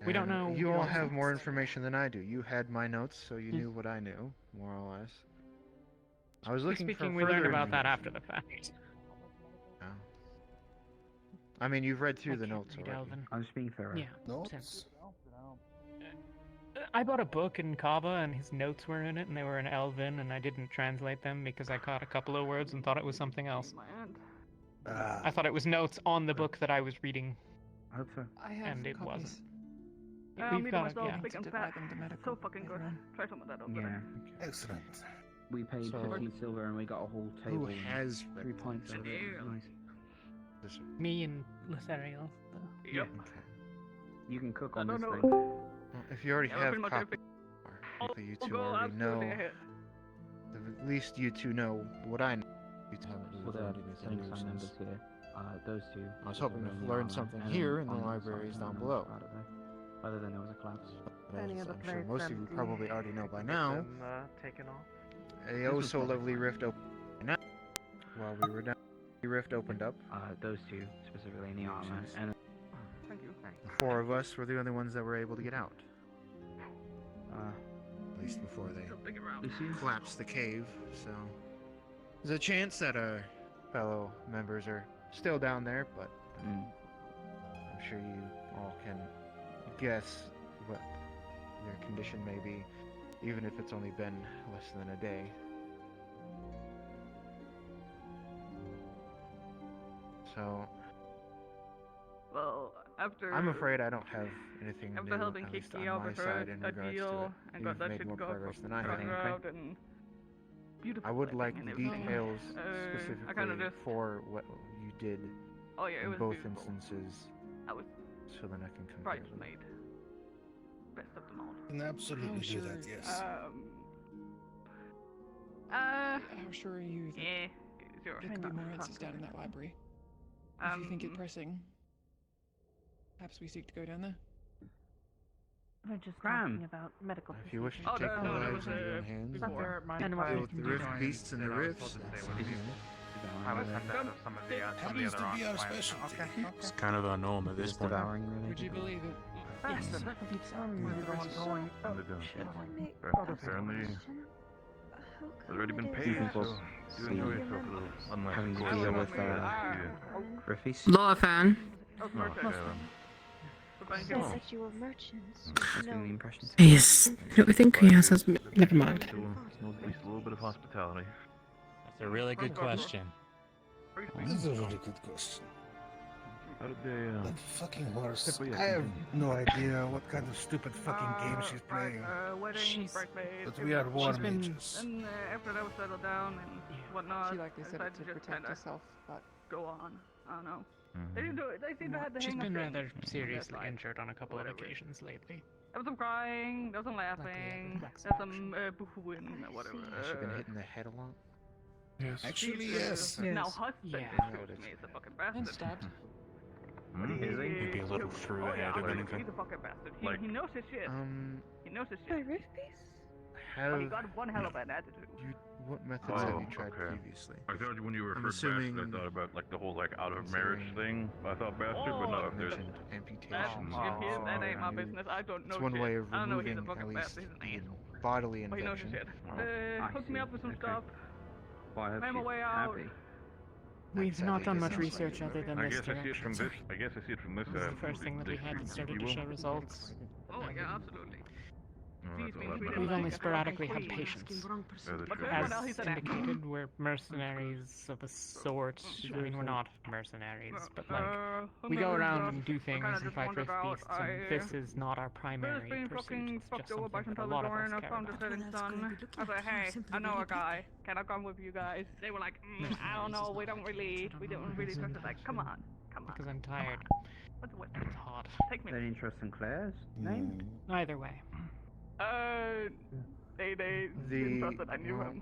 We don't know. You all have more information than I do. You had my notes, so you knew what I knew, more or less. I was looking Speaking, for we learned further about that information. after the fact. Oh. I mean, you've read through the notes already. Elven. I'm just being thorough. Yeah. Notes? I bought a book in Kava and his notes were in it and they were in Elven and I didn't translate them because I caught a couple of words and thought it was something else. I thought it was notes on the book that I was reading. I hope so. I have And it copies. wasn't. I'm We've eating got myself yeah. big and fat. So fucking good. Try some of that over there. Excellent. We paid 15 silver and we got a whole table. Who has 3 pints of it. Nice. Me and Lothario. Yep. You can cook on No, this no. thing. Well, if you already Yeah, have pretty much copies, everything. you two go already know. absolutely ahead. At least you two know what I know. You two For the Sonic Sun members here, those two. I was hoping to learn something here in the libraries down below. Other than there was a collapse. Any As other I'm sure place most of you empty. probably already know by now. Taken off. A oh so lovely rift opened. While we were down, the rift opened up. Those two specifically in the armor, and Thank you. The 4 of us were the only ones that were able to get out. At least before they collapsed the cave, so there's a chance that our fellow members are still down there, but I'm sure you all can guess what their condition may be, even if it's only been less than a day. So, Well, after I'm afraid I don't have anything after new, helping at least Kiki on out my with side her in a regards to deal it. and got You've that made shit more go progress than I further have. out and beautiful. I would like and the everything. details I specifically kinda just for what you did Oh yeah, it in was both beautiful. instances, I was so then I can compare them. bridesmaid. Best of them all. can absolutely do that, yes. How sure are you that Yeah, sure. there can be more answers down in that library? If you think it pressing, perhaps we seek to go down there. We're just Graham. talking about medical If you wish to procedures. take your lives into your own hands and before. deal with the rift beasts and the rifts, I was sent out of some of the Happens to other be our occupiers. specialty. It's kind of our norm at this just point. devouring really. Would you believe it? Yes. Apparently, it's already been paid, Ethan so was you enjoy yourself a little. Unlike having to course, deal with yeah. Riffies. Law fan. No, okay, Says that you were merchants. That's No. been the impression. Yes. I think he has us. Never mind. at least a little bit of hospitality. That's a really good question. This is a really good question. How did they, That fucking horse. Yeah, I have no idea what kind of stupid fucking game she's playing. Wedding, bridesmaids. But we are war been- mages. And after that was settled down and whatnot, She likely said it decided to just protect kinda herself, but go on. I don't know. They didn't do it. They seemed to have the She's hang been of rather things. seriously That's injured on a couple of whatever. occasions lately. There was some crying, there was some laughing, Like there's some boohooing, or whatever. has she been hit in the head a lot? Yes. Actually, yes. Now husband Yeah. is me, is a fucking bastard. and stabbed. Is he? Maybe a little through Oh the yeah, head, if he's anything. a fucking bastard. Like- He knows his shit. He knows his shit. Rift piece? But he Have got one hell of an attitude. what methods have Oh, you tried okay. previously? I thought when you I'm referred assuming- bastard, I thought about like the whole like out of I'm marriage assuming- thing. I thought bastard, but Oh, no, You there's mentioned That, amputations. that ain't my You- business. I don't know It's one shit. way of I don't know he's a removing at fucking least bastard. He's an asshole. the bodily But he knows his infection. shit. Hooked me up with some stuff. Well, I hope Made my she's way out. happy. We've Sadly, not done this much sounds like research you other were- than I this guess I see it direction. from this. I guess I see it from this. This is the first thing that we had that started to show results. Oh yeah, absolutely. Oh, He's that's a been lot treated better. We've like only a sporadically fucking had queen. patients. Yeah, that's But true. everyone else, As he's an asshole. indicated, we're mercenaries of a sort. I mean, we're not mercenaries, but like, we go around and do things and fight rift beasts, and this is not our primary been pursuit. fucking It's fucked just over by something some that a lot of Salvador us and I care found the about. setting sun. I was like, hey, I know a guy. Can I come with you guys? They were like, I don't know. We don't really trust it. Like, come on. Because I'm tired. What's what? It's hot. Take me. Any interest in Claire's name? Either way. They didn't trust that I knew him.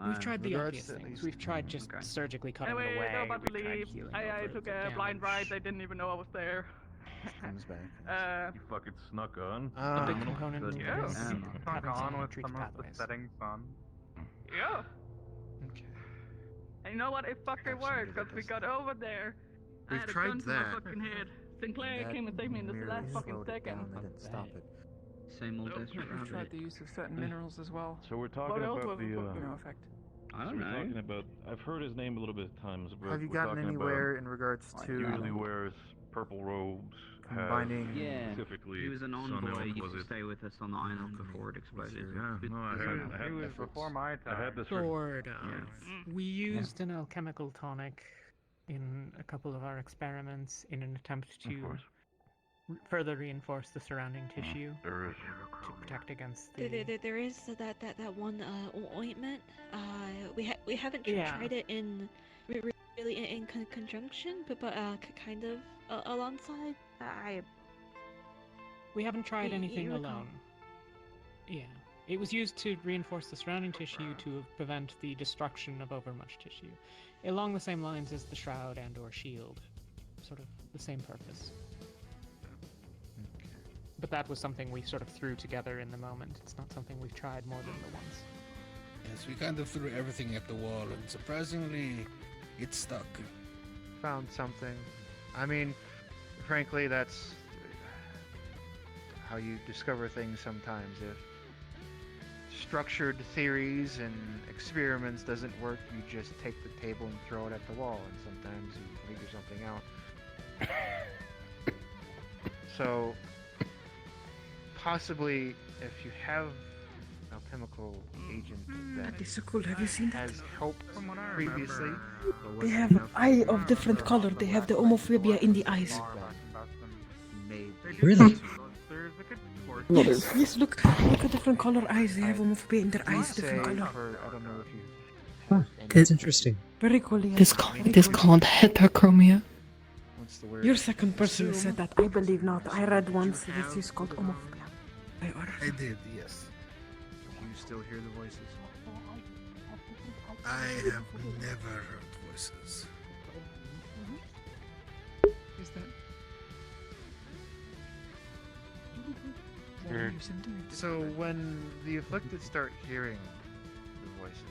We've tried the regards obvious to at things. least- We've tried just surgically cutting Anyway, it away. they were about to We've tried leave. healing I over took the a blind ride. damage. They didn't even know I was there. Comes back. You fucking snuck on. A big Um, component good. is Yeah. having Sunk on someone with treat some of the pathways. setting sun. Yeah. Okay. And you know what? It fucking Have somebody worked that because we does got over there. I We've had a tried gun to my that. fucking head. Sinclair came and saved me in this merely last fucking slowed it second. down, they didn't stop it. Same old We've tried the use of certain minerals as well. So we're talking else about was the. No effect. I So don't we're know. talking about. I've heard his name a little bit of times, but Have you we're gotten talking anywhere in regards about, to usually wears purple robes. combining? Yeah, specifically. he was an Sun envoy. Elf, He used was to it? stay with us on the island before it exploded. Yeah, no, I had He was this. before my I time. had this. Sort of. Yeah. We used an alchemical tonic in a couple of our experiments in an attempt to further reinforce the surrounding tissue There is. to protect against the. There is that one ointment. We haven't Yeah. tried it in really in conjunction, but kind of alongside. We haven't tried You anything recall. alone. Yeah. It was used to reinforce the surrounding tissue to prevent the destruction of overmuch tissue. Along the same lines as the shroud and or shield. Sort of the same purpose. But that was something we sort of threw together in the moment. It's not something we've tried more than the once. Yes, we kind of threw everything at the wall, and surprisingly, it stuck. Found something. I mean, frankly, that's how you discover things sometimes. If structured theories and experiments doesn't work, you just take the table and throw it at the wall, and sometimes you figure something out. So, possibly, if you have an alchemical agent that It's so cool. Have you seen that? has helped previously, They have eye of different color. They have the homophobia in the eyes. Really? Yes, look at different color eyes. They have homophobia in their eyes, different color. I don't know if you. Huh, that's interesting. Very cool. Yeah. This called heterochromia. What's the word? You're second person who said that. I believe not. I read once. This is called homophobia. I did, yes. Do you still hear the voices? I have never heard voices. Is that? So when the afflicted start hearing the voices,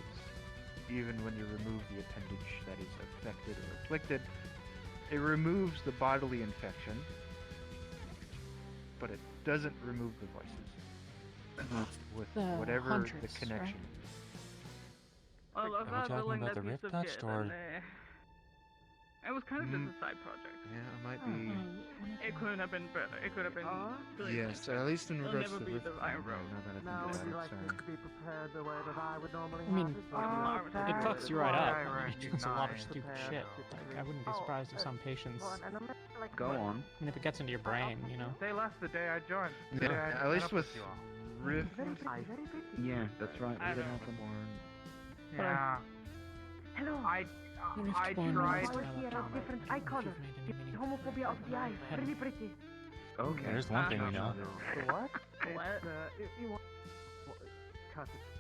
even when you remove the appendage that is affected or afflicted, it removes the bodily infection, but it doesn't remove the voices with The whatever hunters, the connection is. Well, Are we talking about the rift touched or? It was kind of just a side project. Yeah, it might be. It couldn't have been better. It could have been. really Yes, at least in It'll regards never to the be rift. the Iron Road. Now that I Now, think would you about like it, this to be prepared the way that I would normally I mean, have it? it fucks you right up. I mean, it's a lot of Fine. stupid shit. Like, I wouldn't be surprised if some patients. Go on. I mean, if it gets into your brain, you know. They left the day I joined. The day I Yeah, at least met up with you all. rift. Yeah, that's right. I We did don't have them. Yeah. Hello. I tried. different eye color. Homophobia of the eye. Pretty pretty. Okay. There's one thing we know. What?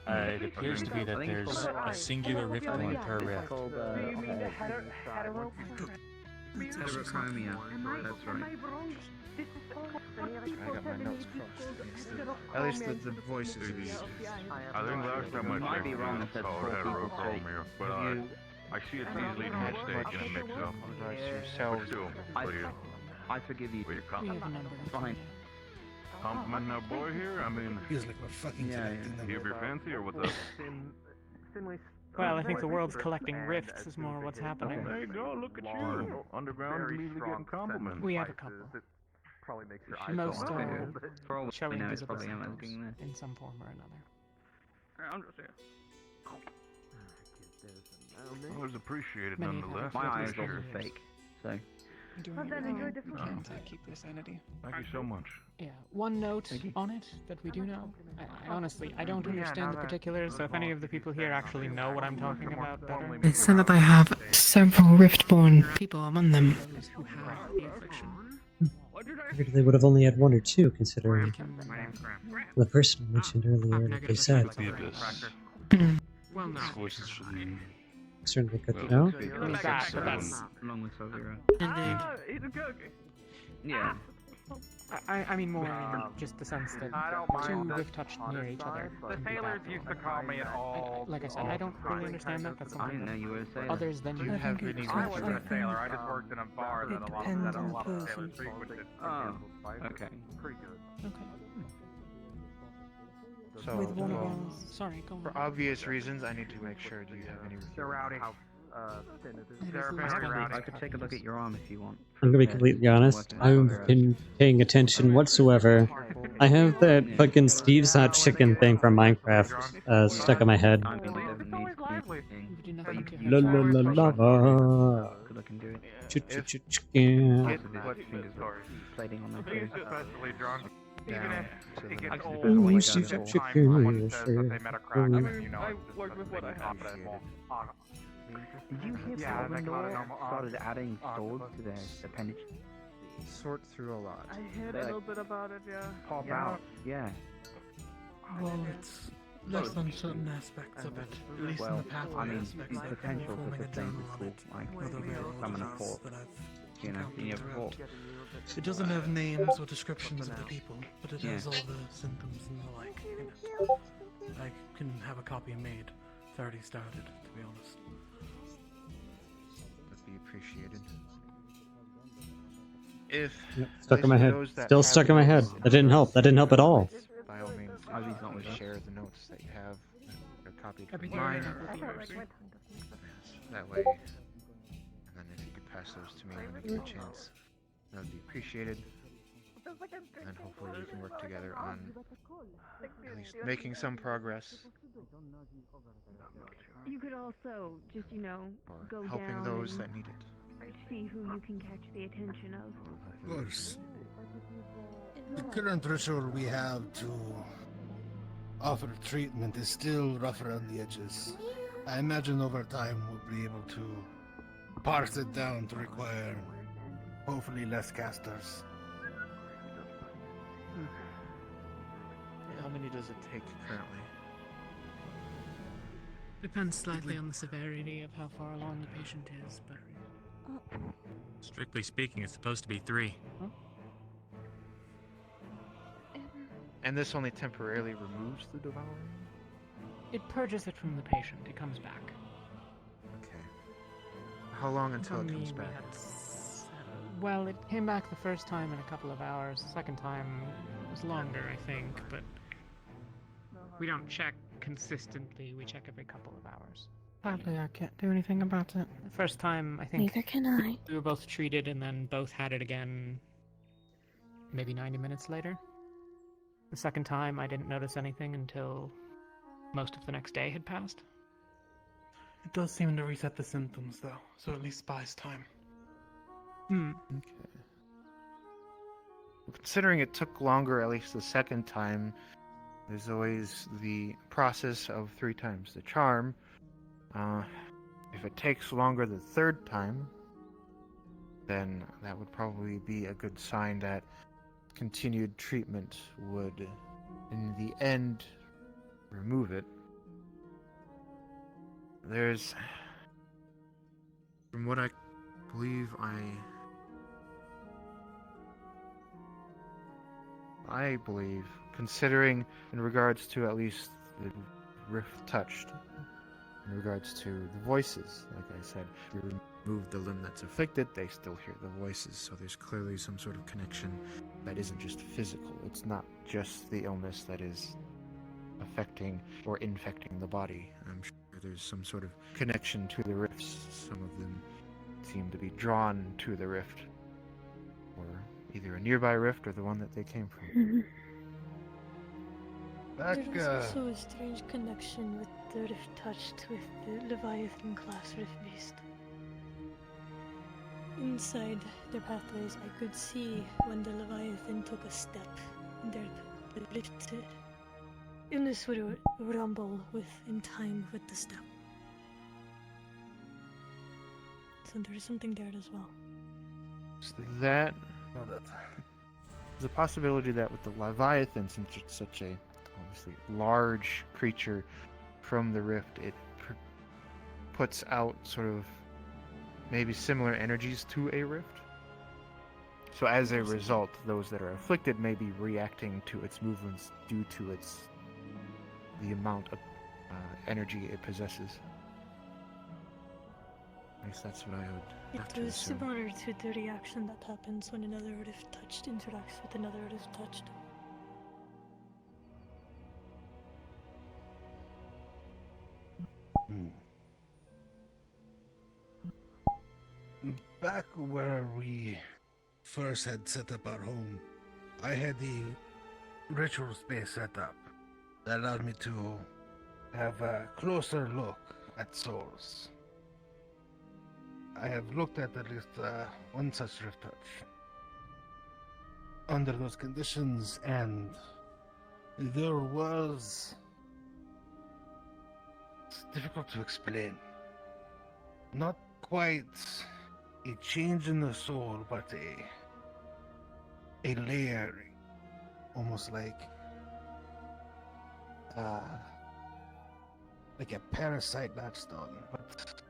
It appears to be that there's a singular rift going per rift. Called, Do you mean the hetero? Heterochromia. That's right. I got my notes crossed. At least the voices. I think last time I Might checked, be it wrong was if that's called 4 people straight. heterochromia, but Have you I see it's easily a had mistake much and a mix-up. regards to But yourselves? still, I- what do you? I forgive you. What do you We have a number. Fine. complimenting our boy here? I mean, Feels like we're fucking collecting them. you be fancy or what's up? Well, I think the world's collecting rifts is more what's happening. There you go, look at you. Underground immediately getting compliments. We have a couple. Probably makes your eyes Most go are a little bit. For all we showing know, it's visible probably Emma symptoms being there. in some form or another. I'm just here. Well, it's appreciated Many nonetheless. My eyes Appreciate are it. fake, so. Doing Well, then enjoy the everything food. we can to keep their sanity. Thank you so much. Yeah, one note on it that we do know. I honestly, I don't understand the particulars, so if any of the people here actually know what I'm talking about better. It's said that I have several riftborn people among them. Those who have the affliction. Figured they would have only had 1 or 2, considering the person mentioned earlier that they said. The abyss. Well, no. These voices should be. Certainly good to know. There's that, but that's Along with Sovira. Ah, he's a cookie. Yeah. I mean more in just the sense that I don't two mind rift touched near each other. the can be sailors bad used for to them. call me an all. Like I said, I don't really understand that. That's something that others than Do you you have any I wasn't a restrictions? sailor. I just worked in a bar that a lot of sailors frequented. Okay. Pretty good. Okay. So, With one of well, us. Sorry, go on. for obvious reasons, I need to make sure. Do you have any? They're rowdy. How thin it is. They're very I rowdy. could take a look at your arm if you want. I'm gonna be completely honest. I've been paying attention whatsoever. I have that fucking Steve's Hot Chicken thing from Minecraft stuck in my head. It's always lively. La la la lava. Chicken. Plating on my He's face. especially drunk. Even Down if to it the gets next old, Ooh, like she's the a whole chicken, time someone yes, says that they met a crack, and then you know I it's just worked with what I they have. confident, well, Did you hear yeah, that they call it normal. started adding swords to their appendage? Sort through a lot. I heard a little bit about it, yeah. Pop out. Yeah. Well, it's less on certain aspects of it. At least in the pathway I mean, aspects. the I've been potential for forming a sustained journal on cool, it like, with a real summon a class fork. that I've You know, encountered you have throughout. fork. It doesn't have names or descriptions of the people, but it Yeah. has all the symptoms and the like in it. I can have a copy made. It's already started, to be honest. Would be appreciated. If Stuck in my head. those that Still have stuck in my head. notes That didn't help. That didn't help at all. By all means, Oh, these aren't with us. share the notes that you have. They're copied from Everything mine. I have with Yes, that way. And then if you could pass those to me when you get a chance, that would be appreciated. And then hopefully we can work together on at least making some progress You could also just, or go helping down those and that need it. see who you can catch the attention of. Of course. The current ritual we have to offer treatment is still rough around the edges. I imagine over time we'll be able to parse it down to require hopefully less casters. How many does it take currently? Depends slightly on the severity of how far along the patient is, but Strictly speaking, it's supposed to be 3. And this only temporarily removes the devouring? it purges it from the patient. It comes back. Okay. How long until For it me, comes we back? had well, it came back the first time in a couple of hours. The second time was longer, I think, but we don't check consistently. We check every couple of hours. Sadly, I can't do anything about it. The first time, I think Neither can I. we were both treated and then both had it again maybe 90 minutes later. The second time, I didn't notice anything until most of the next day had passed. It does seem to reset the symptoms, though, so at least buys time. Hmm. Okay. Considering it took longer, at least the second time, there's always the process of 3 times the charm. If it takes longer the third time, then that would probably be a good sign that continued treatment would, in the end, remove it. There's, from what I believe, I believe, considering in regards to at least the rift touched, in regards to the voices, like I said, if you remove the limb that's afflicted, they still hear the voices, so there's clearly some sort of connection that isn't just physical. It's not just the illness that is affecting or infecting the body. I'm sure there's some sort of connection to the rifts. Some of them seem to be drawn to the rift, or either a nearby rift or the one that they came from. There was also a strange connection with the rift touched with the Leviathan class rift beast. Inside their pathways, I could see when the Leviathan took a step, and the rift illness would rumble in time with the step. So there is something there as well. That there's a possibility that with the Leviathan, since it's such a obviously large creature from the rift, it puts out sort of maybe similar energies to a rift. So as a result, those that are afflicted may be reacting to its movements due to the amount of energy it possesses. At least that's what I would have It to was assume. similar to the reaction that happens when another rift touched interacts with another rift touched. Back where we first had set up our home, I had the ritual space set up that allowed me to have a closer look at souls. I have looked at least one such rift touch under those conditions, and there was... It's difficult to explain. Not quite a change in the soul, but a layering, almost like a parasite latched on, but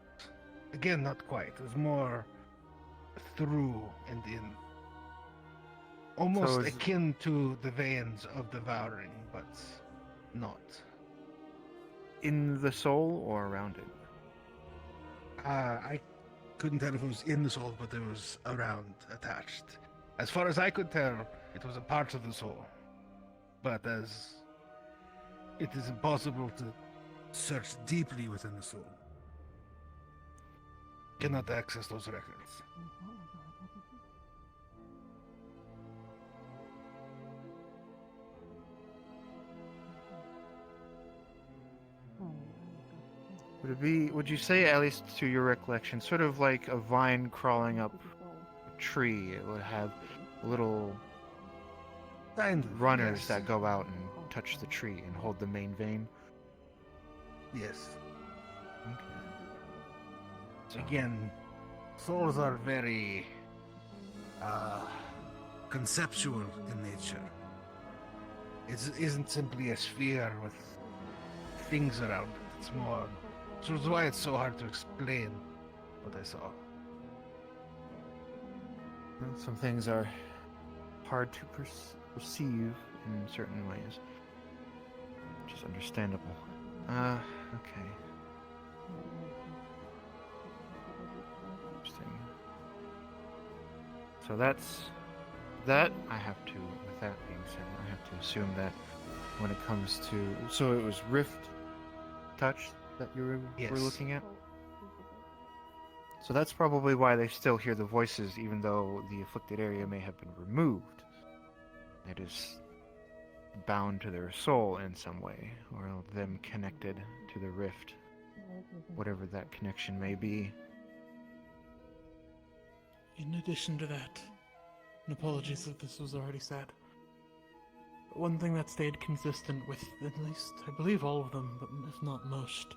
again, not quite. It was more through and in, almost So is- akin to the veins of devouring, but not. In the soul or around it? I couldn't tell if it was in the soul, but it was around, attached. As far as I could tell, it was a part of the soul. But as it is impossible to search deeply within the soul, cannot access those records. Would you say, at least to your recollection, sort of like a vine crawling up a tree? It would have little runners yes. that go out and touch the tree and hold the main vein? Yes. So again, souls are very conceptual in nature. It isn't simply a sphere with things around it. It's more... So that's why it's so hard to explain what I saw. Well, some things are hard to perceive in certain ways, which is understandable. Okay. Interesting. So that's that. I have to. With that being said, I have to assume that when it comes to, so it was Rift Touch that you were Yes. looking at. So that's probably why they still hear the voices, even though the afflicted area may have been removed. It is bound to their soul in some way, or them connected to the rift, whatever that connection may be. In addition to that, and apologies if this was already said, but one thing that stayed consistent with at least, I believe, all of them, but if not most,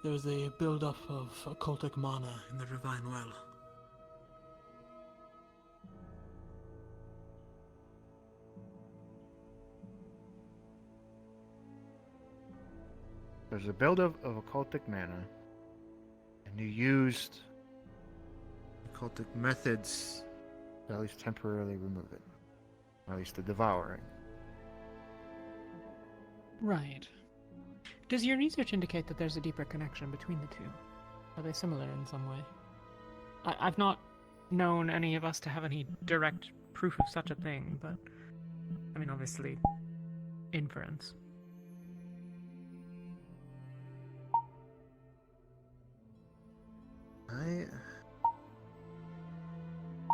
there was a build-up of occultic mana in the Divine Well. There's a buildup of occultic mana, and you used occultic methods to at least temporarily remove it. Or at least the devouring. Right. Does your research indicate that there's a deeper connection between the two? Are they similar in some way? I've not known any of us to have any direct proof of such a thing, but I mean, obviously, inference. I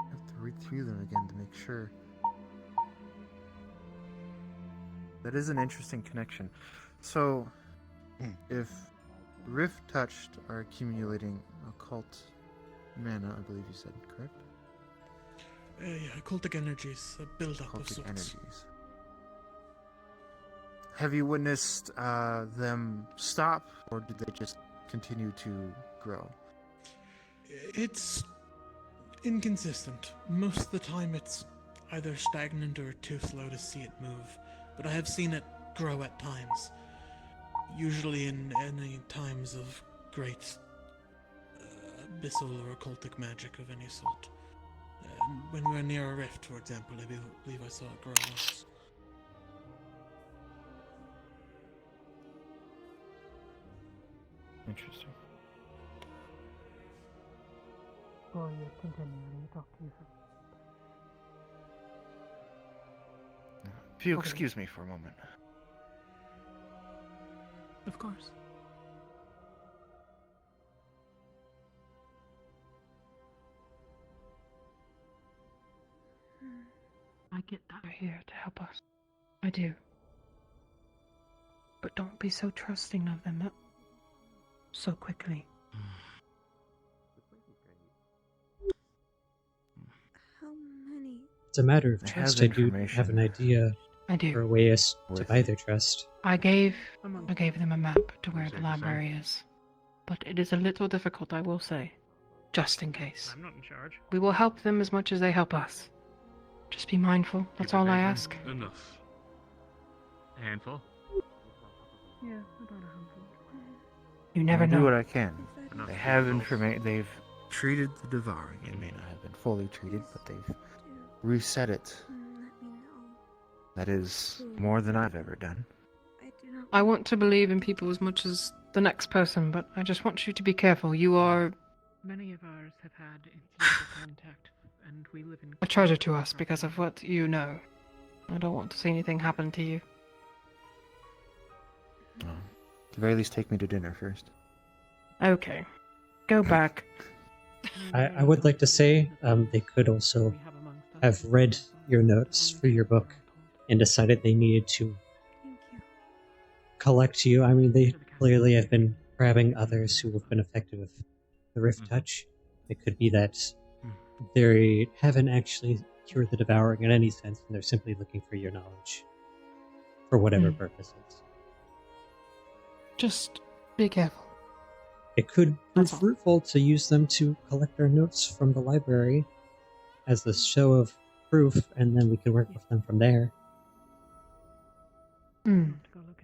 have to read through them again to make sure. That is an interesting connection. So, if Rift Touched are accumulating occult mana, I believe you said, correct? Yeah, occultic energies, a build-up of Occultic sorts. energies. Have you witnessed them stop, or did they just continue to grow? It's inconsistent. Most of the time it's either stagnant or too slow to see it move, but I have seen it grow at times. Usually in any times of great abyssal or occultic magic of any sort. When we were near a rift, for example, I believe I saw a girl once. Interesting. Oh, yeah, continue. Let me talk to you. If you excuse me for a moment. Of course. I get that. They're here to help us. I do. But don't be so trusting of them so quickly. How many? It's a matter of I have trust. I do information. have an idea I do. for a way to buy their trust. I gave them a map to where the library is. But it is a little difficult, I will say. Just in case. I'm not in charge. We will help them as much as they help us. Just be mindful, that's all I ask. Enough. A handful? Yeah, about a handful. You never I'll know. do what I can. Enough They have handfuls. information. They've treated the devouring. It may not have been fully treated, but they've reset it. That is more than I've ever done. I want to believe in people as much as the next person, but I just want you to be careful. You are Many of ours have had incidental contact, and we live in a treasure to us because of what you know. I don't want to see anything happen to you. At the very least, take me to dinner first. Okay. Go back. I would like to say they could also have read your notes for your book and decided they needed to collect you. I mean, they clearly have been grabbing others who have been affected with the Rift Touch. It could be that they haven't actually cured the devouring in any sense, and they're simply looking for your knowledge for whatever purposes. Just be careful. It could prove fruitful to use them to collect our notes from the library as a show of proof, and then we can work with them from there.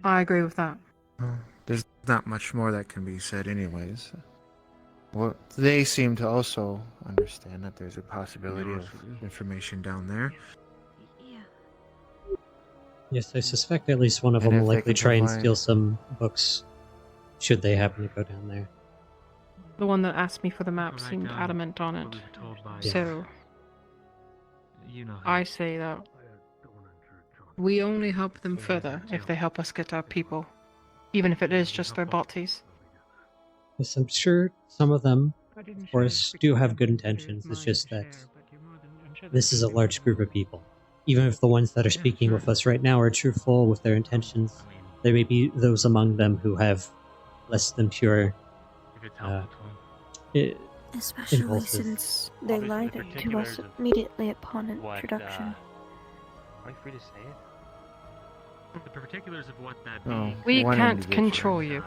I agree with that. There's not much more that can be said anyways. Well, they seem to also understand that there's a possibility of information down there. Yes, I suspect at least one of And them if will they likely can try and provide- steal some books, should they happen to go down there. The one that asked me for the map seemed adamant on it. So, I say that we only help them further if they help us get our people, even if it is just their bodies. Yes, I'm sure some of them, of course, do have good intentions. It's just that this is a large group of people. Even if the ones that are speaking with us right now are truthful with their intentions, there may be those among them who have less than pure Especially impulses. since they lied to us particulars of immediately upon what, introduction. Are you free to say it? The particulars of what that Oh, being. We one can't individual. control you.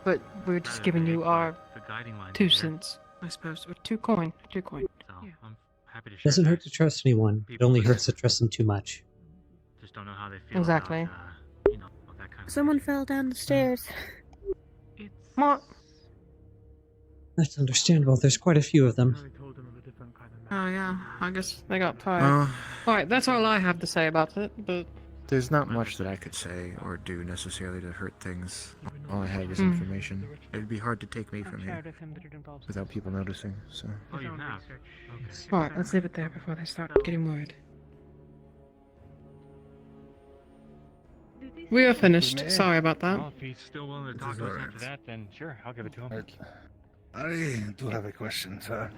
But we're just giving you our The guiding lines 2 here. cents, I suppose. Or 2 coin. 2 coin. So I'm happy to share. Doesn't hurt to trust anyone. It only hurts to trust them too much. Just don't know how they feel Exactly. about, that kind of Someone fell down the stairs. What? That's understandable. There's quite a few of them. Oh yeah, I guess they got tired. Alright, that's all I have to say about it, but... There's not much that I could say or do necessarily to hurt things. All I have is information. It'd be hard to take me from here without people noticing, so... Oh, you have? Okay. Alright, let's leave it there before they start getting worried. We are finished. Sorry about that. Well, if he's still willing to talk to us after that, then sure, I'll give it to him. I do have a question, sir.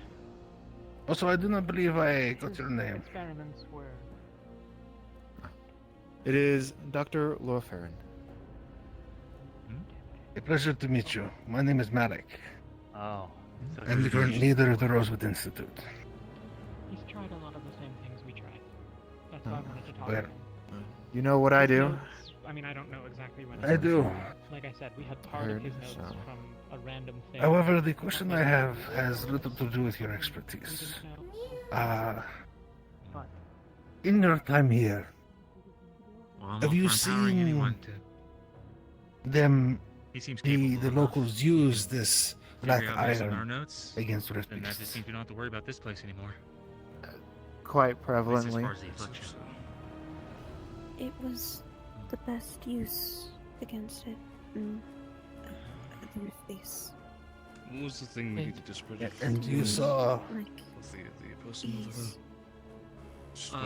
Also, I do not believe I got your name. Experiments were It is Dr. Lorferin. A pleasure to meet you. My name is Malik. Oh. So I'm the current leader of the Rosewood Institute. He's tried a lot of the same things we tried. That's why I wanted to talk Well, to him. You know what I His do? notes- I mean, I don't know exactly when. I do. Like I said, we had part of his notes from a random thing. However, the question I have has little to do with your expertise. In your time here, Well, I'm have all you for empowering seen anyone them, He seems the capable enough locals use this black figure out based on our iron notes, against rift then that just beasts? means we don't have to worry about this place anymore. quite At least as prevalently. far as the affliction. It was the best use against it. The face. What was the thing we needed to spread it? And you saw. The person over there.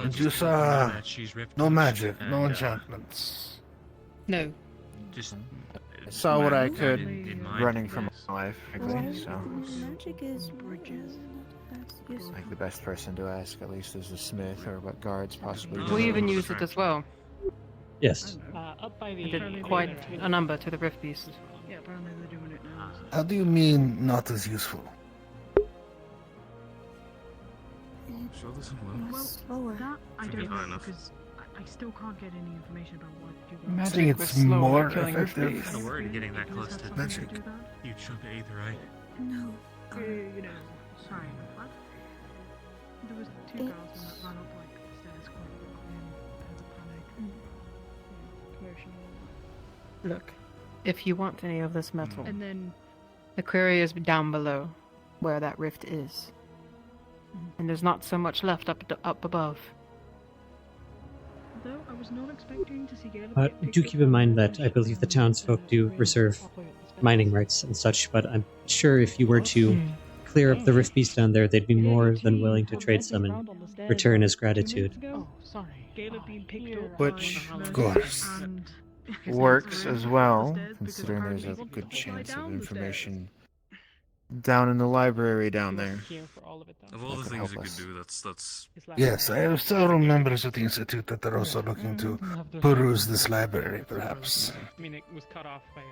And you just saw that she's ripped no touch magic, no and, enchantments. No. Just I saw what I could in mind. running for my life, frankly, so. Magic is bridges. Like the best person to ask, at least, is the smith or what guards possibly. We even used it as well. Yes. Up by the. We did quite a number to the rift beast. Yeah, apparently they're doing it now. How do you mean not as useful? Sure, this Well, slower. that I Should be don't high know enough. because I still can't get any information about what you I guys. think it's more effective. I'm kind of worried getting that close to Magic. huge chunk of aether, right? No. You know, sorry, what? There was two girls and that ran up like the stairs quite in panic. Commotion and all Look, if you want any of this metal, that. And then the quarry is down below, where that rift is. And there's not so much left up above. though I was not expecting to see Galen. Do keep in mind that I believe the townsfolk do reserve mining rights and such, but I'm sure if you were to clear up the rift beast down there, they'd be more than willing to trade some in return as gratitude. Oh, sorry. Galen being picked up. Which, of course, works as well, considering there's a good chance of information down in the library down there. Of all the things you could do, that's. Yes, I have several members of the Institute that are also looking to peruse this library, perhaps. I mean, it was cut off by a.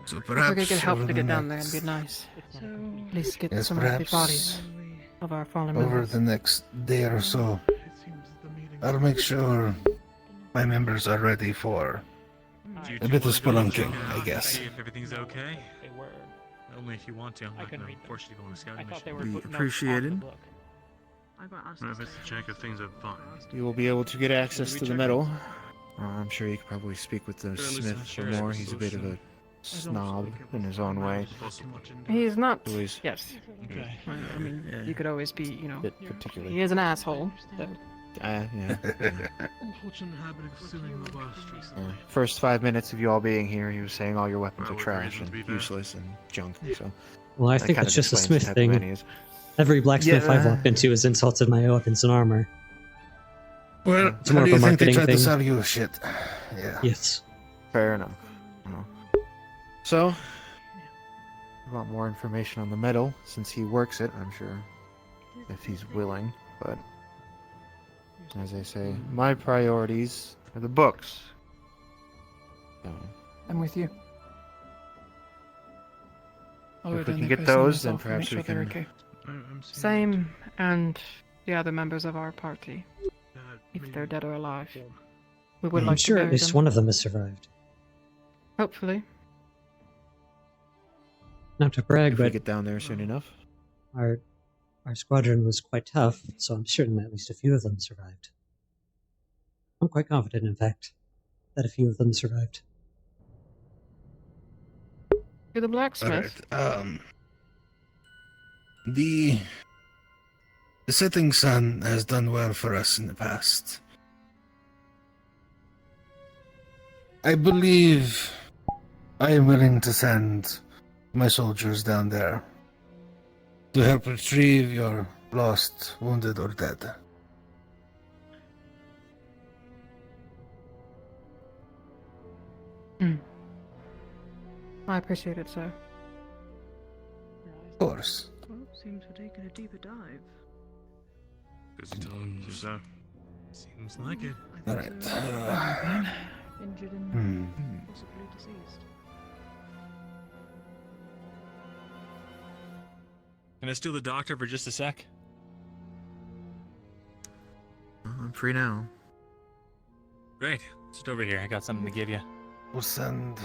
So If we perhaps could get help over to the get down there, next- it'd be nice. At least get Yes, some of the perhaps bodies of our fallen over members. the next day or so, I'll make sure my members are ready for a bit of spelunking, I guess. See if everything's okay. They were. Only if you want to. I'm not going to force you to go on a scouting mission. Be appreciated. I got asked. If it's a check if things are fine. You will be able to get access to the metal. I'm sure you could probably speak with the smith for more. He's a bit of a snob in his own way. He's not. Always. Yes. Okay. I mean, you could always be, you know. Bit particular. He is an asshole. So. Yeah. Unfortunate habit of assuming the worst recently. First 5 minutes of you all being here, he was saying all your weapons are trash and useless and junk. So. Well, I that think kind that's of just a explains Smith the type of man thing. he is. Every blacksmith I've Yeah. walked into has insulted my weapons and armor. Well, It's how more do of a you think they marketing tried to thing. sell you shit? Yeah. Yes. Fair enough. So, I want more information on the metal since he works it, I'm sure, if he's willing. But as I say, my priorities are the books. So, I'm with you. I'll if go we down can there get personally those, then myself and make perhaps we sure they're can. okay. Same, and the other members of our party, if they're dead or alive. We would I'm like sure to at bury least them. one of them has survived. Hopefully. Not to brag, If we but get down there soon enough. our squadron was quite tough, so I'm certain at least a few of them survived. I'm quite confident, in fact, that a few of them survived. You're the blacksmith. Alright, the setting sun has done well for us in the past. I believe I am willing to send my soldiers down there to help retrieve your lost, wounded, or dead. I appreciate it, sir. Of course. Well, seems we're taking a deeper dive. Busy times. So, seems like it. Alright. Injured and possibly deceased. Can I steal the doctor for just a sec? I'm free now. Great. Just over here. I got something to give you. We'll send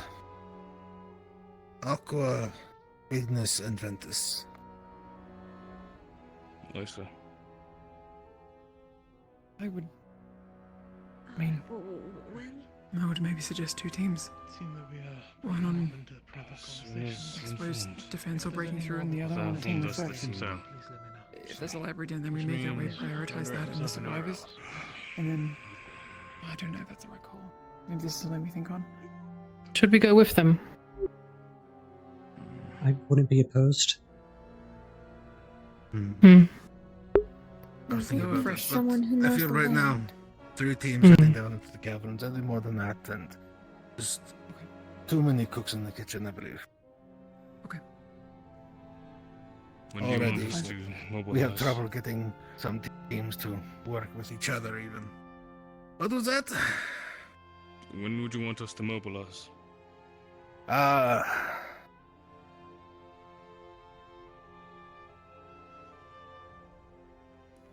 Aqua, Ignis, and Ventus. Nice, sir. I would. I mean, I would maybe suggest 2 teams. One on, I suppose, defense or breaking through, and the other on team Does effect. seem so. if there's a library down there, we make our way, prioritize that and the survivors. And then, I don't know if that's the right call. Maybe this is something we think on. Should we go with them? I wouldn't be opposed. Hmm. I think about for this, but someone who knows I feel the right now, land. 3 teams heading down into the caverns, anything more than that, and just too many cooks in the kitchen, I believe. When do you want us to mobilize? We have trouble getting some teams to work with each other, even. What was that? When would you want us to mobilize?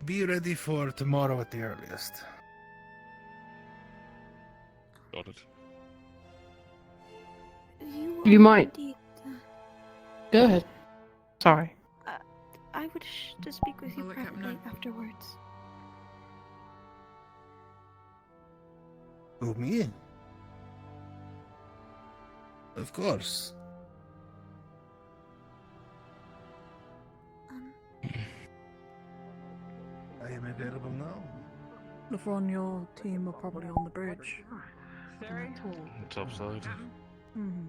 Be ready for tomorrow at the earliest. Got it. You might. Go ahead. Sorry. I wish to speak with you privately afterwards. Who, me? Of course. I am available now. LeBron, your team are probably on the bridge. Top side. Mm-hmm.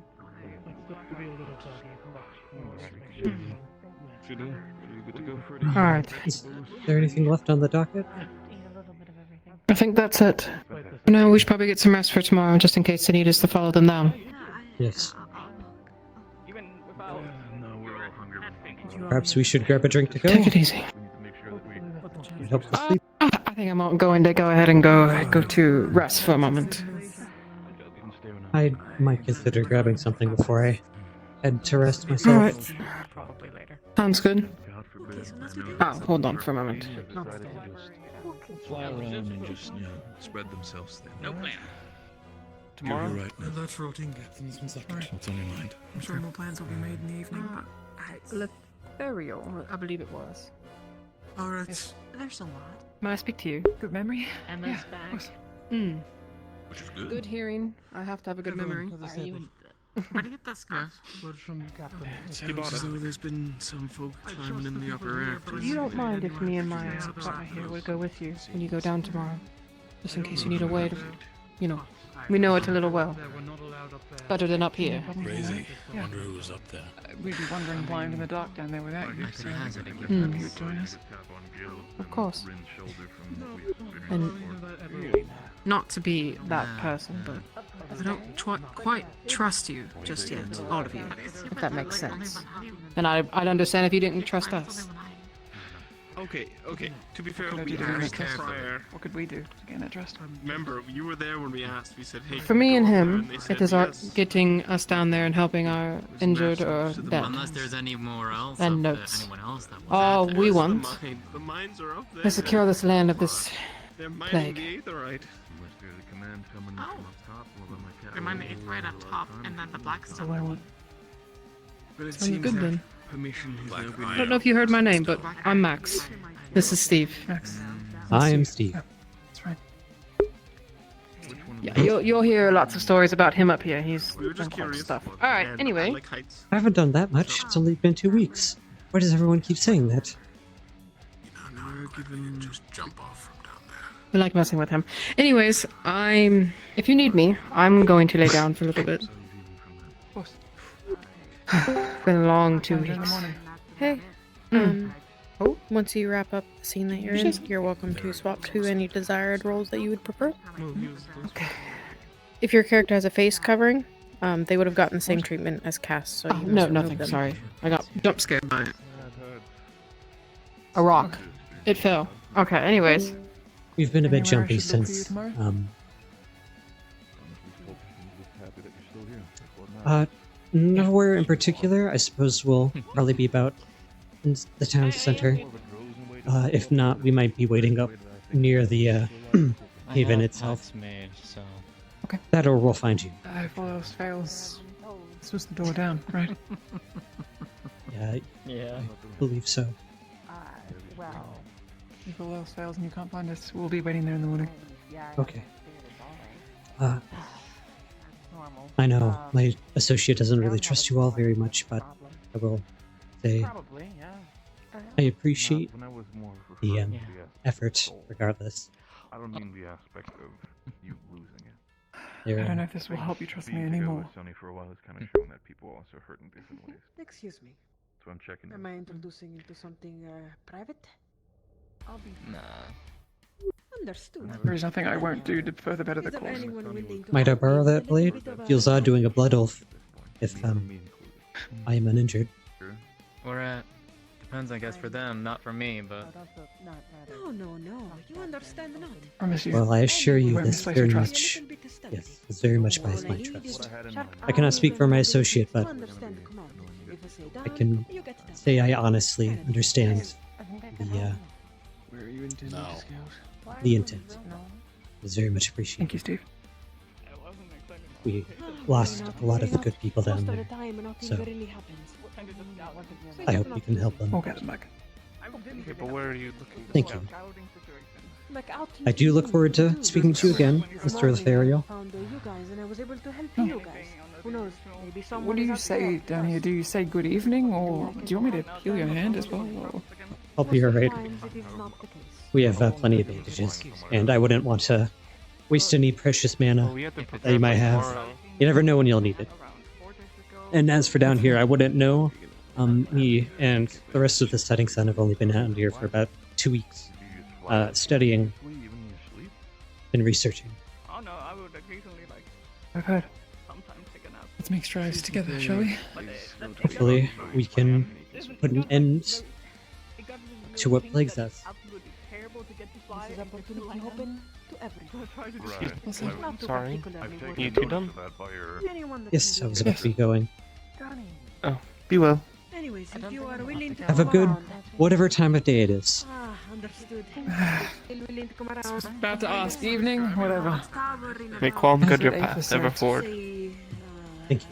Alright. Is there anything left on the docket? I think that's it. No, we should probably get some rest for tomorrow, just in case they need us to follow them down. Yes. Perhaps we should grab a drink to go? Take it easy. It helps us sleep. I think I'm going to go ahead and go to rest for a moment. I might consider grabbing something before I head to rest myself. Alright. Sounds good. Oh, hold on for a moment. Fly around and just, spread themselves thin. No plan. Tomorrow? You're right. That's routine, Captain. One second. What's on your mind? I'm sure more plans will be made in the evening, but... Lothario, I believe it was. Alright. There's a lot. May I speak to you? Good memory? Emma's back. Hmm. Which is good. Good hearing. I have to have a good memory. Are you Where do you get that scarf? Word from Captain. He Sounds bought as it. though there's been some folk climbing in the upper air. You don't mind if me and my partner here would go with you when you go down tomorrow? Just in case you need a way to, we know it a little well. Better than up here. Crazy. Wonder who was up there. We'd be wandering blind in the dark down there without you, so hope you would join us. Of course. And not to be that person, but I don't quite trust you just yet, all of you. if that makes sense. And I'd understand if you didn't trust us. Okay. To be fair, What could I we do to asked get prior. What could we do to gain that trust? Remember, you were there when we asked. We said, hey. For me and him, they it said is yes. getting us down there and helping our injured or dead. Unless there's anyone else And up there, notes. anyone else that was All out there. we want The mines are up there. is to cure this land of this They're mining plague. the aetherite. Remind me, it's right up top, and then the black stuff. But it Sounds seems good that then. permission has now been I don't know if you heard my name, but I'm Max. This is Steve. Max. I am Steve. That's right. Yeah, you'll hear lots of stories about him up here. He's We were just done quite curious. stuff. All right. And Anyway, I like heights. I haven't done that much. It's only been 2 weeks. Why does everyone keep saying that? We're given Just jump off from down there. we like messing with him. Anyways, if you need me, I'm going to lay down for a little bit. It's been a long 2 weeks. Hey, once you wrap up the scene that you're in, you're welcome to swap to any desired roles that you would prefer. Okay. If your character has a face covering, they would have gotten the same treatment as Cass. So you No, must remove nothing. them. Sorry. I got jump scared by it. A rock. It fell. Okay, anyways. We've been a bit Anywhere I jumpy should look for you since, tomorrow? nowhere in particular. I suppose we'll probably be about in the town center. If not, we might be waiting up near the haven itself. Made, so. That or we'll find you. If all else fails, switch the door down, right? Yeah, I believe so. If all else fails and you can't find us, we'll be waiting there in the morning. Okay. I know my associate doesn't really trust you all very much, but I will say I appreciate When I was more the referring to the aspect of effort, soul. regardless. I don't mean the aspect of you losing it. There I don't know if this will help you trust me Being together anymore. with Sony for a while has kind of shown that people also hurt in different ways. Excuse me. So I'm checking. Am I introducing into something private? I'll be. Nah. Understood. There is nothing I won't do to further better the Is there cause. anyone willing to Might I help borrow me that with a blade? little bit of Feels odd doing a blood oath if I am uninjured. We're at. Depends, I guess, for them, not for me, but. No. You understand not. Promise you. Well, I assure you won't this misplace very your trust. much. Yes, this very much buys my trust. I cannot speak for my associate, but I can say I honestly understand the intent. It's very much appreciated. Thank you, Steve. We lost a lot of the good people down there, so I hope you can help them. We'll get them back. Okay, but where are you looking? Thank you. I do look forward to speaking to you again, Mr. Lothario. What do you say down here? Do you say good evening, or do you want me to heal your hand as well? Or... I'll be alright. We have plenty of bandages, and I wouldn't want to waste any precious mana that you might have. You never know when you'll need it. And as for down here, I wouldn't know. Me and the rest of the setting sun have only been out here for about 2 weeks, studying and researching. Oh no, I would occasionally like. I've heard. Sometimes take a nap. Let's make strides together, shall we? Hopefully, we can put an end to what plagues us. This is opportunity open to everyone. Sorry. You two done? Yes, I was about to be going. Oh, be well. Anyways, if you are willing to Have a come good, around, whatever time of day it is. understood. Still willing to come around. About to ask evening, whatever. May Qualm guide your path ever forward. Thank you.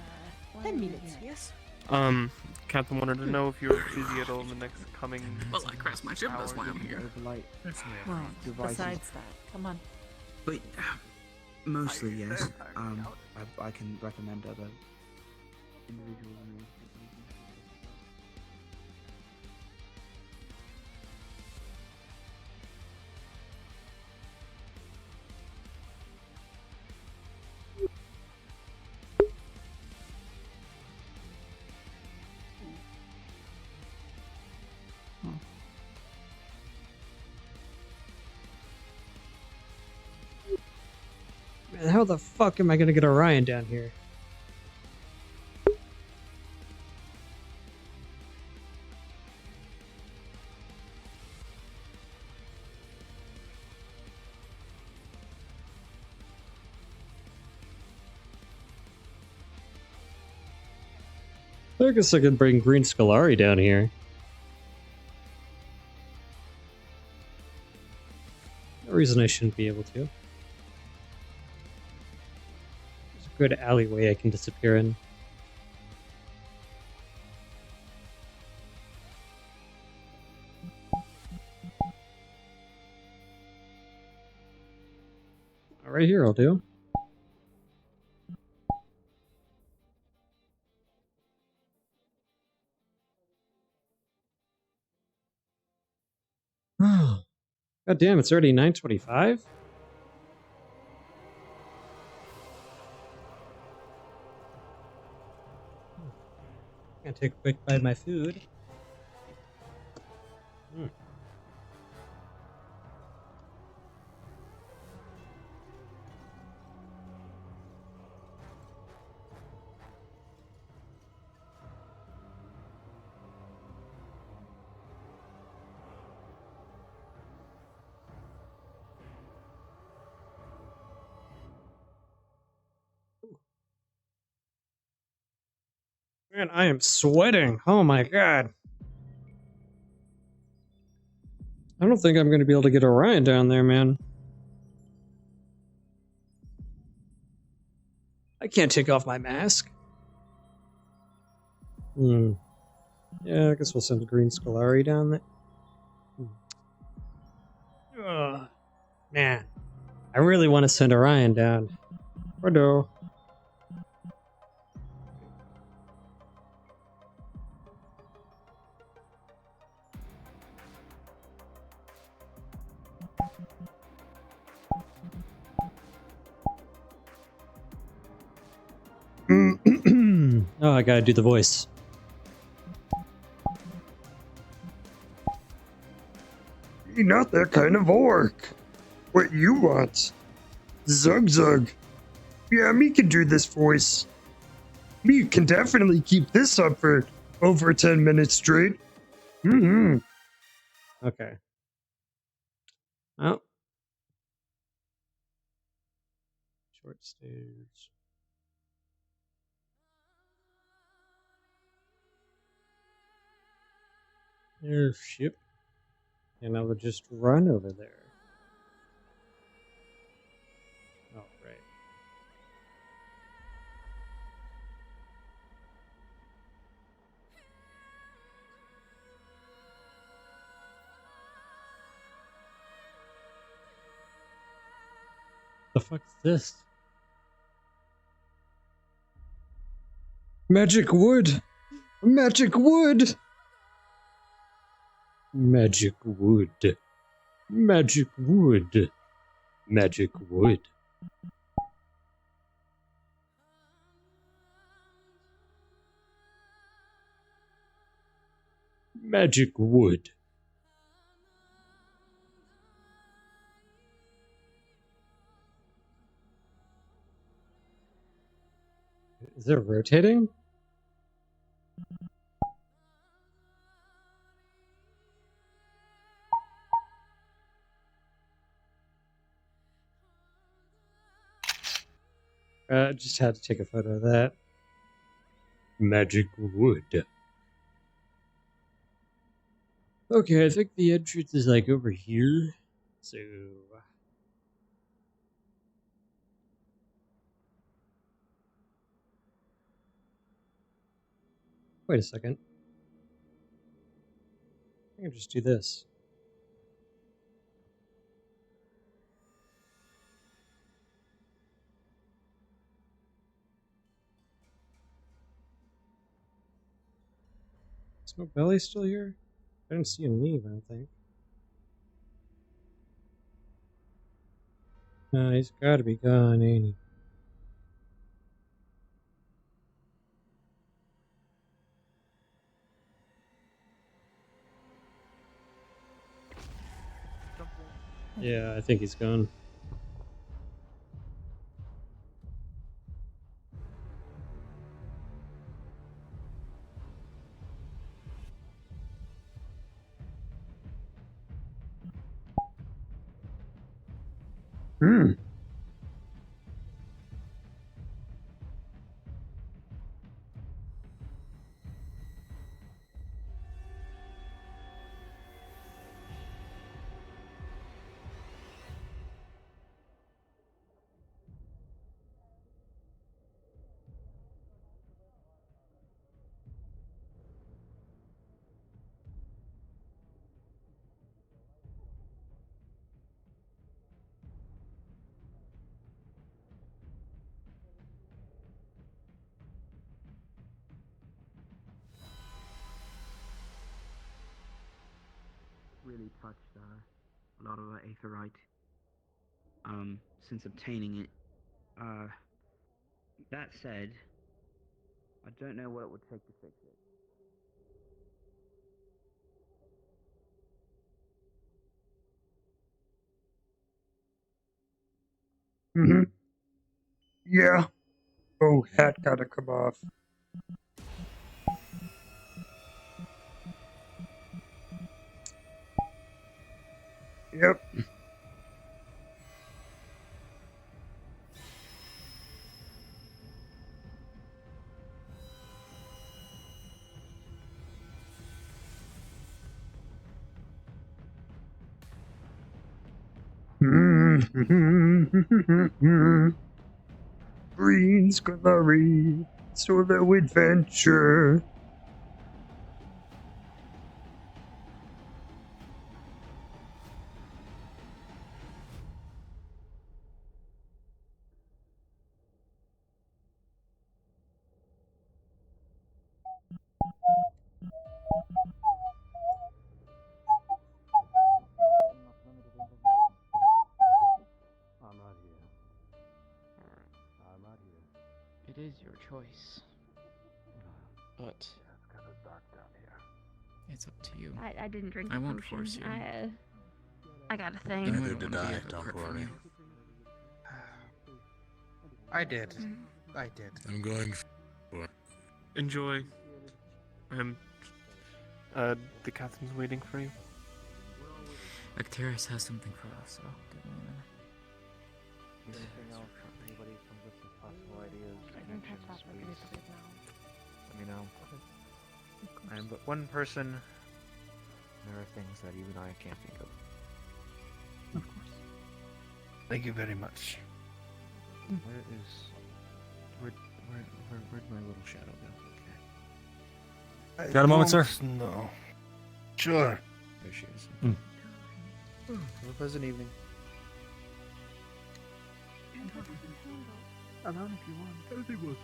10 minutes, yes? Captain wanted to know if you're busy at all in the next coming. Well, I crashed my ship, that's why I'm here. Well, besides that, come on. But mostly yes. I can recommend other individuals. Man, how the fuck am I gonna get Orion down here? I guess I could bring Green Scolari down here. No reason I shouldn't be able to. There's a good alleyway I can disappear in. Right here, I'll do. God damn, it's already 9:25? Gonna take a quick bite of my food. Man, I am sweating. Oh my god. I don't think I'm going to be able to get Orion down there, man. I can't take off my mask. Yeah, I guess we'll send Green Scolari down there. Man, I really want to send Orion down. Righto. Oh, I gotta do the voice. You're not that kind of orc. What you want? Zug Zug. Yeah, me can do this voice. Me can definitely keep this up for over 10 minutes straight. Mm-hmm. Okay. Oh. Short stairs. Airship. And I would just run over there. Oh, right. The fuck's this? Magic wood! Magic wood! Magic wood. Magic wood. Magic wood. Magic wood. Is it rotating? Just had to take a photo of that. Magic wood. Okay, I think the entrance is like over here. So. Wait a second. I can just do this. Is Smoke Belly still here? I didn't see him leave, I don't think. No, he's gotta be gone, ain't he? Yeah, I think he's gone. Hmm. Really touched a lot of aetherite since obtaining it. That said, I don't know what it would take to fix it. Mm-hmm. Yeah. Oh, hat gotta come off. Yep. Green's glory, solo adventure. I'm not here. I'm not here. It is your choice. but It's kind of dark down here. it's up to you. I didn't drink I the won't potion. force you. I got a thing. And I Neither don't did want to be I, able to don't part from worry. you. I did. I did. I'm going for. Enjoy. The captain's waiting for you. Acteris has something for us, so give me a minute. Anything else? Anybody comes up with possible ideas, connections, please let me know. I am but one person. There are things that even I can't think of. Of course. Thank you very much. Where'd my little shadow go? Okay. Got a moment, sir? No. Sure. There she is. Have a pleasant evening. Alone if you want. Everything was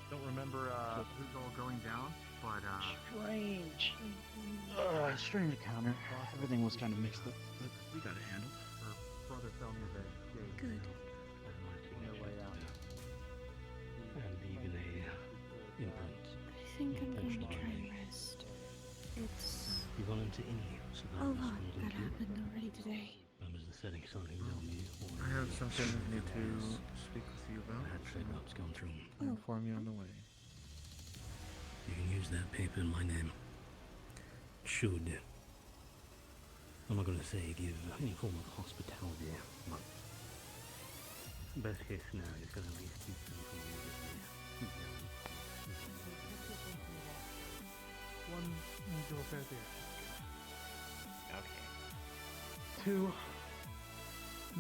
Don't remember who's all going down, but Strange. Strange encounter. Everything was kind of mixed up, but we got it handled. her brother fell near the gate. Good. On their way out. And even a imprint. I think I'm going to try and rest. It's You want him to inhale, so a lot that happened already today. the setting sun who's on you. I have something I need to speak with you about. What's gone through. I'll inform you on the way. You can use that paper in my name. Should. I'm not going to say give any form of hospitality, but best case scenario is going to at least keep them from you. One angel affair there. Okay. Two,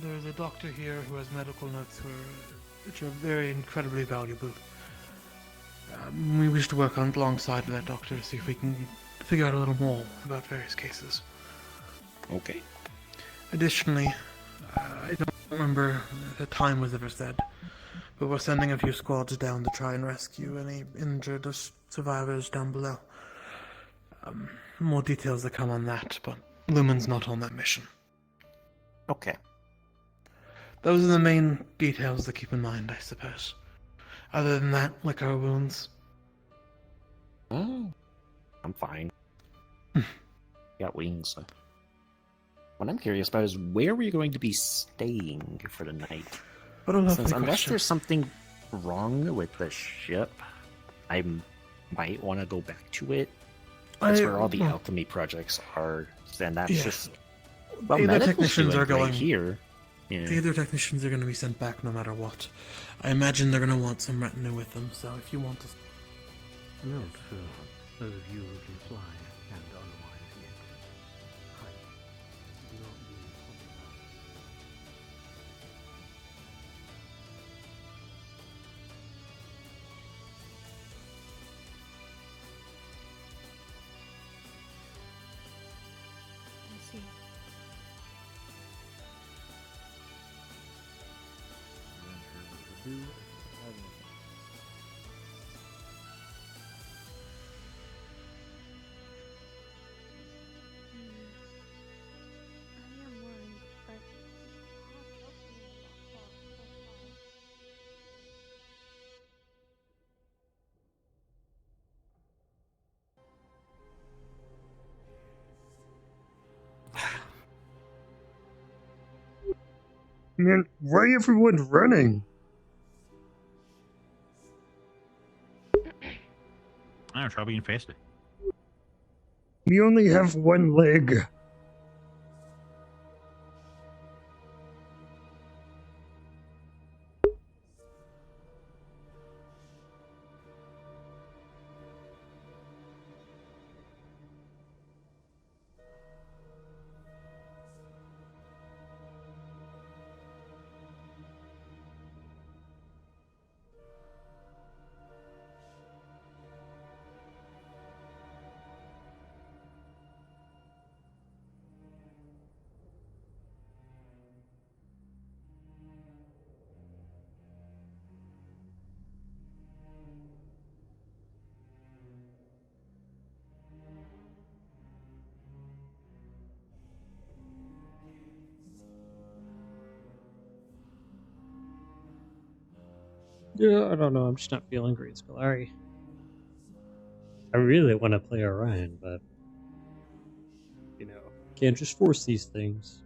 there's a doctor here who has medical notes which are very incredibly valuable. We wish to work alongside that doctor to see if we can figure out a little more about various cases. Okay. Additionally, I don't remember the time was ever said, but we're sending a few squads down to try and rescue any injured or survivors down below. More details to come on that, but Lumen's not on that mission. Okay. Those are the main details to keep in mind, I suppose. Other than that, lick our wounds. Oh, I'm fine. Got wings. What I'm curious about is where we're going to be staying for the night. What a lovely Since unless question. there's something wrong with the ship, I might want to go back to it. That's where all the alchemy projects are, and that's just well, Either medical's technicians doing are going great here. Yeah. The other technicians are going to be sent back no matter what. I imagine they're going to want some retinue with them, so if you want to... Note for those of you who can fly and otherwise get height. Do not be I see. I am worried, but Man, why everyone running? I don't try being faster. We only have one leg. Yeah, I don't know. I'm just not feeling great, Scolari. I really want to play Orion, but you know, can't just force these things.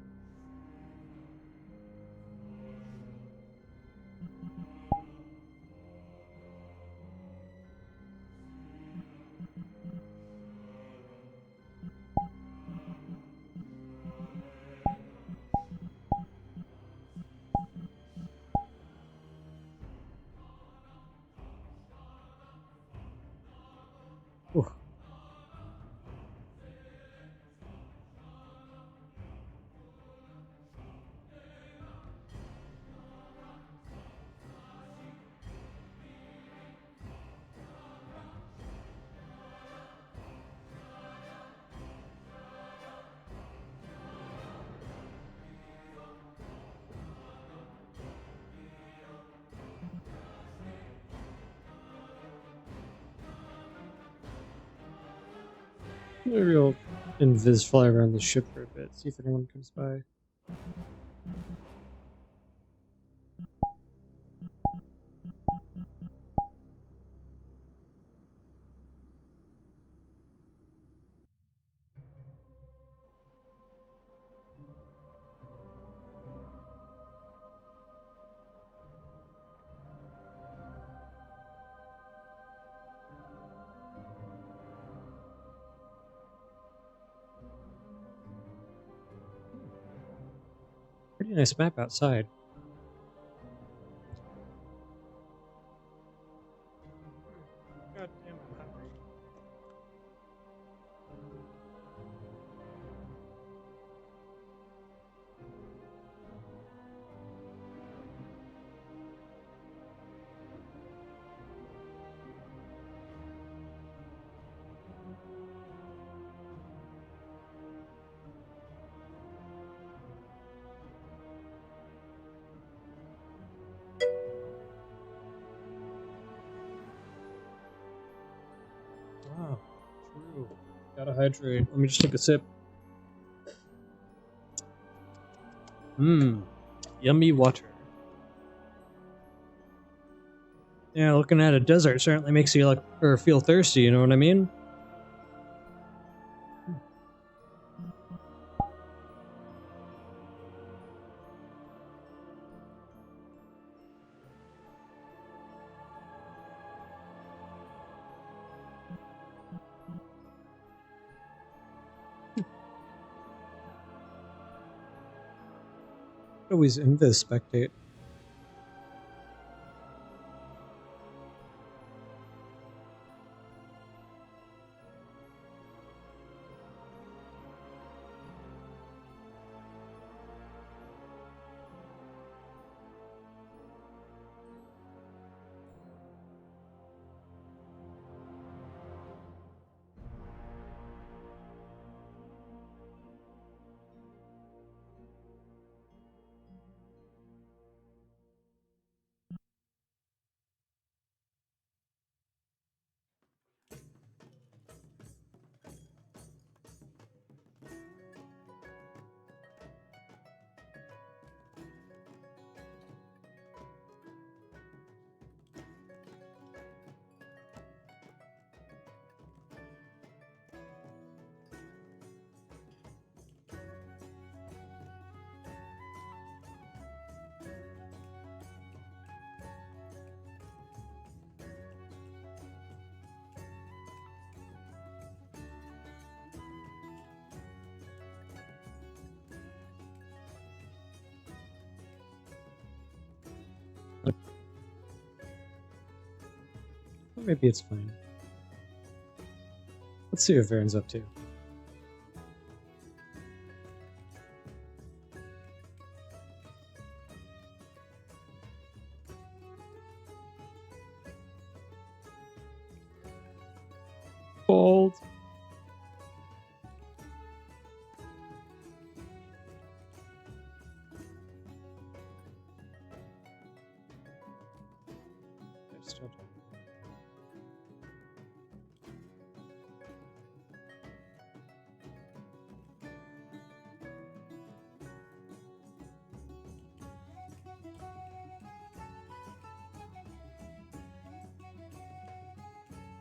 Ooh. Maybe I'll invis fly around the ship for a bit, see if anyone comes by. Pretty nice map outside. God damn, I'm hungry. Wow, true. Gotta hydrate. Let me just take a sip. Yummy water. Yeah, looking at a desert certainly makes you look or feel thirsty, you know what I mean? Always in this spectate. Or maybe it's fine. Let's see what Varen's up to. Cold.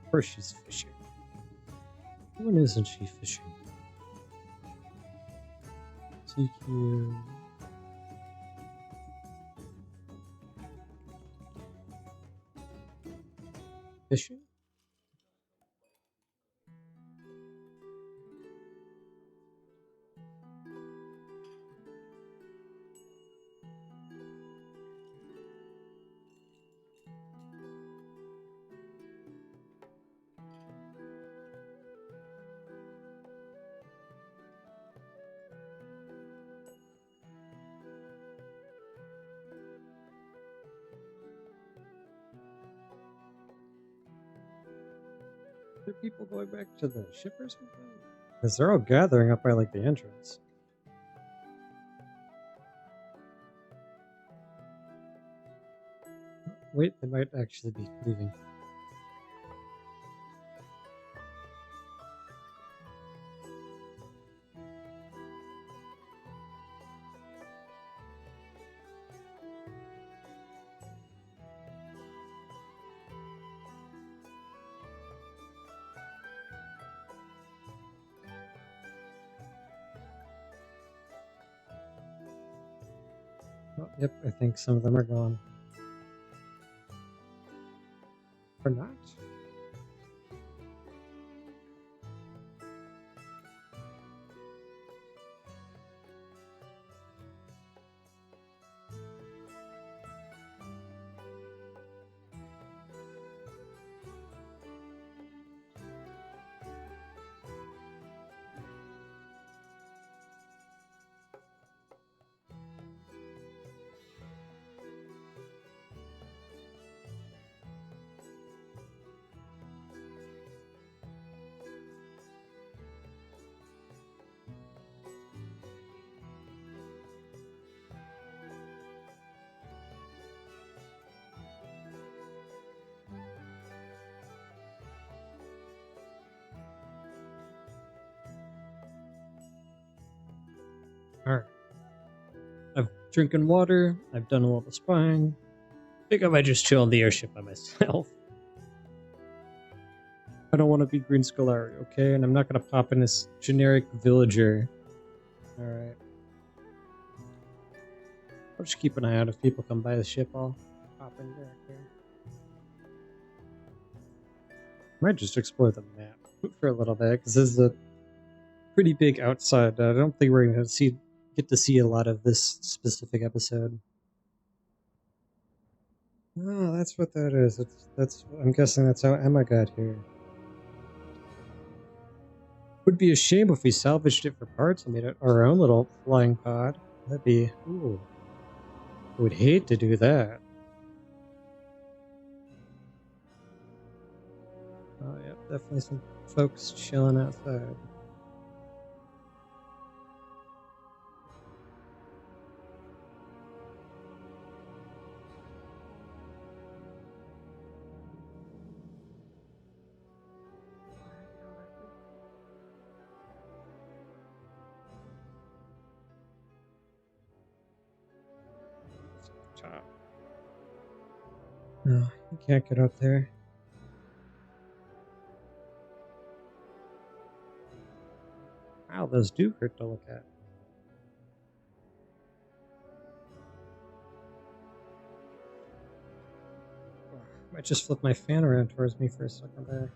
Of course she's fishy. When isn't she fishing? TQ. Fishing? Are people going back to the ship or something? Because they're all gathering up by like the entrance. Wait, they might actually be leaving. Oh, yep, I think some of them are gone. Or not? Alright. I'm drinking water, I've done a little spying. I think I might just chill on the airship by myself. I don't want to be Green Scolari, okay? And I'm not going to pop in this generic villager. Alright. I'll just keep an eye out if people come by the ship, I'll pop in there, okay? Might just explore the map for a little bit, because this is a pretty big outside. I don't think we're going to get to see a lot of this specific episode. Oh, that's what that is. That's I'm guessing that's how Emma got here. Would be a shame if we salvaged it for parts and made it our own little flying pod. That'd be... Ooh. I would hate to do that. Oh yeah, definitely some folks chilling outside. Top. No, you can't get up there. Wow, those do hurt to look at. Might just flip my fan around towards me for a second there.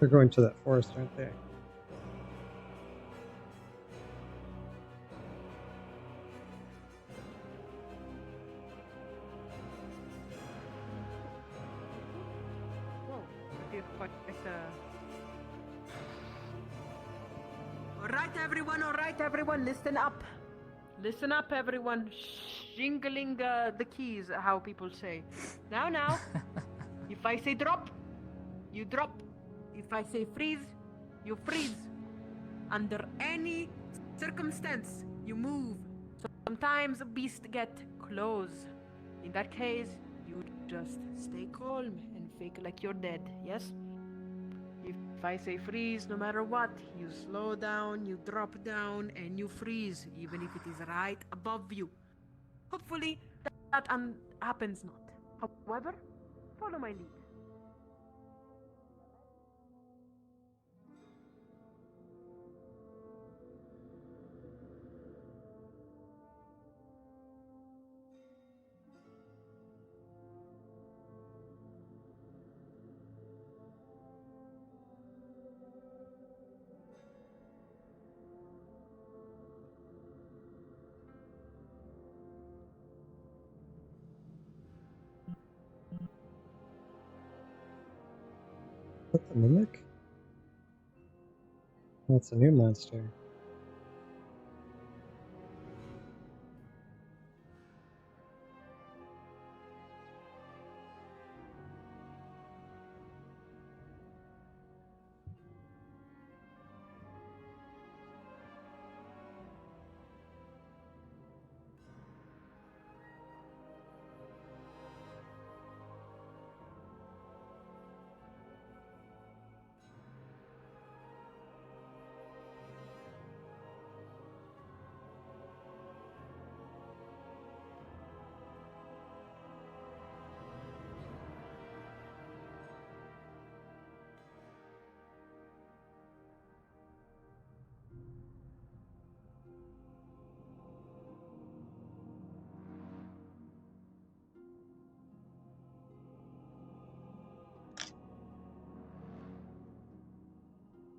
They're going to that forest, aren't they? Alright everyone, listen up. Listen up everyone. Jingling the keys, how people say. Now. If I say drop, you drop. If I say freeze, you freeze. under any circumstance you move. Sometimes beasts get close. In that case, you just stay calm and fake like you're dead, yes? If I say freeze, no matter what, you slow down, you drop down, and you freeze, even if it is right above you. Hopefully, that happens not. However, follow my lead. What, the mimic? That's a new monster.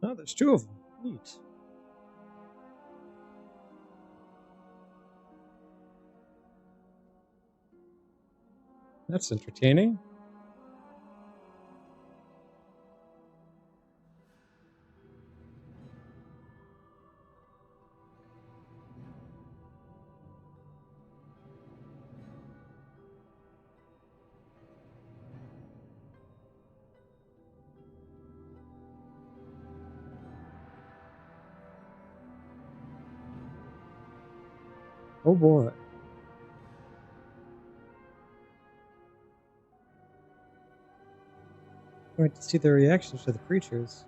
Oh, there's two of them. Neat. That's entertaining. Oh boy. I want to see their reactions to the creatures.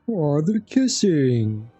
Oh, they're kissing.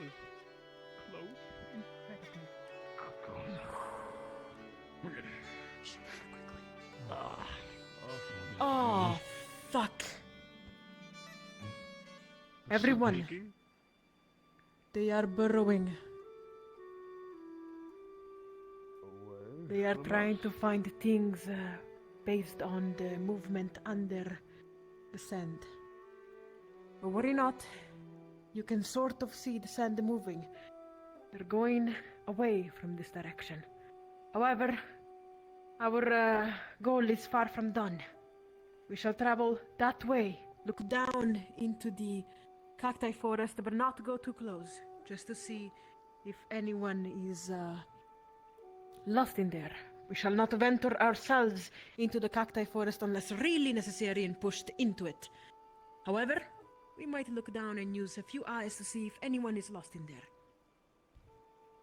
was close. Oh, fuck. Everyone. They are burrowing. They are trying to find things based on the movement under the sand. But worry not. You can sort of see the sand moving. They're going away from this direction. However, our goal is far from done. We shall travel that way. Look down into the cacti forest, but not go too close. Just to see if anyone is lost in there. We shall not venture ourselves into the cacti forest unless really necessary and pushed into it. However, we might look down and use a few eyes to see if anyone is lost in there.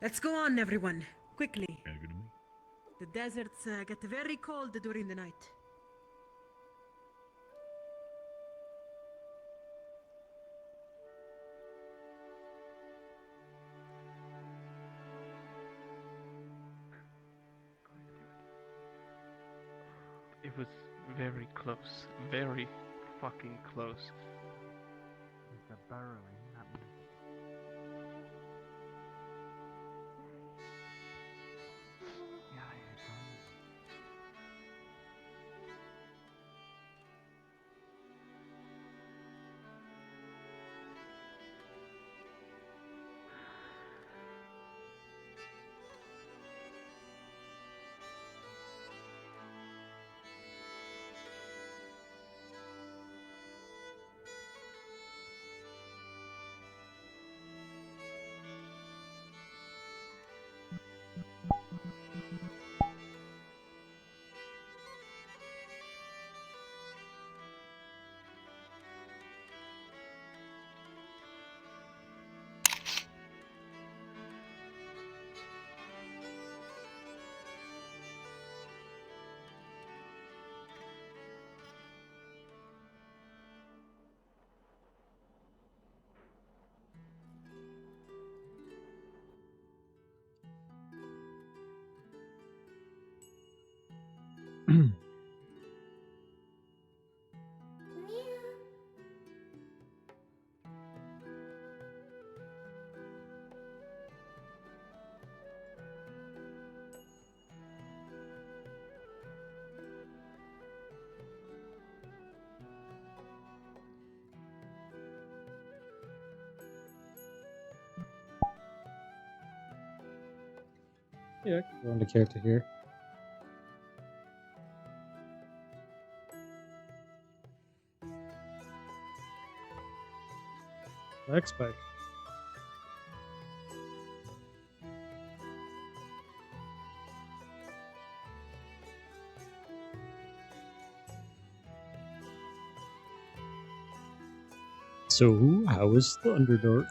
Let's go on, everyone. Quickly. The deserts get very cold during the night. It was very close. Very fucking close. The burrowing, that means... Yeah, Yeah, I can go into character here. X-Spike. So, how is the Underdark?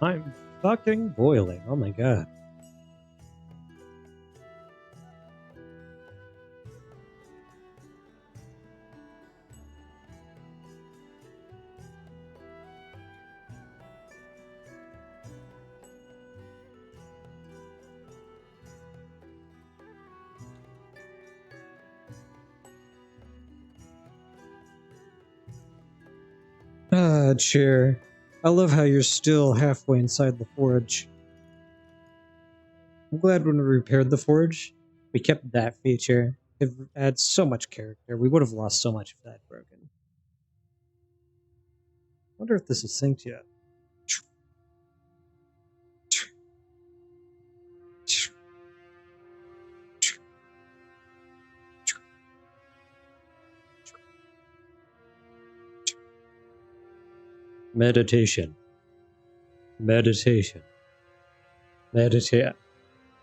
I'm fucking boiling. Oh my god. Sure. I love how you're still halfway inside the forge. I'm glad when we repaired the forge, we kept that feature. It adds so much character. We would have lost so much if that had broken. Wonder if this is synced yet. Meditation. Meditation. Meditate.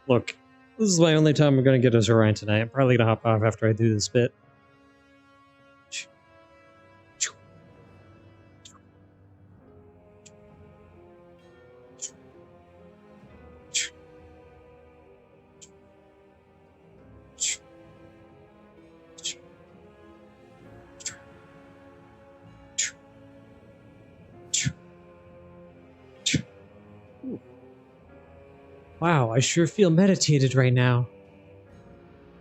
Look, this is my only time I'm gonna get a Orion tonight. I'm probably gonna hop off after I do this bit. Wow, I sure feel meditated right now.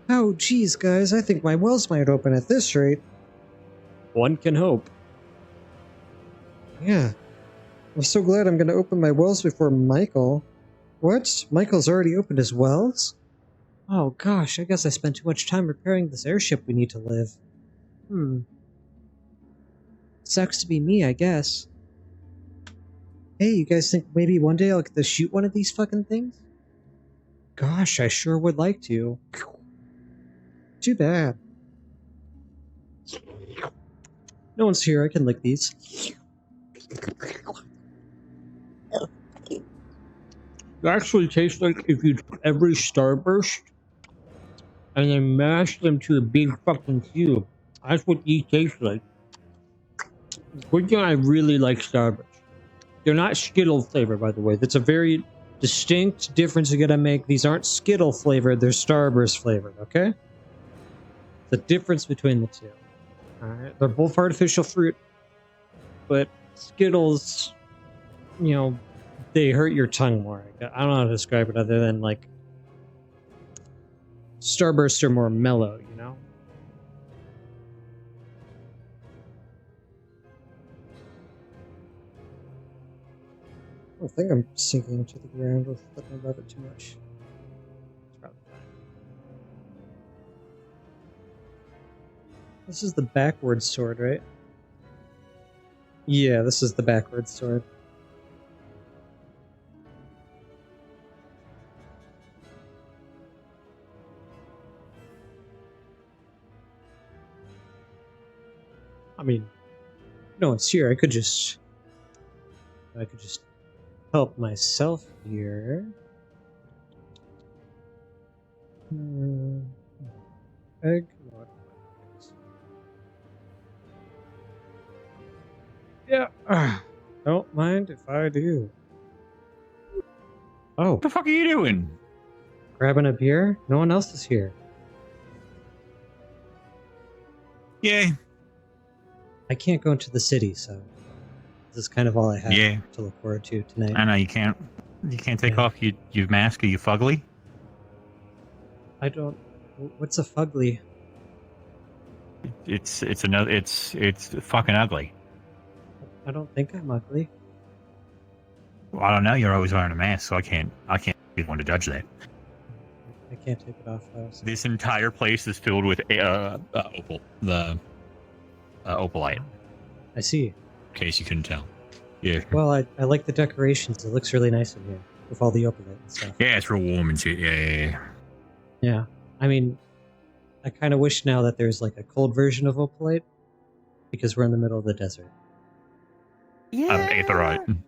Oh, geez, guys, I think my wells might open at this rate. One can hope. Yeah. I'm so glad I'm gonna open my wells before Michael. What? Michael's already opened his wells? Oh gosh, I guess I spent too much time repairing this airship we need to live. Sucks to be me, I guess. Hey, you guys think maybe one day I'll get to shoot one of these fucking things? Gosh, I sure would like to. Too bad. No one's here, I can lick these. It actually tastes like if you took every Starburst and then mashed them to a big fucking cube. That's what these taste like. One thing I really like Starburst. They're not Skittle flavor, by the way. That's a very distinct difference you gotta make. These aren't Skittle flavored, they're Starburst flavored, okay? The difference between the two. Alright, they're both artificial fruit, but Skittles, you know, they hurt your tongue more. I don't know how to describe it other than, like, Starbursts are more mellow, you know? I think I'm sinking to the ground with looking above it too much. It's probably fine. This is the backwards sword, right? Yeah, this is the backwards sword. I mean, no, it's here. I could just help myself here. Egg. Yeah. Don't mind if I do. Oh. What the fuck are you doing? Grabbing a beer? No one else is here. Yay. I can't go into the city, so this is kind of all I have to look forward to tonight. I know you can't take off your mask or you fugly. I don't. What's a fugly? It's fucking ugly. I don't think I'm ugly. Well, I don't know. You're always wearing a mask, so I can't be the one to judge that. I can't take it off though. So. This entire place is filled with opal, the opalite. I see. In case you couldn't tell. Yeah. Well, I like the decorations. It looks really nice in here with all the opalite and stuff. Yeah, it's real warm and shit. Yeah. Yeah. I mean, I kind of wish now that there's like a cold version of opalite because we're in the middle of the desert. Yeah. Aetherite.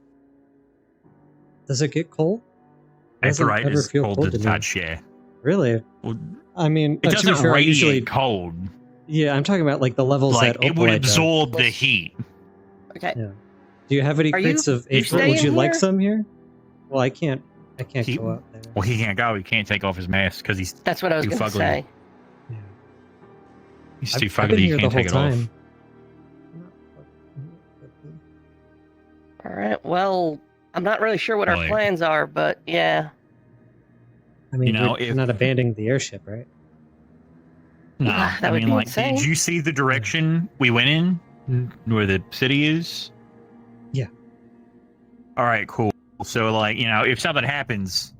Does it get cold? Aetherite is cold to touch, yeah. Really? Well, I mean, it doesn't radiate usually cold. Yeah, I'm talking about like the levels like, that opalite it would absorb the heat. Okay. Yeah. Do you have any crates of Aetherite? Would you like some here? Well, I can't go out there. Well, he can't go. He can't take off his mask because he's That's what I was too going to fugly. say. Yeah. He's too I've fugly. been He here can't the take it whole off. time. All right. Well, I'm not really sure what our Really? plans are, but yeah. I mean, You know, we're not abandoning the airship, right? No, That I would mean, be like, insane. did you see the direction we went in, where the city is? Yeah. All right, cool. So, like, you know, if something happens,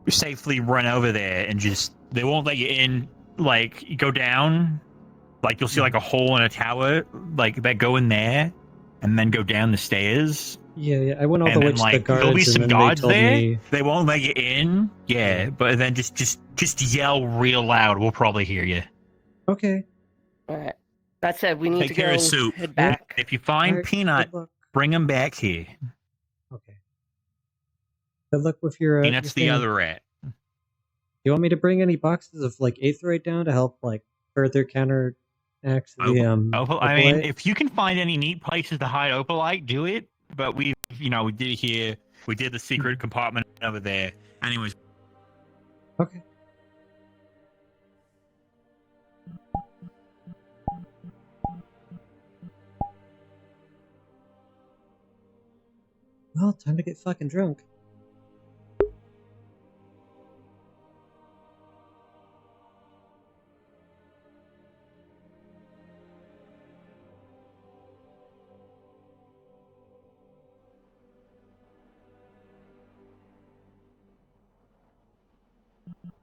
safely run over there and just, they won't let you in, like, you go down, like, you'll see, like, a hole in a tower, like, that go in there, and then go down the stairs. Yeah, I went all And the way then, to the like, there'll be guards, and some then they guards told there. me... They won't let you in. Yeah, but then just yell real loud. We'll probably hear you. Okay. Alright. That said, we need Take to care go of Soup. head back. If you find Alright, Peanut, good luck. bring him back here. Okay. Good luck with your, Peanut's the thing. other rat. You want me to bring any boxes of, like, Aetherite down to help, like, further counteract the, I mean, Opalite? if you can find any neat places to hide Opalite, do it. But we did it here. We did the secret compartment over there. Anyways. Okay. Well, time to get fucking drunk.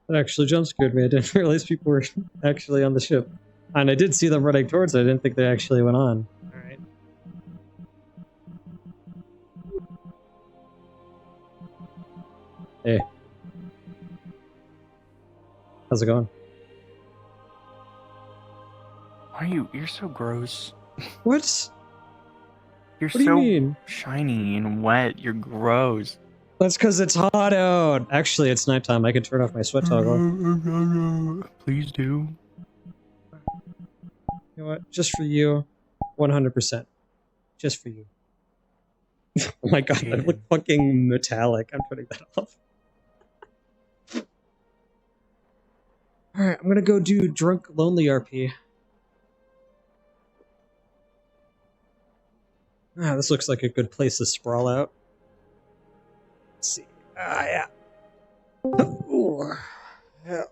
That actually jump scared me. I didn't realize people were actually on the ship. And I did see them running towards it. I didn't think they actually went on. Alright. Hey. How's it going? You're so gross. What? You're What do you so mean? shiny and wet. You're gross. That's because it's hot out. Actually, it's nighttime. I can turn off my sweat toggle. Please do. You know what? Just for you. 100%. Just for you. Oh my god, I look fucking metallic. I'm turning that off. Alright, I'm gonna go do Drunk Lonely RP. Ah, this looks like a good place to sprawl out. Let's see. Ah, yeah. Ooh. Yeah.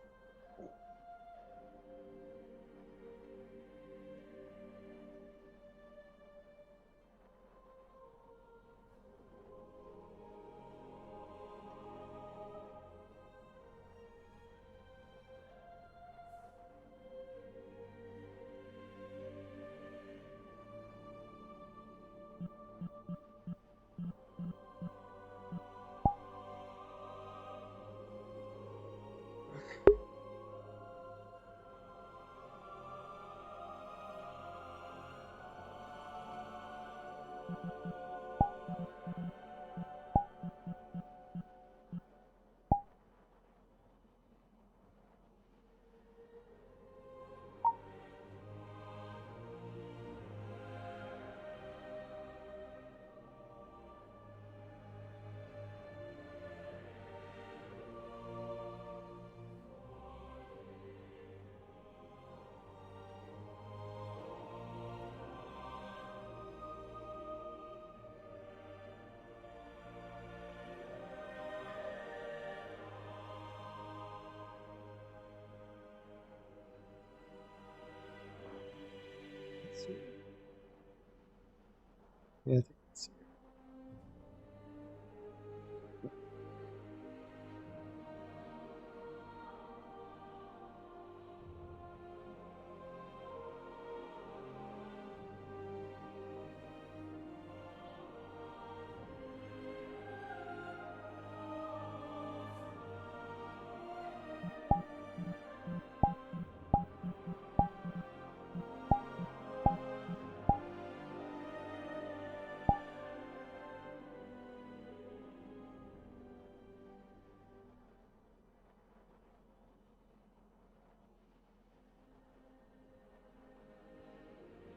Yeah, I think it's here.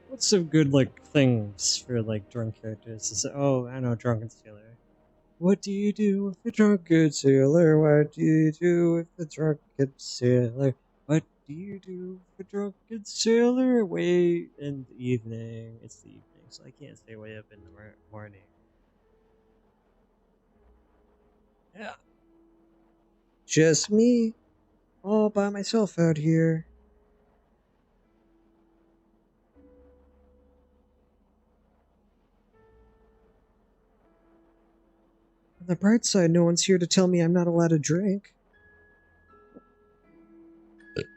What's some good, like, things for, like, drunk characters? Is it, oh, I know, Drunken Sailor. What do you do with the drunken sailor? What do you do with the drunken sailor? What do you do with the drunken sailor away in the evening? It's the evening, so I can't stay way up in the morning. Yeah. Just me, all by myself out here. On the bright side, no one's here to tell me I'm not allowed to drink. It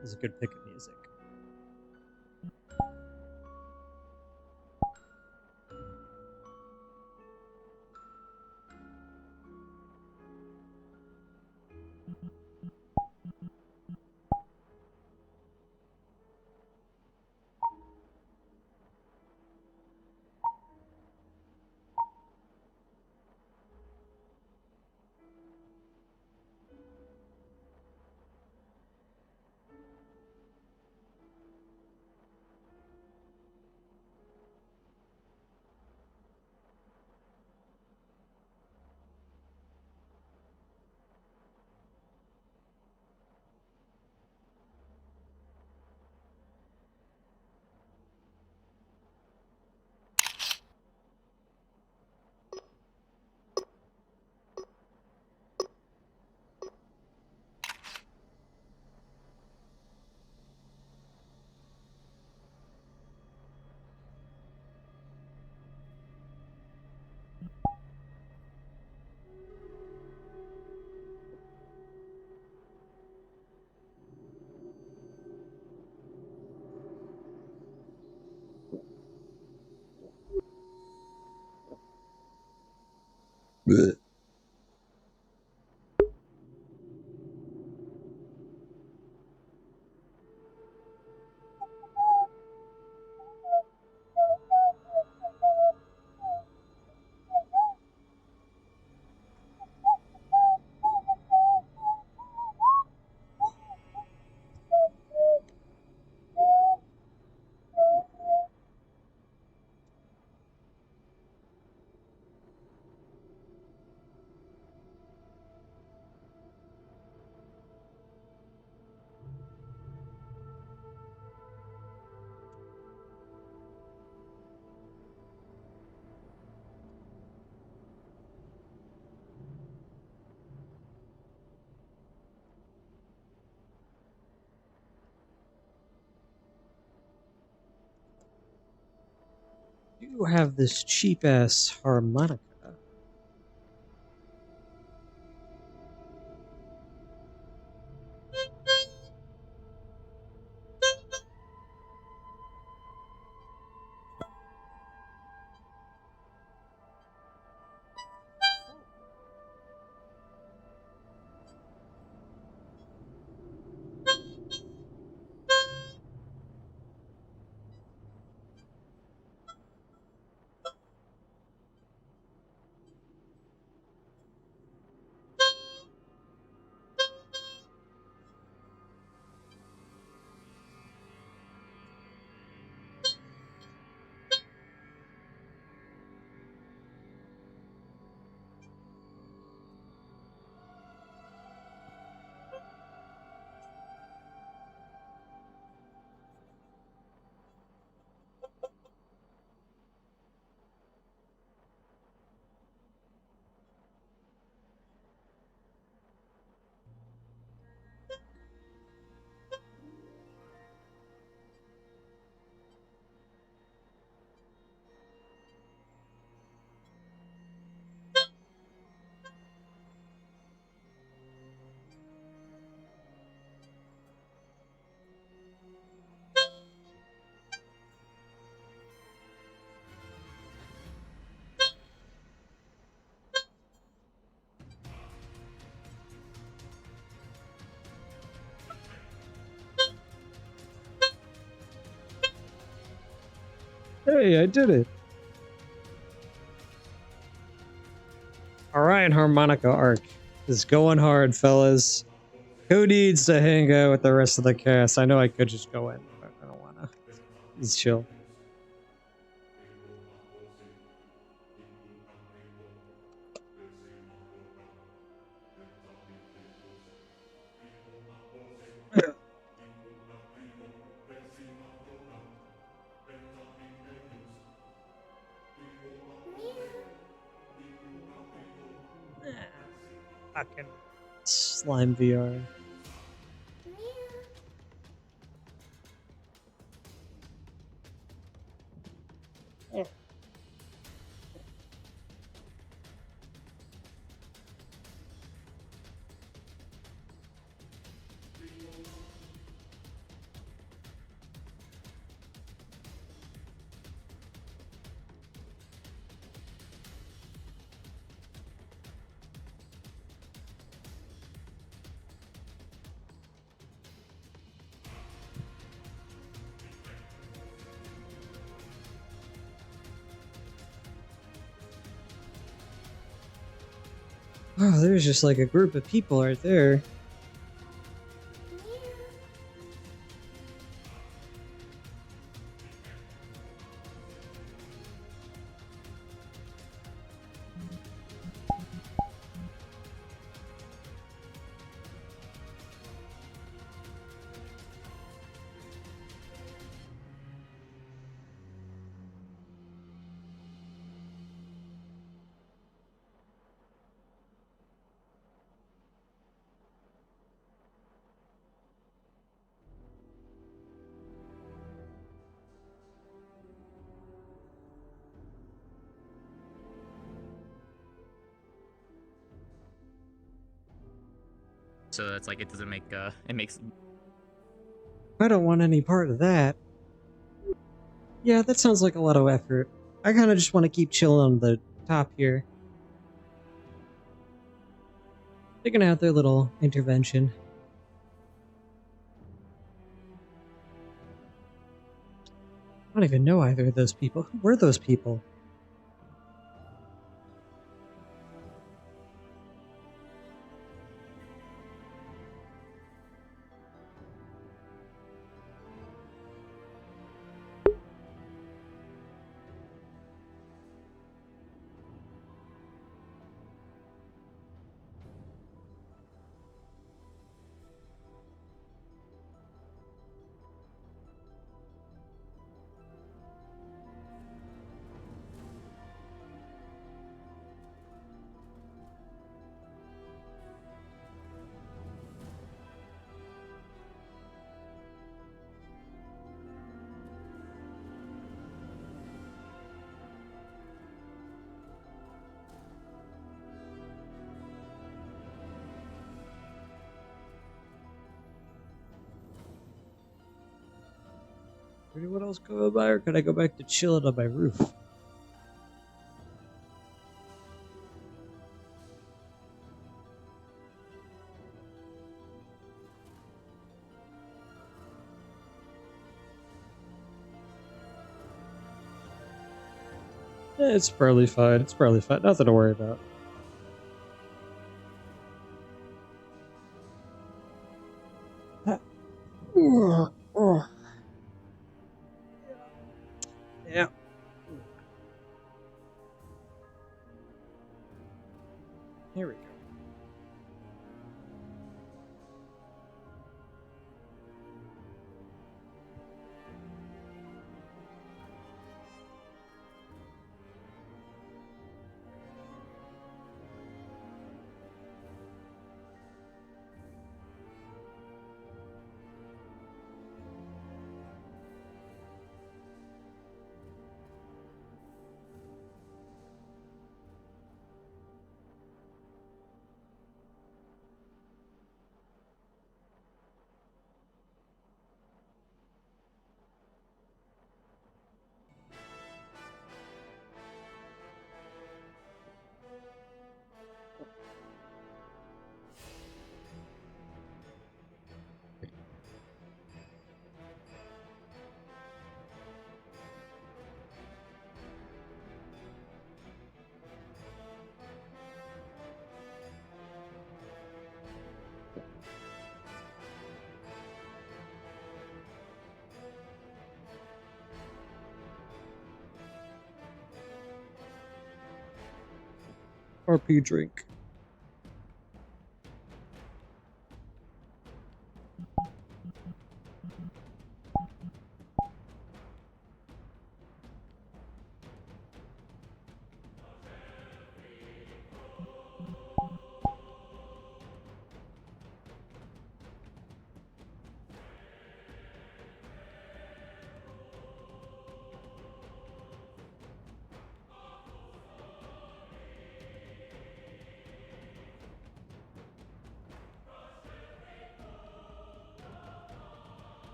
was a good pick of music. Blech. You have this cheap ass harmonica. Hey, I did it. Alright, harmonica arc is going hard, fellas. Who needs to hang out with the rest of the cast? I know I could just go in, but I don't wanna. It's chill. Fucking slime VR. Oh, there's just like a group of people right there. So that's like, it doesn't make, it makes... I don't want any part of that. Yeah, that sounds like a lot of effort. I kind of just want to keep chilling on the top here. They're gonna have their little intervention. I don't even know either of those people. Who were those people? Anyone else go by, or could I go back to chilling on my roof? It's probably fine. It's probably fine. Nothing to worry about. Yeah. Here we go. RP drink.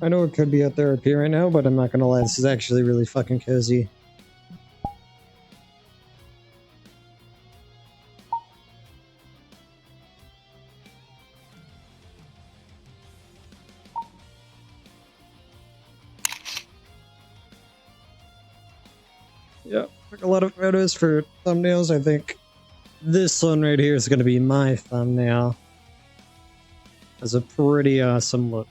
I know it could be at therapy right now, but I'm not gonna lie, this is actually really fucking cozy. Yep, took a lot of photos for thumbnails. I think this one right here is gonna be my thumbnail. Has a pretty awesome look.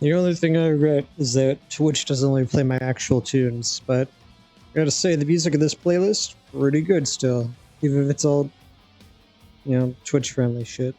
The only thing I regret is that Twitch doesn't let me play my actual tunes, but I gotta say, the music of this playlist, pretty good still. Even if it's all, you know, Twitch-friendly shit.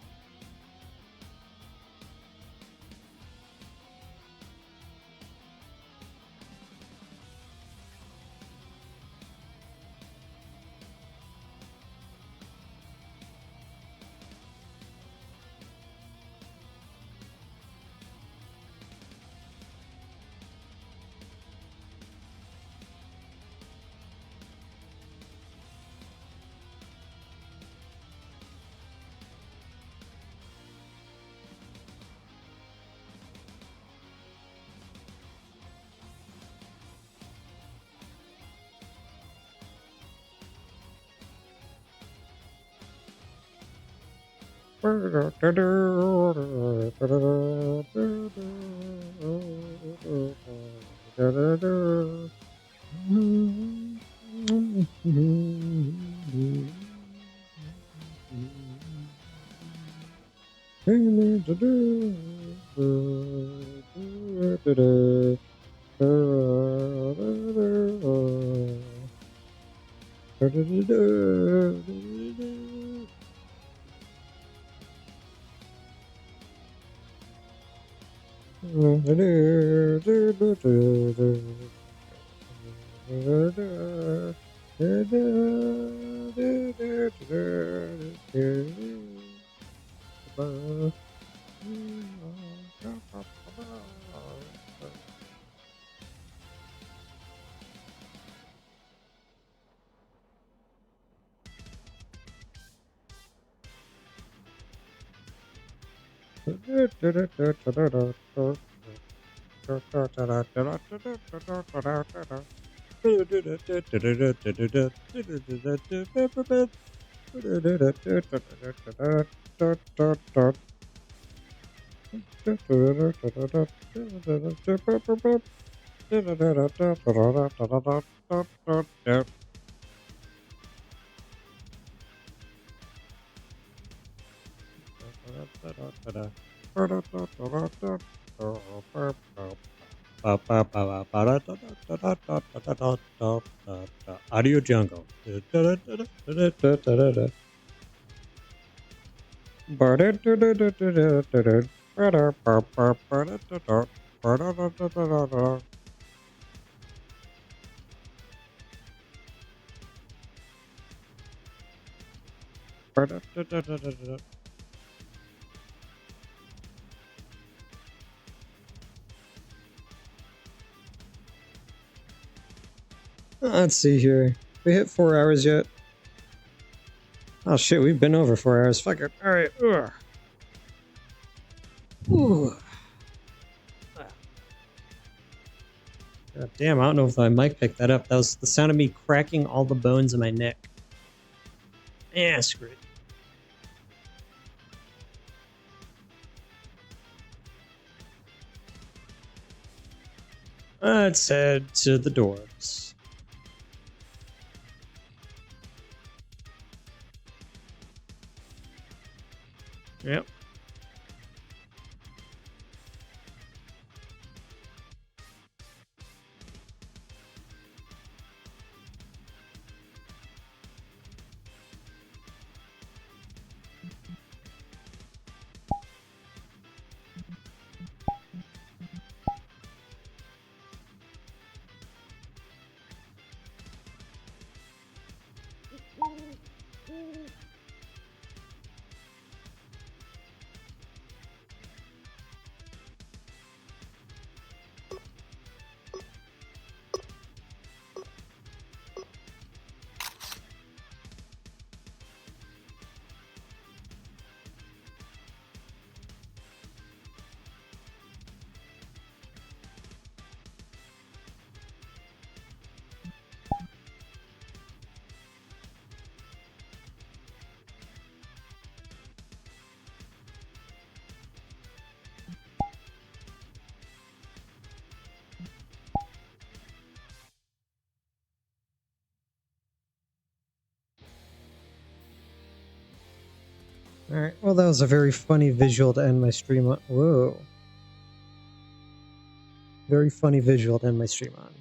Audio Jungle. Let's see here. We hit 4 hours yet? Oh shit, we've been over 4 hours. Fuck it. Alright. Ooh. God damn, I don't know if my mic picked that up. That was the sound of me cracking all the bones in my neck. Yeah, screw it. Let's head to the doors. Yep. Alright, well that was a very funny visual to end my stream on. Whoa. Very funny visual to end my stream on.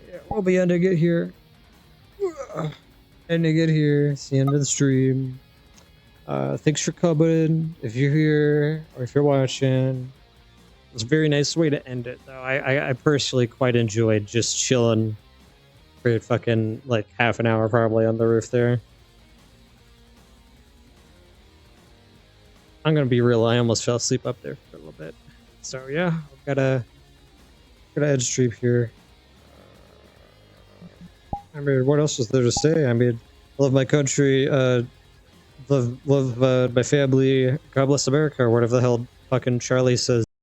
Yeah, we'll be ending it here. Ending it here. It's the end of the stream. Thanks for coming. If you're here or if you're watching, it's a very nice way to end it, though. I personally quite enjoyed just chilling for fucking like half an hour probably on the roof there. I'm gonna be real. I almost fell asleep up there for a little bit. So yeah, I've gotta end stream here. I mean, what else is there to say? I mean, love my country, love my family. God bless America, or whatever the hell fucking Charlie says.